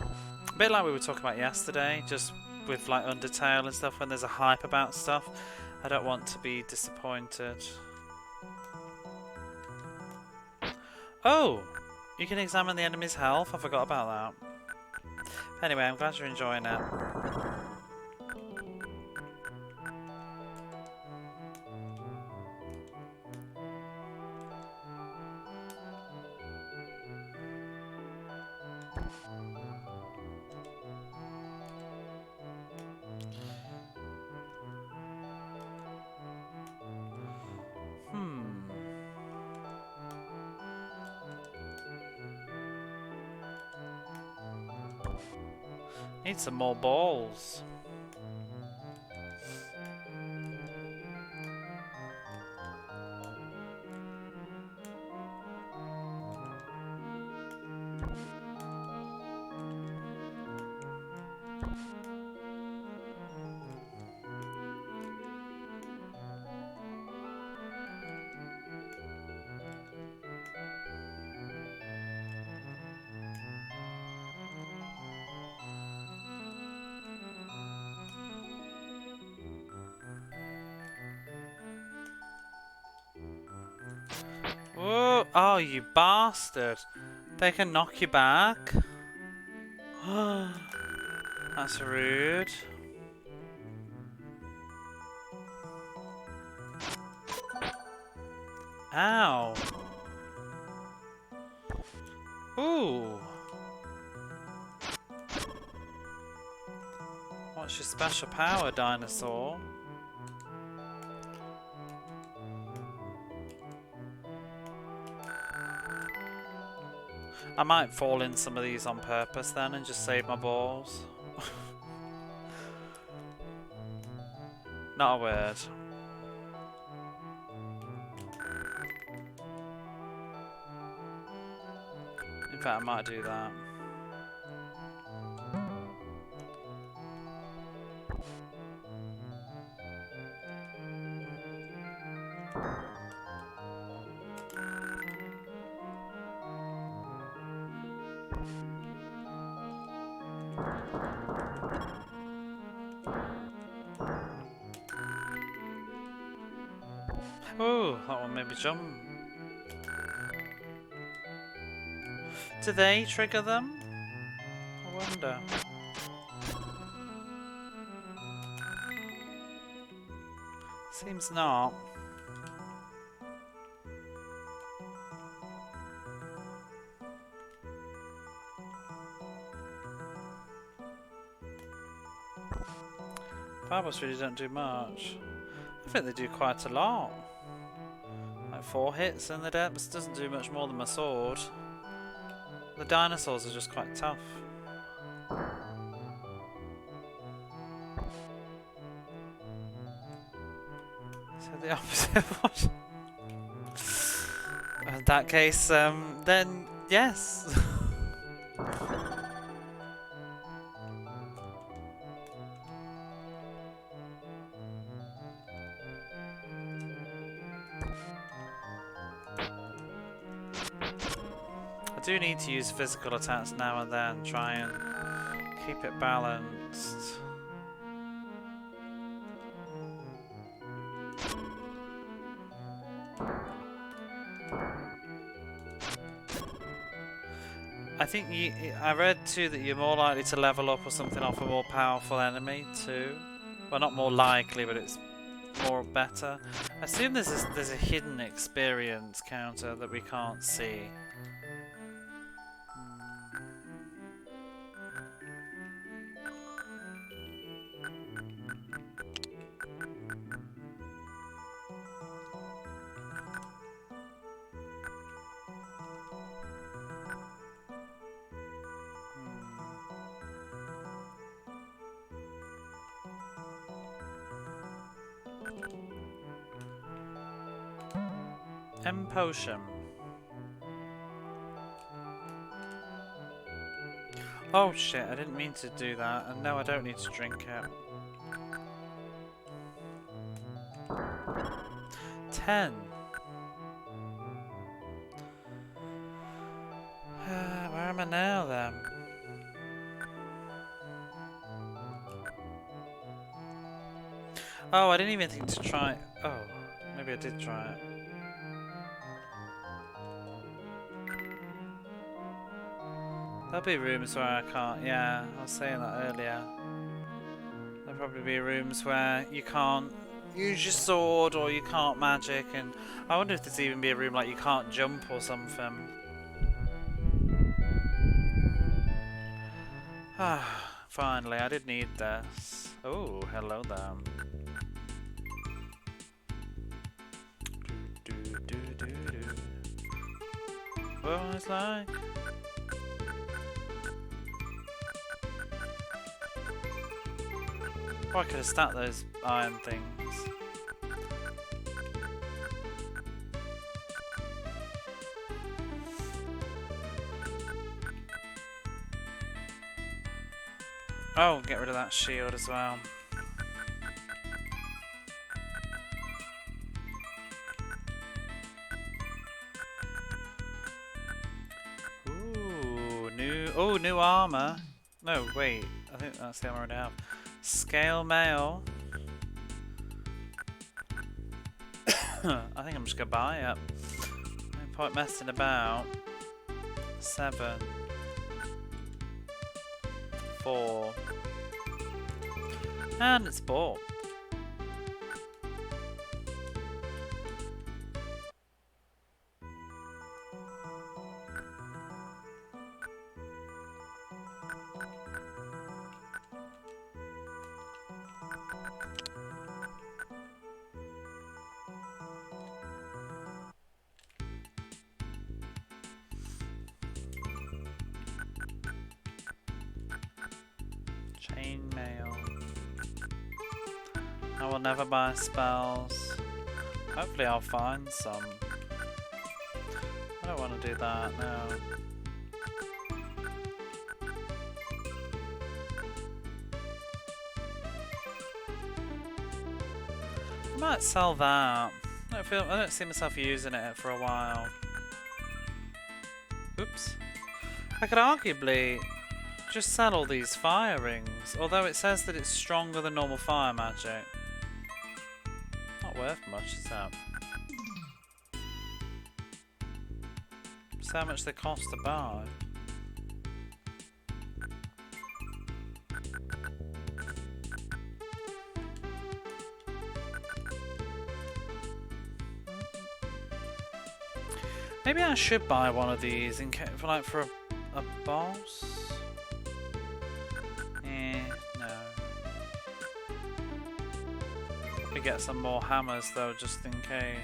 A bit like we were talking about yesterday, just with like Undertale and stuff, when there's a hype about stuff, I don't want to be disappointed. Oh! You can examine the enemy's health? I forgot about that. Anyway, I'm glad you're enjoying it. Need some more balls. Whoa! Oh, you bastard! They can knock you back? That's rude. Ow! Ooh! What's your special power, dinosaur? I might fall in some of these on purpose then and just save my balls. Not a word. In fact, I might do that. Oh, that one made me jump. Do they trigger them? I wonder. Seems not. Fireballs really don't do much. I think they do quite a lot. Like 4 hits in the depths doesn't do much more than my sword. The dinosaurs are just quite tough. So the opposite of what? In that case, then yes. I do need to use physical attacks now and then, try and keep it balanced. I think I read too that you're more likely to level up or something off a more powerful enemy too. Well, not more likely, but it's more better. I assume there's a hidden experience counter that we can't see. Potion. Oh shit, I didn't mean to do that, and no, I don't need to drink it. 10. Where am I now then? Oh, I didn't even think to try. Oh, maybe I did try it. There'll be rooms where I can't, yeah, I was saying that earlier. There'll probably be rooms where you can't use your sword or you can't magic, and I wonder if there's even be a room like you can't jump or something. Ah, finally, I did need this. Oh, hello there. What it's like? Oh, I could have stacked those iron things. Oh, get rid of that shield as well. Ooh, new armor. No, wait. I think that's the armor I already have. Scale mail. I think I'm just gonna buy it. No point messing about. 7. 4. And it's bought. Chainmail. I will never buy spells. Hopefully I'll find some. I don't want to do that, no. I might sell that. I don't see myself using it for a while. Oops. I could arguably just sell all these fire rings, although it says that it's stronger than normal fire magic. Not worth much, is that? Just how much they cost to buy. Maybe I should buy one of these in case, for a boss. No. Probably get some more hammers though, just in case.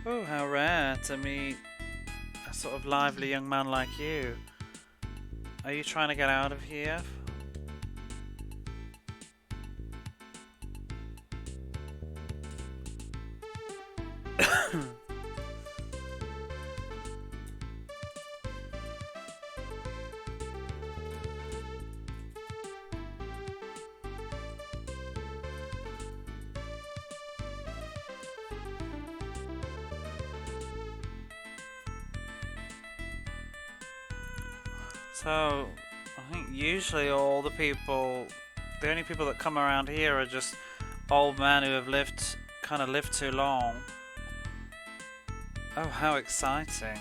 Oh, how rare to meet a sort of lively young man like you. Are you trying to get out of here? So, I think usually the only people that come around here are just old men who have kind of lived too long. Oh, how exciting.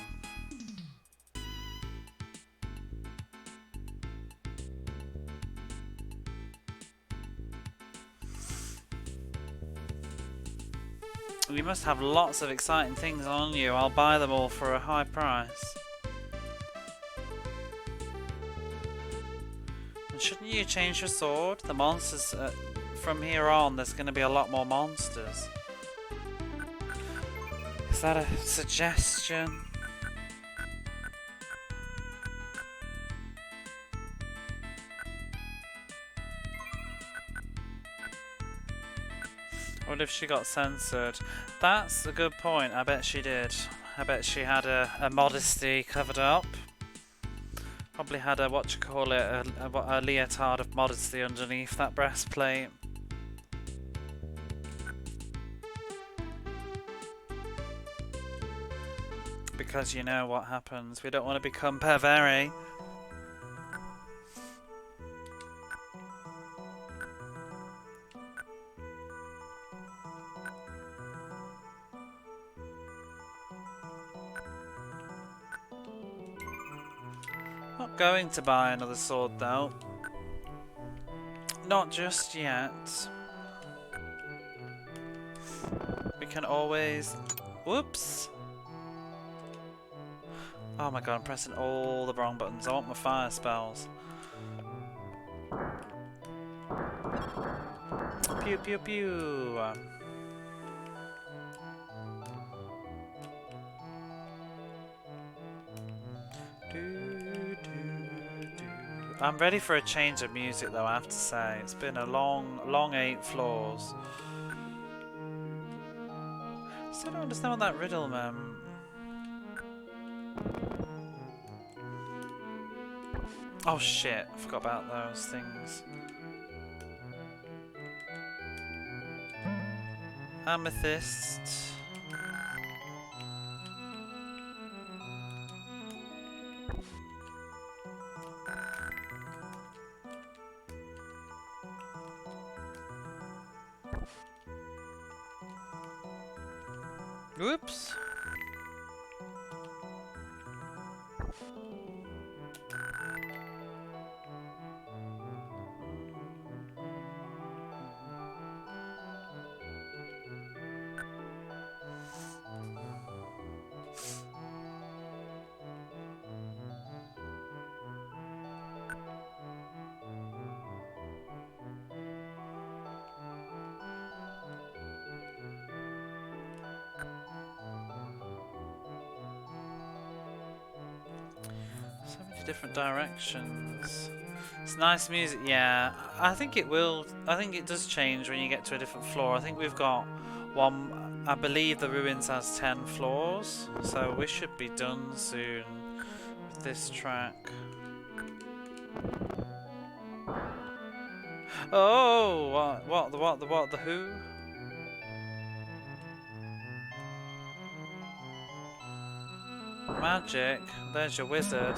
You must have lots of exciting things on you. I'll buy them all for a high price. Shouldn't you change your sword? The monsters, from here on, there's going to be a lot more monsters. Is that a suggestion? What if she got censored? That's a good point. I bet she did. I bet she had a modesty covered up. Probably had a a leotard of modesty underneath that breastplate. Because you know what happens. We don't want to become pervere. Not going to buy another sword though. Not just yet. We can always... Whoops! Oh my god, I'm pressing all the wrong buttons. I want my fire spells. Pew pew pew! I'm ready for a change of music though, I have to say. It's been a long 8 floors. Still don't understand what that riddle meant. Oh shit, I forgot about those things. Amethyst. Whoops. different directions. It's nice music, yeah. I think it will. I think it does change when you get to a different floor. I think we've got one. I believe the ruins has 10 floors, so we should be done soon with this track. Oh, what, the who? Magic? There's your wizard.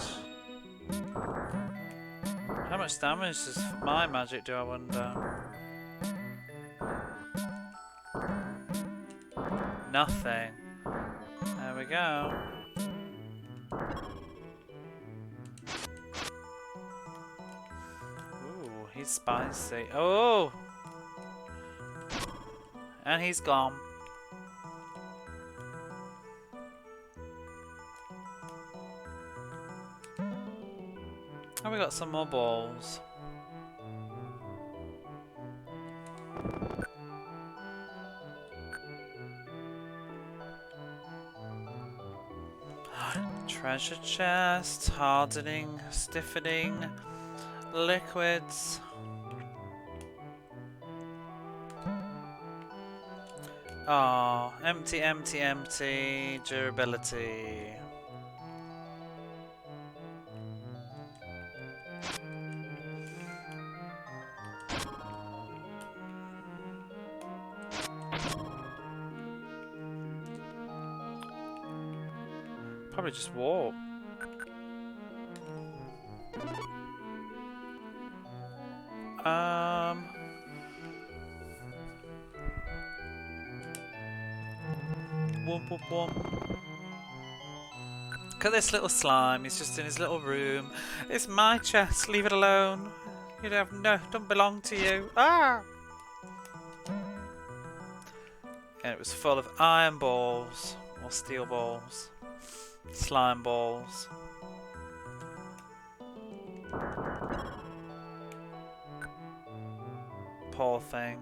How much damage does my magic do, I wonder? Nothing. There we go. Ooh, he's spicy. Oh! And he's gone. And we got some more balls. Treasure chest, hardening, stiffening, liquids. Oh, empty, empty, empty, durability. Probably just warp. Womp womp womp. Look at this little slime. He's just in his little room. It's my chest. Leave it alone. You don't belong to you. Ah! And it was full of iron balls or steel balls. Slime balls. Poor thing.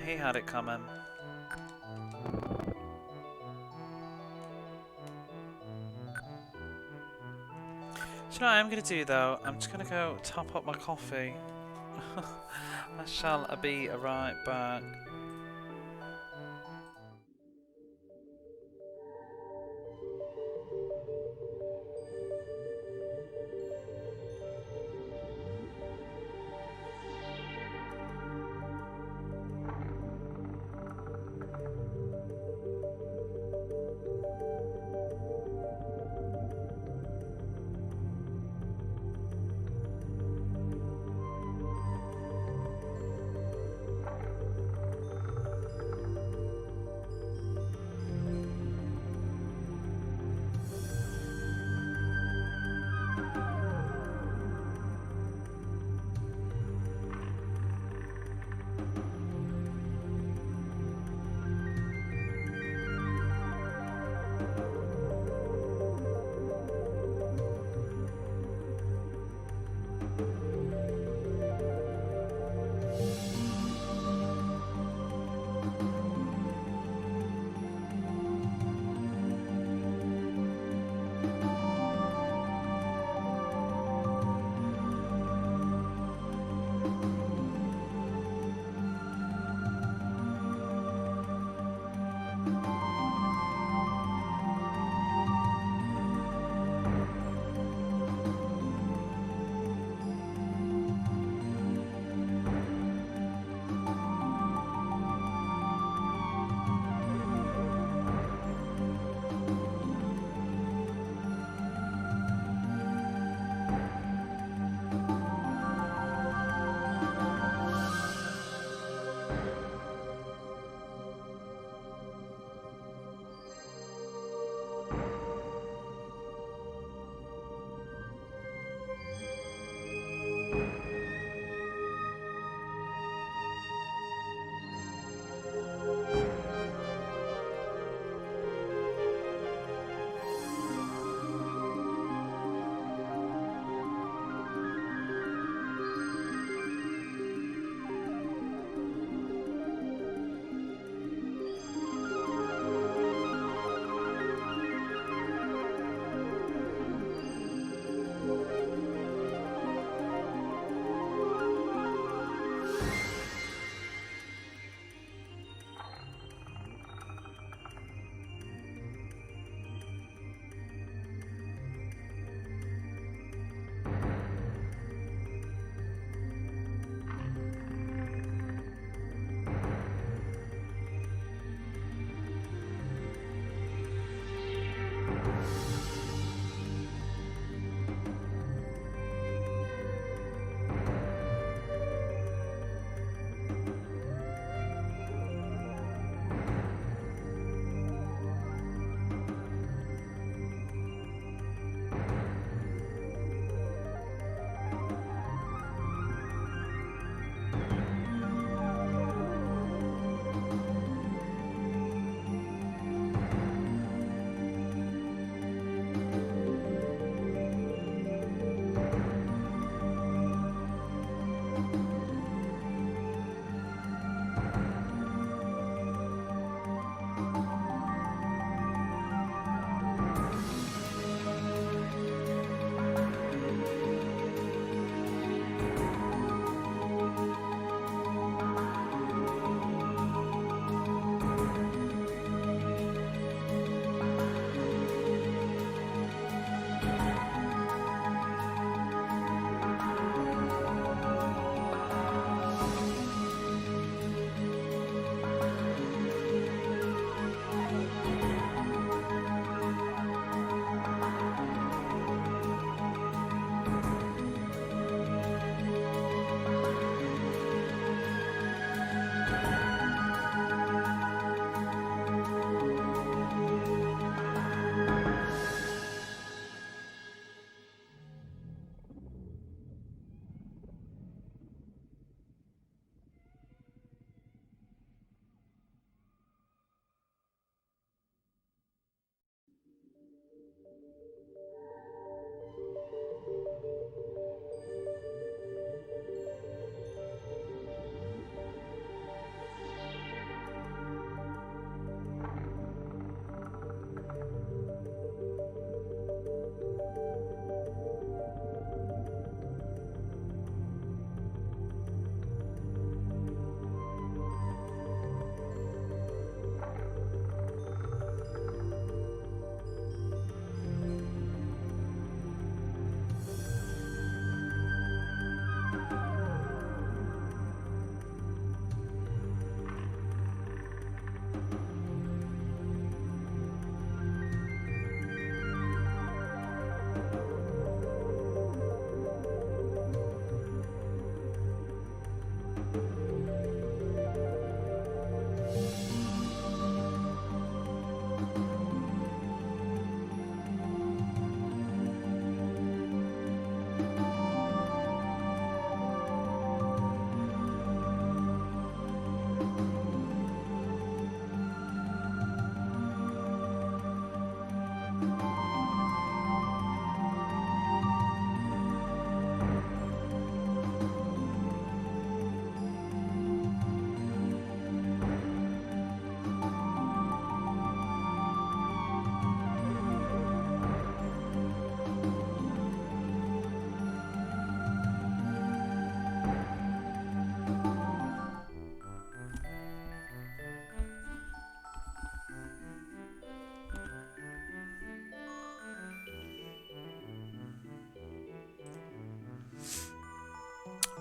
He had it coming. Do you know what I'm going to do though? I'm just going to go top up my coffee. I shall be right back.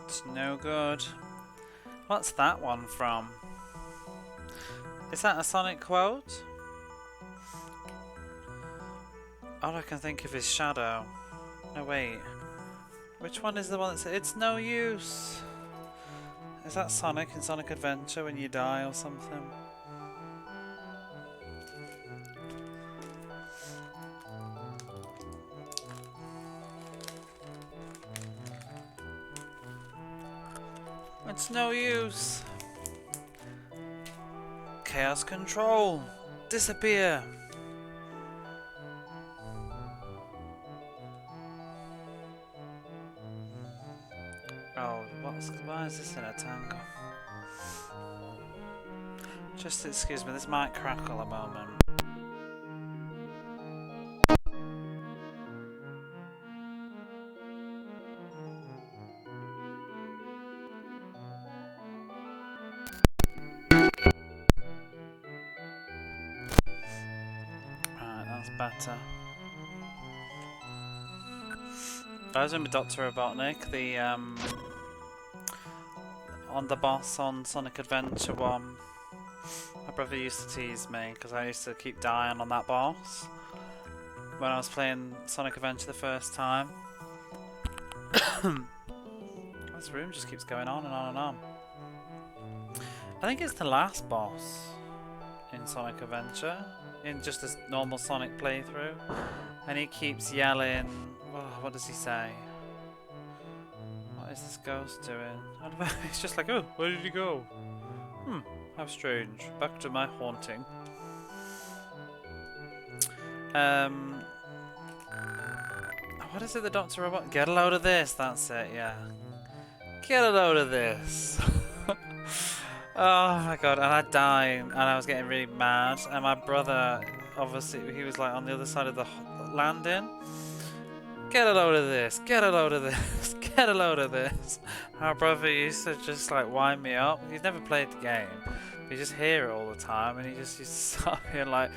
It's no good. What's that one from? Is that a Sonic quote? All I can think of is Shadow. No, wait. Which one is the one that says, "It's no use"? Is that Sonic in Sonic Adventure when you die or something? It's no use. Chaos Control. Disappear. Oh, why is this in a tangle? Just excuse me, this might crackle a moment. Right, that's better. I was in with Dr. Robotnik, the on the boss on Sonic Adventure 1. My brother used to tease me because I used to keep dying on that boss. when I was playing Sonic Adventure the first time. This room just keeps going on and on and on. I think it's the last boss in Sonic Adventure, in just a normal Sonic playthrough, and he keeps yelling. Oh, what does he say? What is this ghost doing? I don't know. It's just like, oh, where did he go? How strange. Back to my haunting. What is it the Dr. Robot? Get a load of this, that's it, yeah. Get a load of this. Oh my god, and I died, and I was getting really mad, and my brother, obviously, he was like on the other side of the landing. Get a load of this, get a load of this, get a load of this. My brother used to just like wind me up. He's never played the game. You just hear it all the time, and he just used to start being like,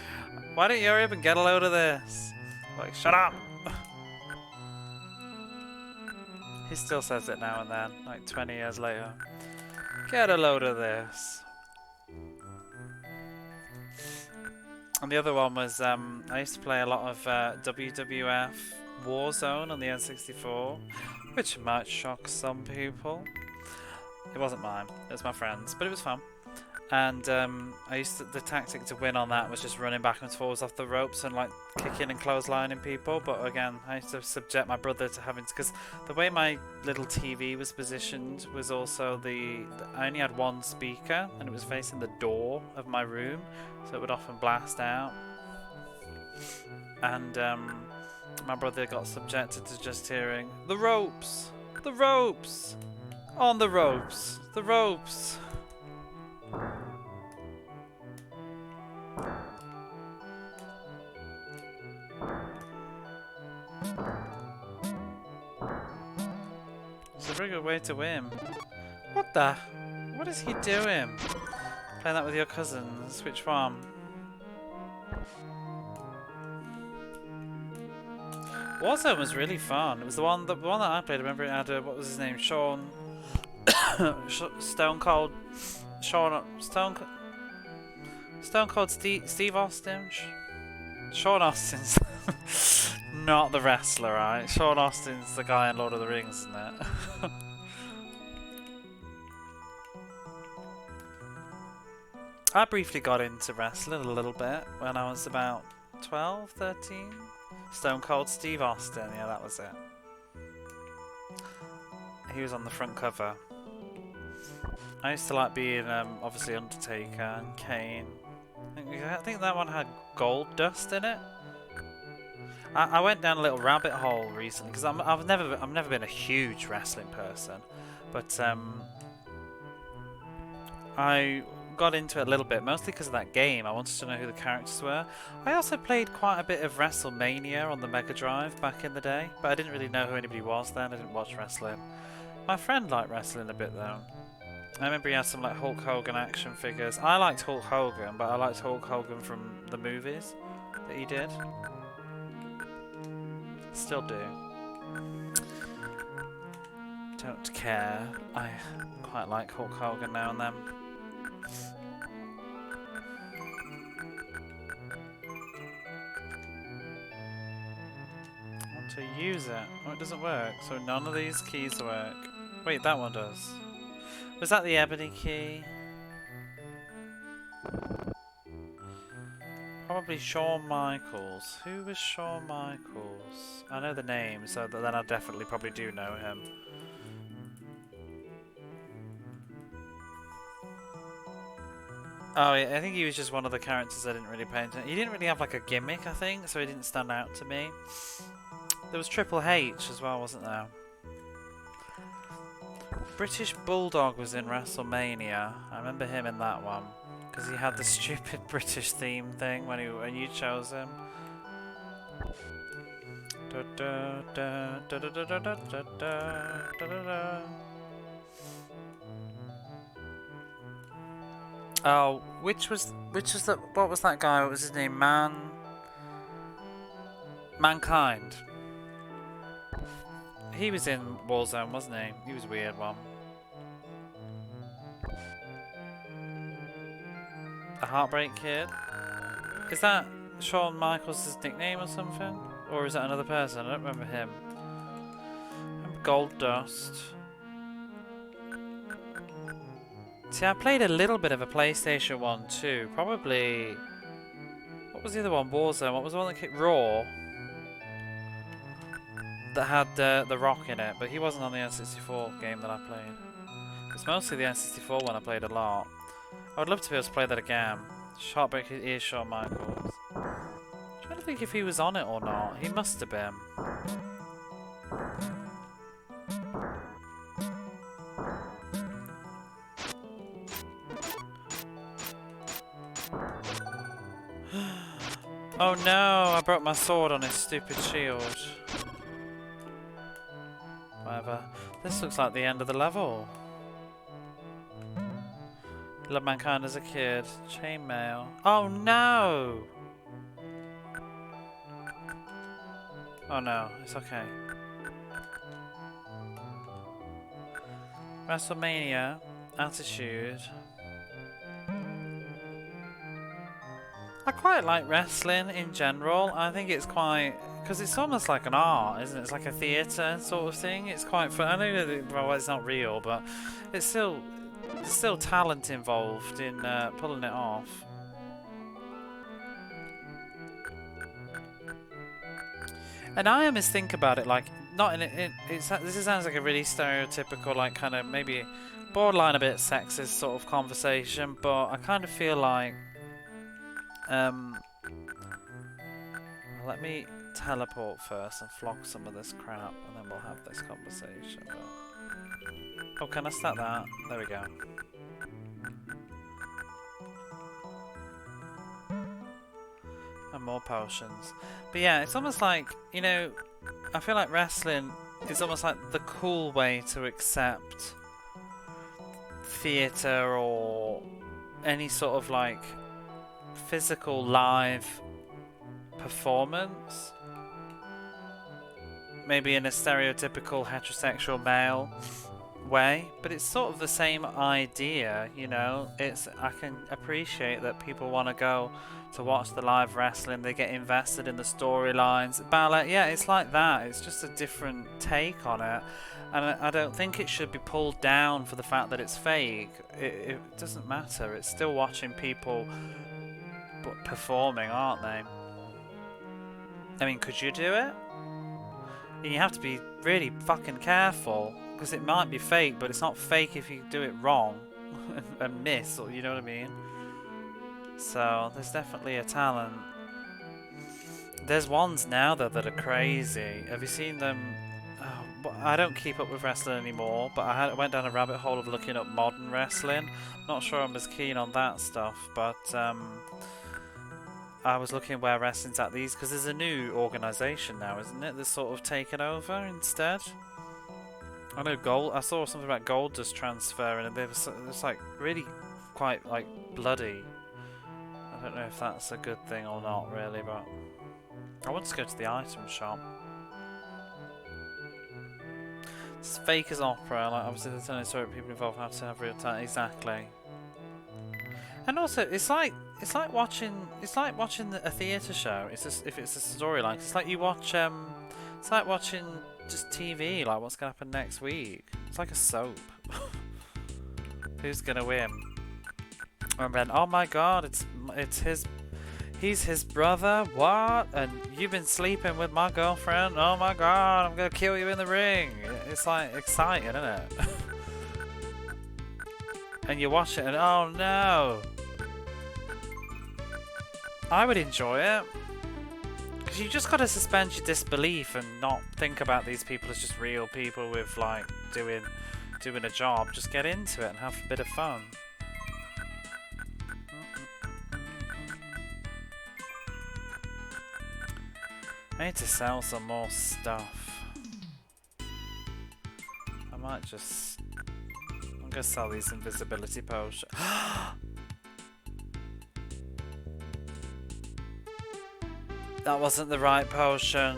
why don't you hurry up and get a load of this? Like, shut up! He still says it now and then, like 20 years later. Get a load of this. And the other one was, I used to play a lot of WWF Warzone on the N64, which might shock some people. It wasn't mine, it was my friend's, but it was fun. And the tactic to win on that was just running back and forwards off the ropes and like kicking and clotheslining people. But again, I used to subject my brother to having to, because the way my little TV was positioned was also I only had one speaker and it was facing the door of my room, so it would often blast out. And my brother got subjected to just hearing the ropes, the ropes, on the ropes, the ropes. It's a very good way to win. What the? What is he doing? Playing that with your cousins? Which one? Warzone was really fun. It was the one that I played. I remember it had what was his name? Stone Cold Steve Austin. Sean Austin's not the wrestler, right? Sean Austin's the guy in Lord of the Rings, isn't it? I briefly got into wrestling a little bit when I was about 12, 13. Stone Cold Steve Austin, yeah, that was it. He was on the front cover. I used to like being, obviously, Undertaker and Kane. I think that one had gold dust in it. I went down a little rabbit hole recently because I've never been a huge wrestling person, but I got into it a little bit, mostly because of that game. I wanted to know who the characters were. I also played quite a bit of WrestleMania on the Mega Drive back in the day, but I didn't really know who anybody was then. I didn't watch wrestling. My friend liked wrestling a bit though. I remember he had some like Hulk Hogan action figures. I liked Hulk Hogan, but I liked Hulk Hogan from the movies that he did. Still do. Don't care. I quite like Hulk Hogan now and then. I want to use it. Oh, it doesn't work. So none of these keys work. Wait, that one does. Was that the ebony key? Probably Shawn Michaels. Who was Shawn Michaels? I know the name, so then I definitely probably do know him. Oh, yeah, I think he was just one of the characters I didn't really pay attention. He didn't really have like a gimmick, I think, so he didn't stand out to me. There was Triple H as well, wasn't there? British Bulldog was in WrestleMania. I remember him in that one because he had the stupid British theme thing when you chose him. Oh, which was the what was that guy? What was his name? Mankind. He was in Warzone, wasn't he? He was a weird one. The Heartbreak Kid. Is that Shawn Michaels' his nickname or something? Or is that another person? I don't remember him. I remember Gold Dust. See, I played a little bit of a PlayStation 1 too. Probably... What was the other one? Warzone. What was the one that kicked Raw? That had the Rock in it, but he wasn't on the N64 game that I played. It's mostly the N64 one I played a lot. I would love to be able to play that again. Heartbreak is Shawn Michaels. I'm trying to think if he was on it or not. He must have been. Oh no, I broke my sword on his stupid shield. Whatever. This looks like the end of the level. Love Mankind as a kid. Chainmail. Oh no! Oh no, it's okay. WrestleMania. Attitude. I quite like wrestling in general. I think it's quite... Because it's almost like an art, isn't it? It's like a theatre sort of thing. It's quite fun. I know that well, it's not real, but it's still... There's still talent involved in pulling it off. And I almost think about it like... Not in it. This sounds like a really stereotypical, like kind of maybe borderline a bit sexist sort of conversation, but I kind of feel like... let me teleport first and flog some of this crap, and then we'll have this conversation. But... Oh, can I start that? There we go. And more potions. But yeah, it's almost like, you know, I feel like wrestling is almost like the cool way to accept theatre or any sort of like physical live performance. Maybe in a stereotypical heterosexual male way, but it's sort of the same idea, you know. I can appreciate that people want to go to watch the live wrestling, they get invested in the storylines. Ballet, yeah, it's like that. It's just a different take on it, and I don't think it should be pulled down for the fact that it's fake. It doesn't matter. It's still watching people performing, aren't they? I mean, could you do it? And you have to be really fucking careful, because it might be fake, but it's not fake if you do it wrong and miss, or you know what I mean? So there's definitely a talent. There's ones now though that are crazy. Have you seen them? Oh, I don't keep up with wrestling anymore, but I went down a rabbit hole of looking up modern wrestling. Not sure I'm as keen on that stuff, but I was looking where wrestling's at these, because there's a new organisation now, isn't it? That's sort of taken over instead. I know I saw something about Gold Dust transferring, and it's like really quite like bloody. I don't know if that's a good thing or not, really, but I want to go to the item shop. It's fake as opera. Like obviously, there's only certain people involved have to have real time. Exactly. And also, it's like watching a theatre show. It's just if it's a storyline. It's like you watch it's like watching just TV. Like what's gonna happen next week. It's like a soap. Who's gonna win? And then oh my god, he's his brother. What? And you've been sleeping with my girlfriend. Oh my god, I'm gonna kill you in the ring. It's like exciting, isn't it? And you watch it and oh no. I would enjoy it. Because you just gotta suspend your disbelief and not think about these people as just real people with like doing a job. Just get into it and have a bit of fun. I need to sell some more stuff. I might just... I'm gonna sell these invisibility potions. That wasn't the right potion.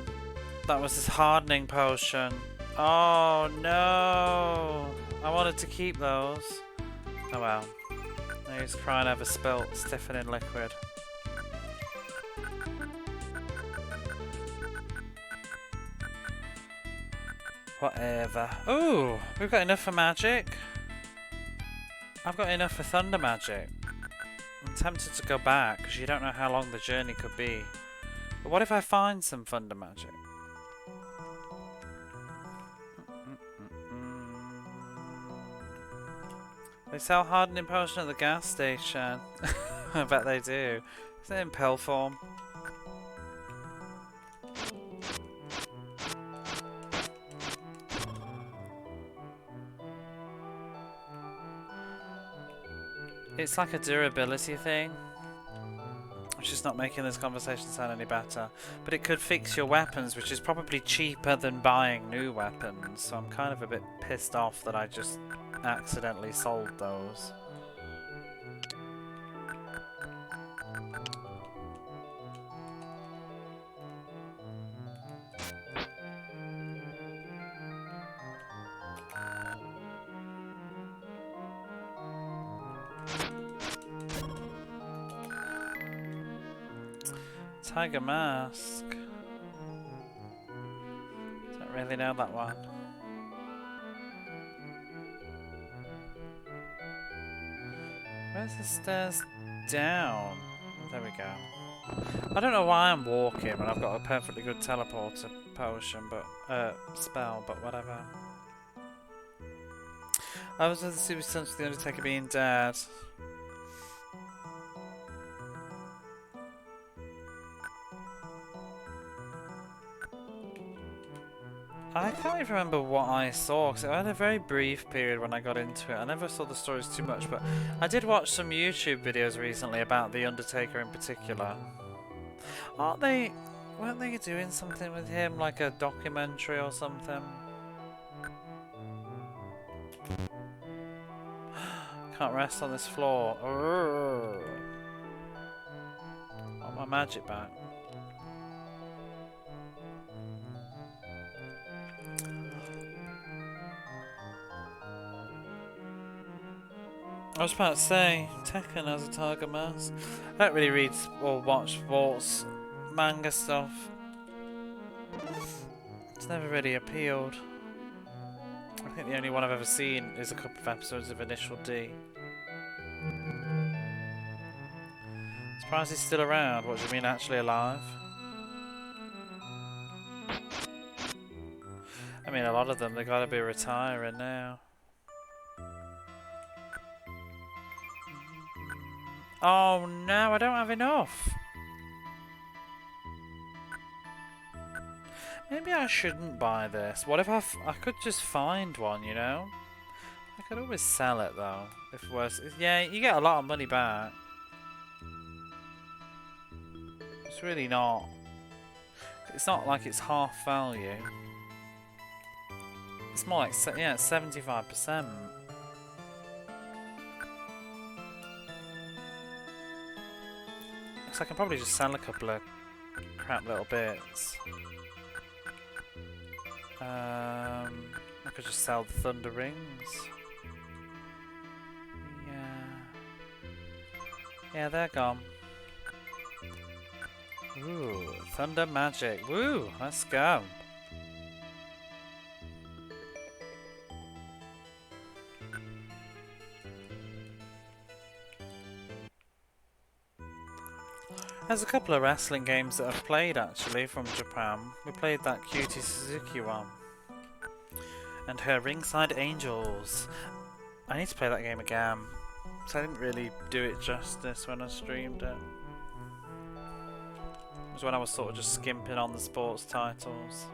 That was this hardening potion. Oh no! I wanted to keep those. Oh well. I use crying ever spilt, stiffening liquid. Whatever. Ooh, we've got enough for magic. I've got enough for thunder magic. I'm tempted to go back because you don't know how long the journey could be. But what if I find some thunder magic? They sell hardening potion at the gas station. I bet they do. Is it in pill form? It's like a durability thing, which is not making this conversation sound any better. But it could fix your weapons, which is probably cheaper than buying new weapons. So I'm kind of a bit pissed off that I just accidentally sold those. Tiger Mask. Don't really know that one. Where's the stairs down? There we go. I don't know why I'm walking when I've got a perfectly good teleporter potion, but spell, but whatever. I was at the super sense of the Undertaker being dead. I can't even remember what I saw, because I had a very brief period when I got into it. I never saw the stories too much, but I did watch some YouTube videos recently about The Undertaker in particular. Weren't they doing something with him, like a documentary or something? Can't rest on this floor. I want my magic back. I was about to say, Tekken has a tiger mask. I don't really read or watch sports manga stuff. It's never really appealed. I think the only one I've ever seen is a couple of episodes of Initial D. Surprised he's still around. What do you mean, actually alive? I mean, a lot of them, they gotta be retiring now. Oh no, I don't have enough. Maybe I shouldn't buy this. What if I could just find one, you know? I could always sell it though, if worse. Yeah, you get a lot of money back. It's really not. It's not like it's half value. It's more like, yeah, it's 75%. So I can probably just sell a couple of crap little bits. I could just sell the Thunder Rings. Yeah, they're gone. Ooh, Thunder Magic. Woo, let's go. There's a couple of wrestling games that I've played actually from Japan. We played that Cutie Suzuki one. And her Ringside Angels. I need to play that game again. So I didn't really do it justice when I streamed it. It was when I was sort of just skimping on the sports titles.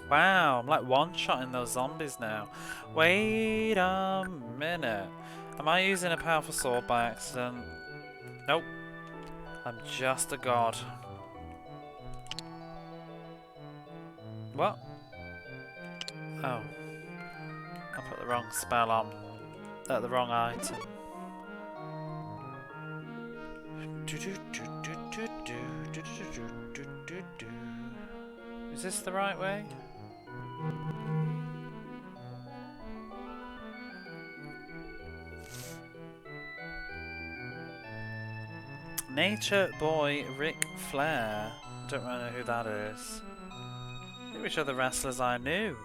Wow, I'm like one-shotting those zombies now. Wait a minute. Am I using a powerful sword by accident? Nope. I'm just a god. What? Oh. I put the wrong spell on. The wrong item. Is this the right way? Nature Boy Ric Flair. Don't really know who that is. I think which other wrestlers I knew.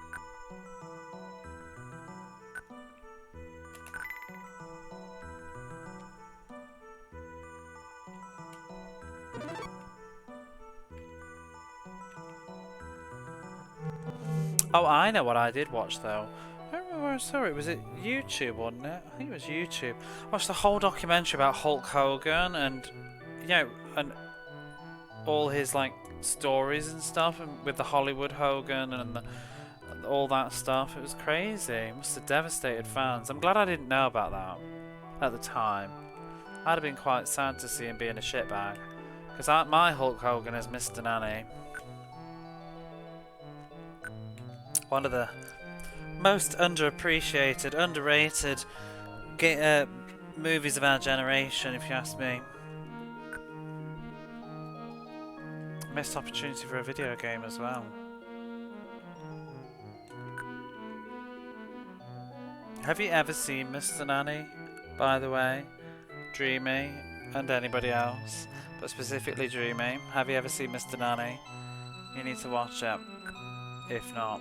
Oh, I know what I did watch though. I don't remember where I saw it. Was it YouTube, wasn't it? I think it was YouTube. I watched the whole documentary about Hulk Hogan and, you know, and all his like stories and stuff, and with the Hollywood Hogan and all that stuff. It was crazy. It must have devastated fans. I'm glad I didn't know about that at the time. I'd have been quite sad to see him being a shitbag. Because my Hulk Hogan is Mr. Nanny. One of the most underappreciated, underrated movies of our generation, if you ask me. Missed opportunity for a video game as well. Have you ever seen Mr. Nanny, by the way? Dreamy, and anybody else, but specifically Dreamy. Have you ever seen Mr. Nanny? You need to watch it, if not.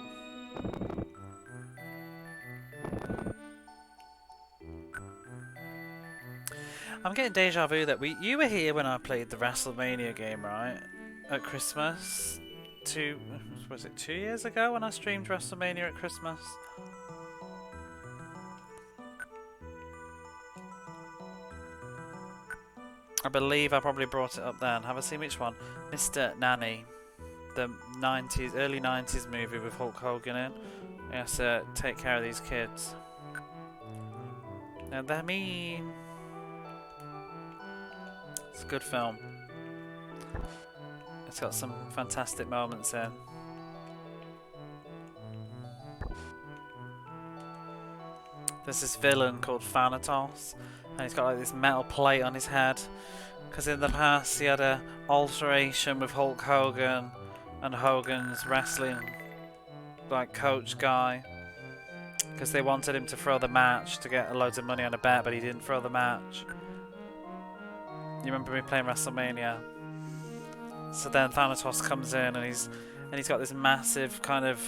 I'm getting deja vu that you were here when I played the WrestleMania game, right? At Christmas? Was it 2 years ago when I streamed WrestleMania at Christmas? I believe I probably brought it up then. Have I seen which one? Mr. Nanny. The 90s, early 90s movie with Hulk Hogan in. He has to take care of these kids. And they're mean. It's a good film. It's got some fantastic moments in. There's this villain called Thanatos, and he's got like this metal plate on his head. Because in the past he had a alteration with Hulk Hogan and Hogan's wrestling like coach guy. Because they wanted him to throw the match to get loads of money on a bet, but he didn't throw the match. You remember me playing WrestleMania? So then Thanatos comes in and he's got this massive kind of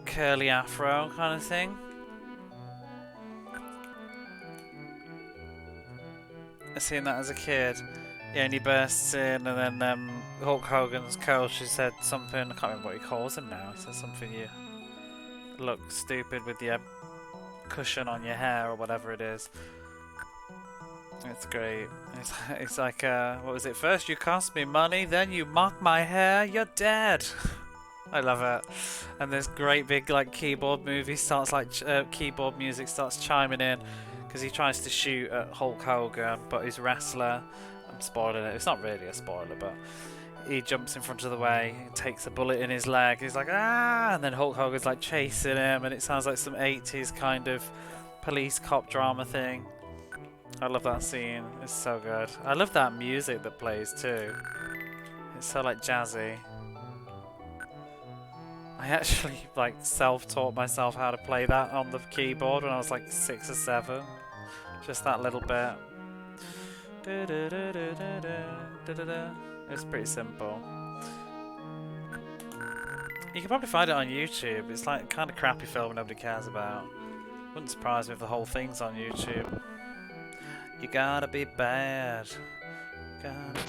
curly afro kind of thing. I seen that as a kid. Yeah, and he bursts in, and then Hulk Hogan's coach, he said something, I can't remember what he calls him now. He says something, you look stupid with your cushion on your hair or whatever it is. It's great. It's like, what was it? First you cost me money, then you mock my hair, you're dead. I love it. And this great big like keyboard music starts chiming in because he tries to shoot at Hulk Hogan, but he's a wrestler. I'm spoiling it. It's not really a spoiler, but he jumps in front of the way, takes a bullet in his leg. He's like, ah! And then Hulk Hogan's like chasing him, and it sounds like some 80s kind of police cop drama thing. I love that scene. It's so good. I love that music that plays too. It's so like jazzy. I actually like self-taught myself how to play that on the keyboard when I was like 6 or 7. Just that little bit. It's pretty simple. You can probably find it on YouTube. It's like kind of crappy film nobody cares about. Wouldn't surprise me if the whole thing's on YouTube. You gotta be bad. Gotta be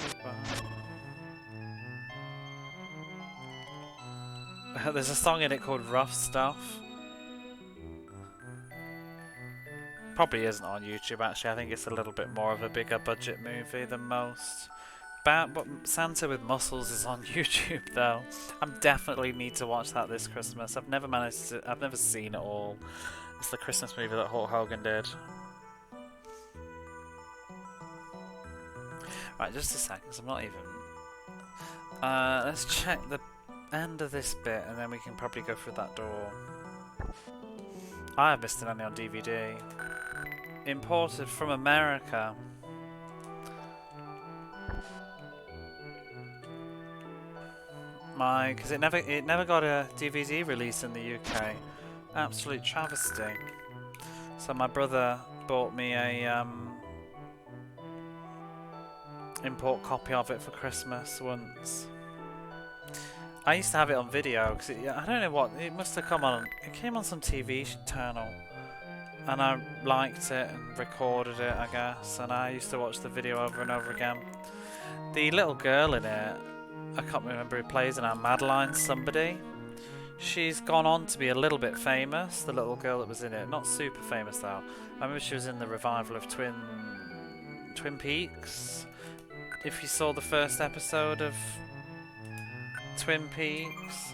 bad. There's a song in it called Rough Stuff. Probably isn't on YouTube actually. I think it's a little bit more of a bigger budget movie than most. But Santa with Muscles is on YouTube though. I definitely need to watch that this Christmas. I've never seen it all. It's the Christmas movie that Hulk Hogan did. Right, just a second, because I'm not even... let's check the end of this bit, and then we can probably go through that door. I have Mr. Nanny on DVD. Imported from America. Because it never got a DVD release in the UK. Absolute travesty. So my brother bought me a import copy of it for Christmas once. I used to have it on video because I don't know what, it must have come on, it came on some TV channel and I liked it and recorded it, I guess, and I used to watch the video over and over again. The little girl in it, I can't remember who plays it now, Madeline somebody. She's gone on to be a little bit famous, the little girl that was in it. Not super famous though. I remember she was in the revival of Twin Peaks. If you saw the first episode of Twin Peaks.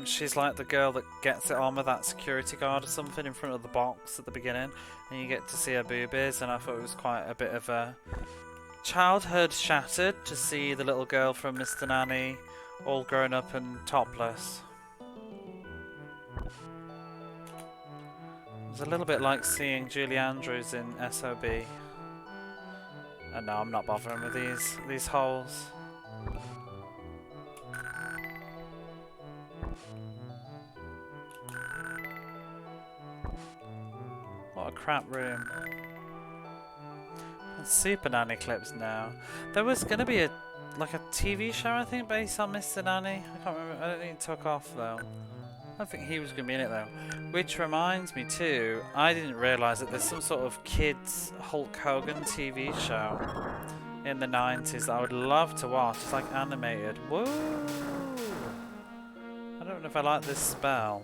She's like the girl that gets it on with that security guard or something in front of the box at the beginning, and you get to see her boobies, and I thought it was quite a bit of a childhood shattered to see the little girl from Mr. Nanny all grown up and topless. It was a little bit like seeing Julie Andrews in SOB. And no, I'm not bothering with these holes. What a crap room. Super Nanny clips now. There was gonna be a TV show, I think, based on Mr. Nanny. I can't remember. I don't think it took off though. I don't think he was gonna be in it though. Which reminds me too, I didn't realise that there's some sort of kids Hulk Hogan TV show in the 90s that I would love to watch. It's like animated. Whoa! I don't know if I like this spell.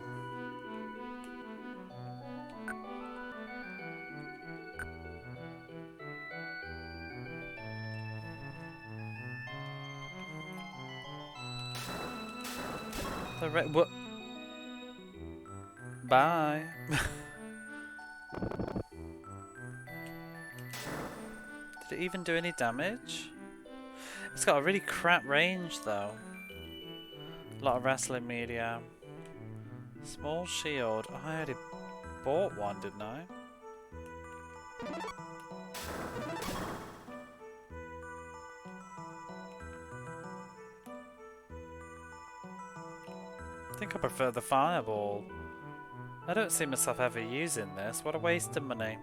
What? Bye. Did it even do any damage? It's got a really crap range though. A lot of wrestling media. Small shield. Oh, I already bought one, didn't I? I think I prefer the fireball. I don't see myself ever using this. What a waste of money.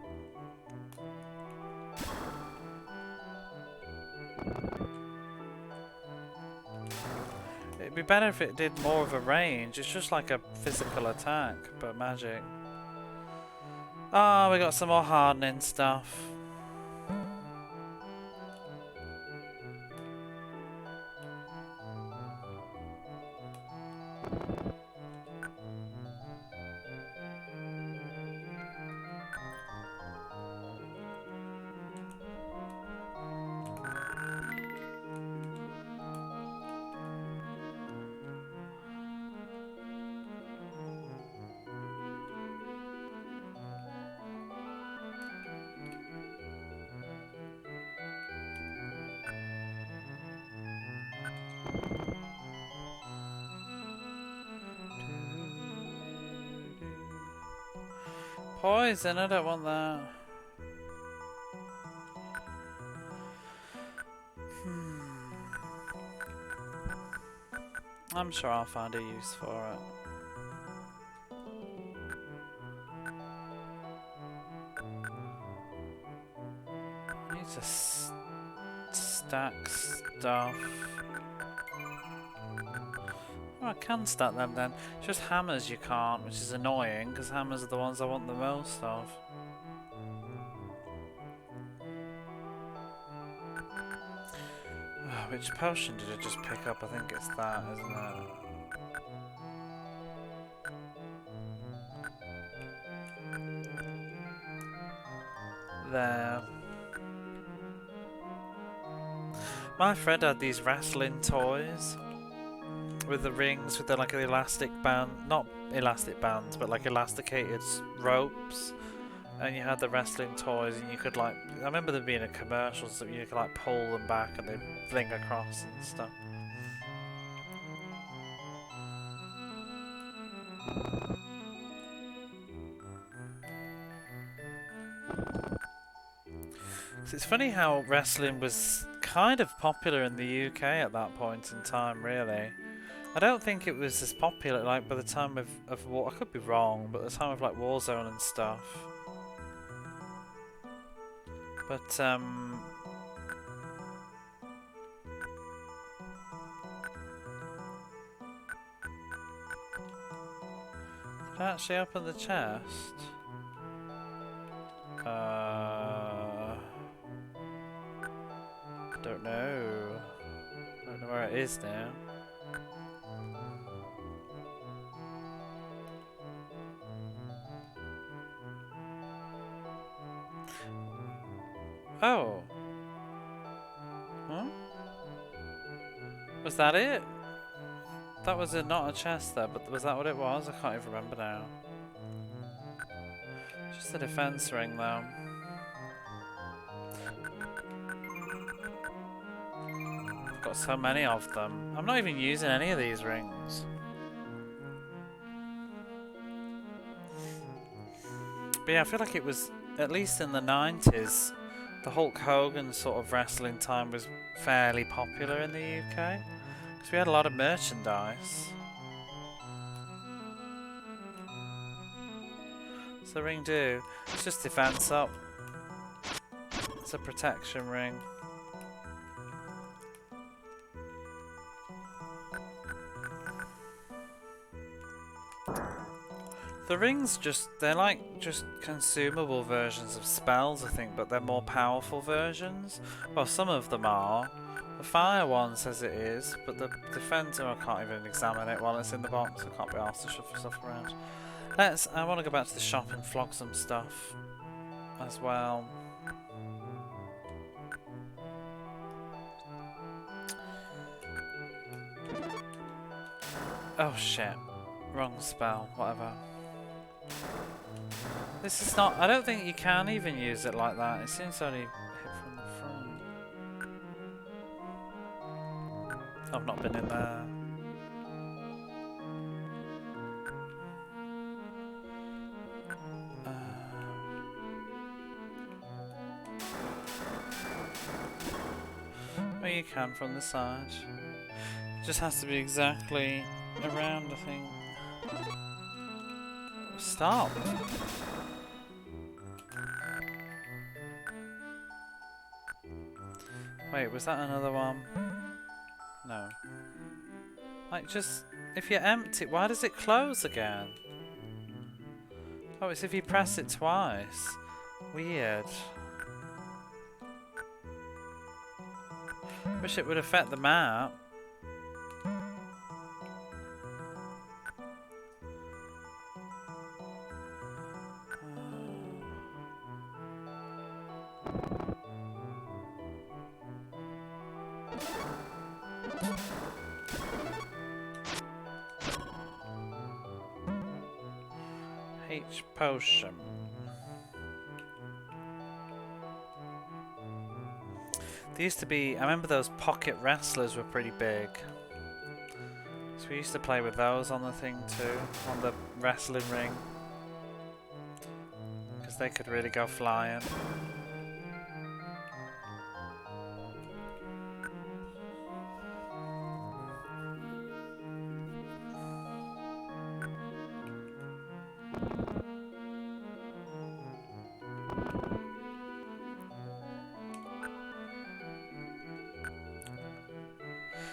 It'd be better if it did more of a range. It's just like a physical attack, but magic. Ah, we got some more hardening stuff. Poison, I don't want that. I'm sure I'll find a use for it. I need to stack stuff. Oh, I can stack them then. It's just hammers you can't, which is annoying, because hammers are the ones I want the most of. Oh, which potion did I just pick up? I think it's that, isn't it? There. My friend had these wrestling toys with the rings, with the like the elastic band, not elastic bands, but like elasticated ropes, and you had the wrestling toys, and you could like, I remember there being a commercial, so you could like pull them back and they fling across and stuff. It's funny how wrestling was kind of popular in the UK at that point in time, really. I don't think it was as popular like by the time of War. I could be wrong, but the time of like Warzone and stuff. But, did I actually open the chest? Don't know. Don't know where it is now. Oh. Huh? Was that it? That was not a chest there, but was that what it was? I can't even remember now. Just a defense ring though. I've got so many of them. I'm not even using any of these rings. But yeah, I feel like it was, at least in the 90s, the Hulk Hogan sort of wrestling time was fairly popular in the UK. Because we had a lot of merchandise. What's the ring do? It's just defense up. It's a protection ring. The rings they're like just consumable versions of spells, I think, but they're more powerful versions. Well, some of them are. The fire one says it is, but the defender, I can't even examine it while it's in the box. I can't be asked to shuffle stuff around. I want to go back to the shop and flog some stuff as well. Oh shit. Wrong spell, whatever. This is not, I don't think you can even use it like that. It seems to only hit from the front. I've not been in there. Well, you can from the side. It just has to be exactly around, I think. Stop! Wait, was that another one? No. Like, just... if you're empty, why does it close again? Oh, it's if you press it twice. Weird. Wish it would affect the map. H potion. There used to be, I remember those pocket wrestlers were pretty big. So we used to play with those on the thing too, on the wrestling ring. Because they could really go flying.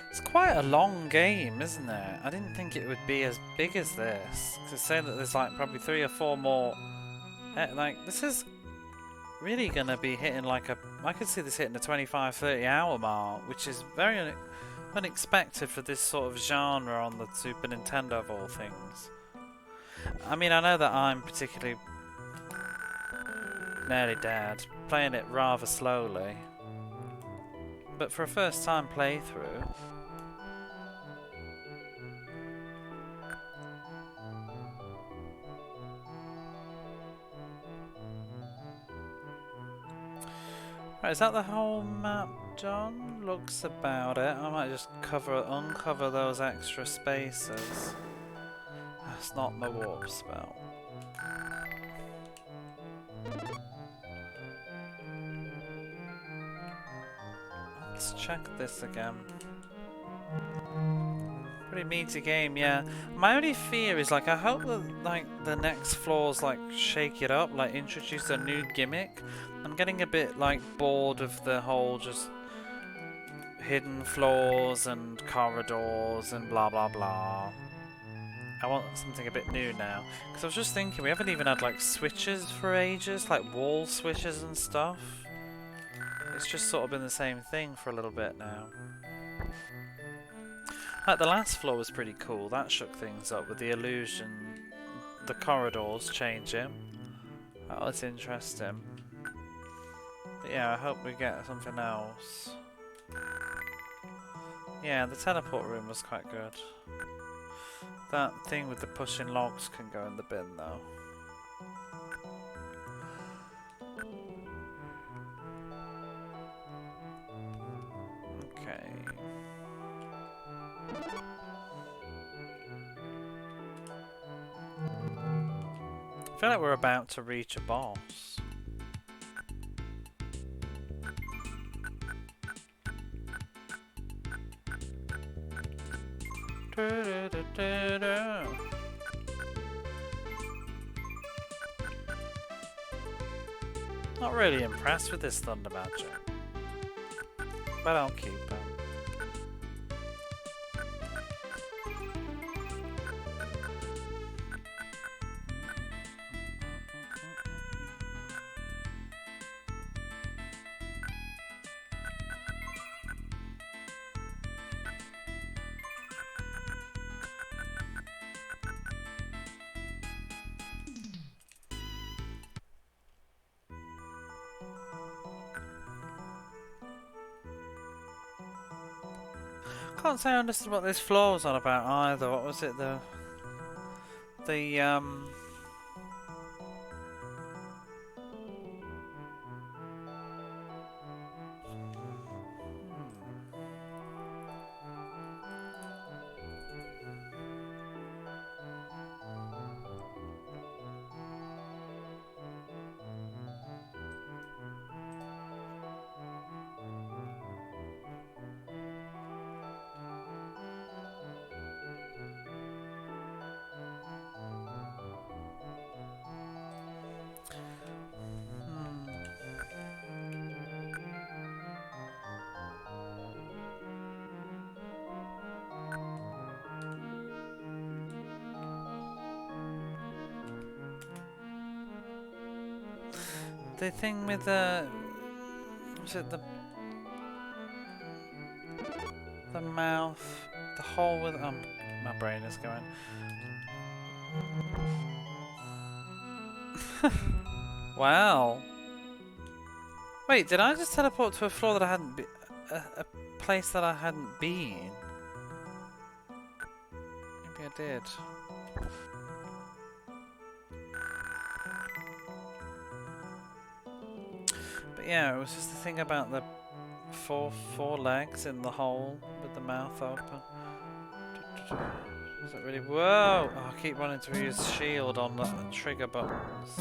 It's quite a long game, isn't it? I didn't think it would be as big as this. Because it's saying that there's like probably 3 or 4 more. Like, this is really going to be hitting like a... I could see this hitting the 25-30 hour mark, which is very unexpected for this sort of genre on the Super Nintendo of all things. I mean, I know that I'm particularly nearly dead, playing it rather slowly. But for a first time playthrough... Right, is that the whole map done? Looks about it. I might just uncover those extra spaces. That's not the warp spell. Let's check this again. Pretty meaty game, yeah. My only fear is, like, I hope that, like, the next floors, like, shake it up, like, introduce a new gimmick. I'm getting a bit, like, bored of the whole just hidden floors and corridors and blah blah blah. I want something a bit new now. Because I was just thinking, we haven't even had, like, switches for ages, like wall switches and stuff. It's just sort of been the same thing for a little bit now. Like, the last floor was pretty cool. That shook things up with the illusion. The corridors changing. That was interesting. But yeah, I hope we get something else. Yeah, the teleport room was quite good. That thing with the pushing logs can go in the bin though. Okay. I feel like we're about to reach a boss. Not really impressed with this thunder magic, but I'll keep it. Can't say I understood what this floor was on about either. What was it? The the thing with the, was it the mouth, the hole with my brain is going. Wow. Wait, did I just teleport to a floor that I hadn't been, a place that I hadn't been? Maybe I did. But yeah, it was just the thing about the four legs in the hole with the mouth open. Is it really? Whoa! Oh, I keep wanting to use shield on the trigger buttons.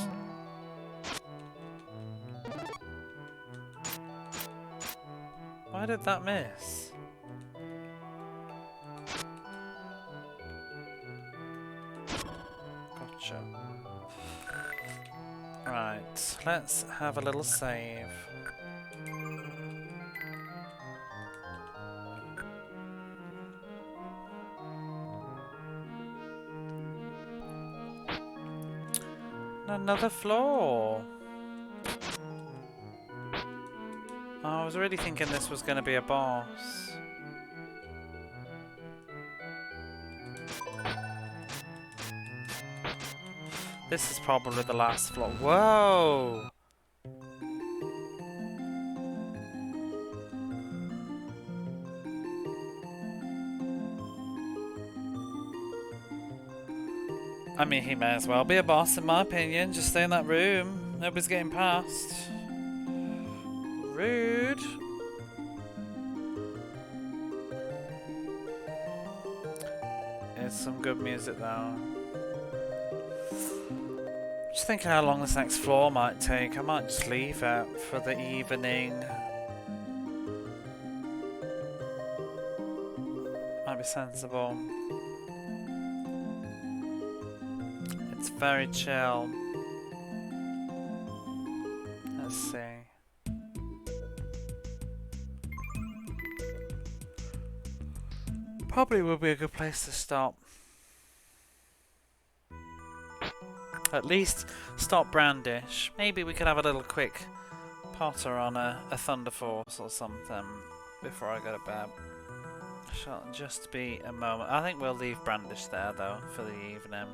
Why did that miss? Gotcha. Right, let's have a little save. Another floor. Oh, I was really thinking this was going to be a boss. This is probably the last floor. Whoa! I mean, he may as well be a boss in my opinion. Just stay in that room. Nobody's getting past. Rude. It's some good music though. Just thinking how long this next floor might take. I might just leave it for the evening. Might be be sensible. It's very chill. Let's see. Probably would be a good place to stop. At least stop Brandish. Maybe we could have a little quick potter on a Thunder Force or something before I go to bed. Shall just be a moment. I think we'll leave Brandish there though for the evening.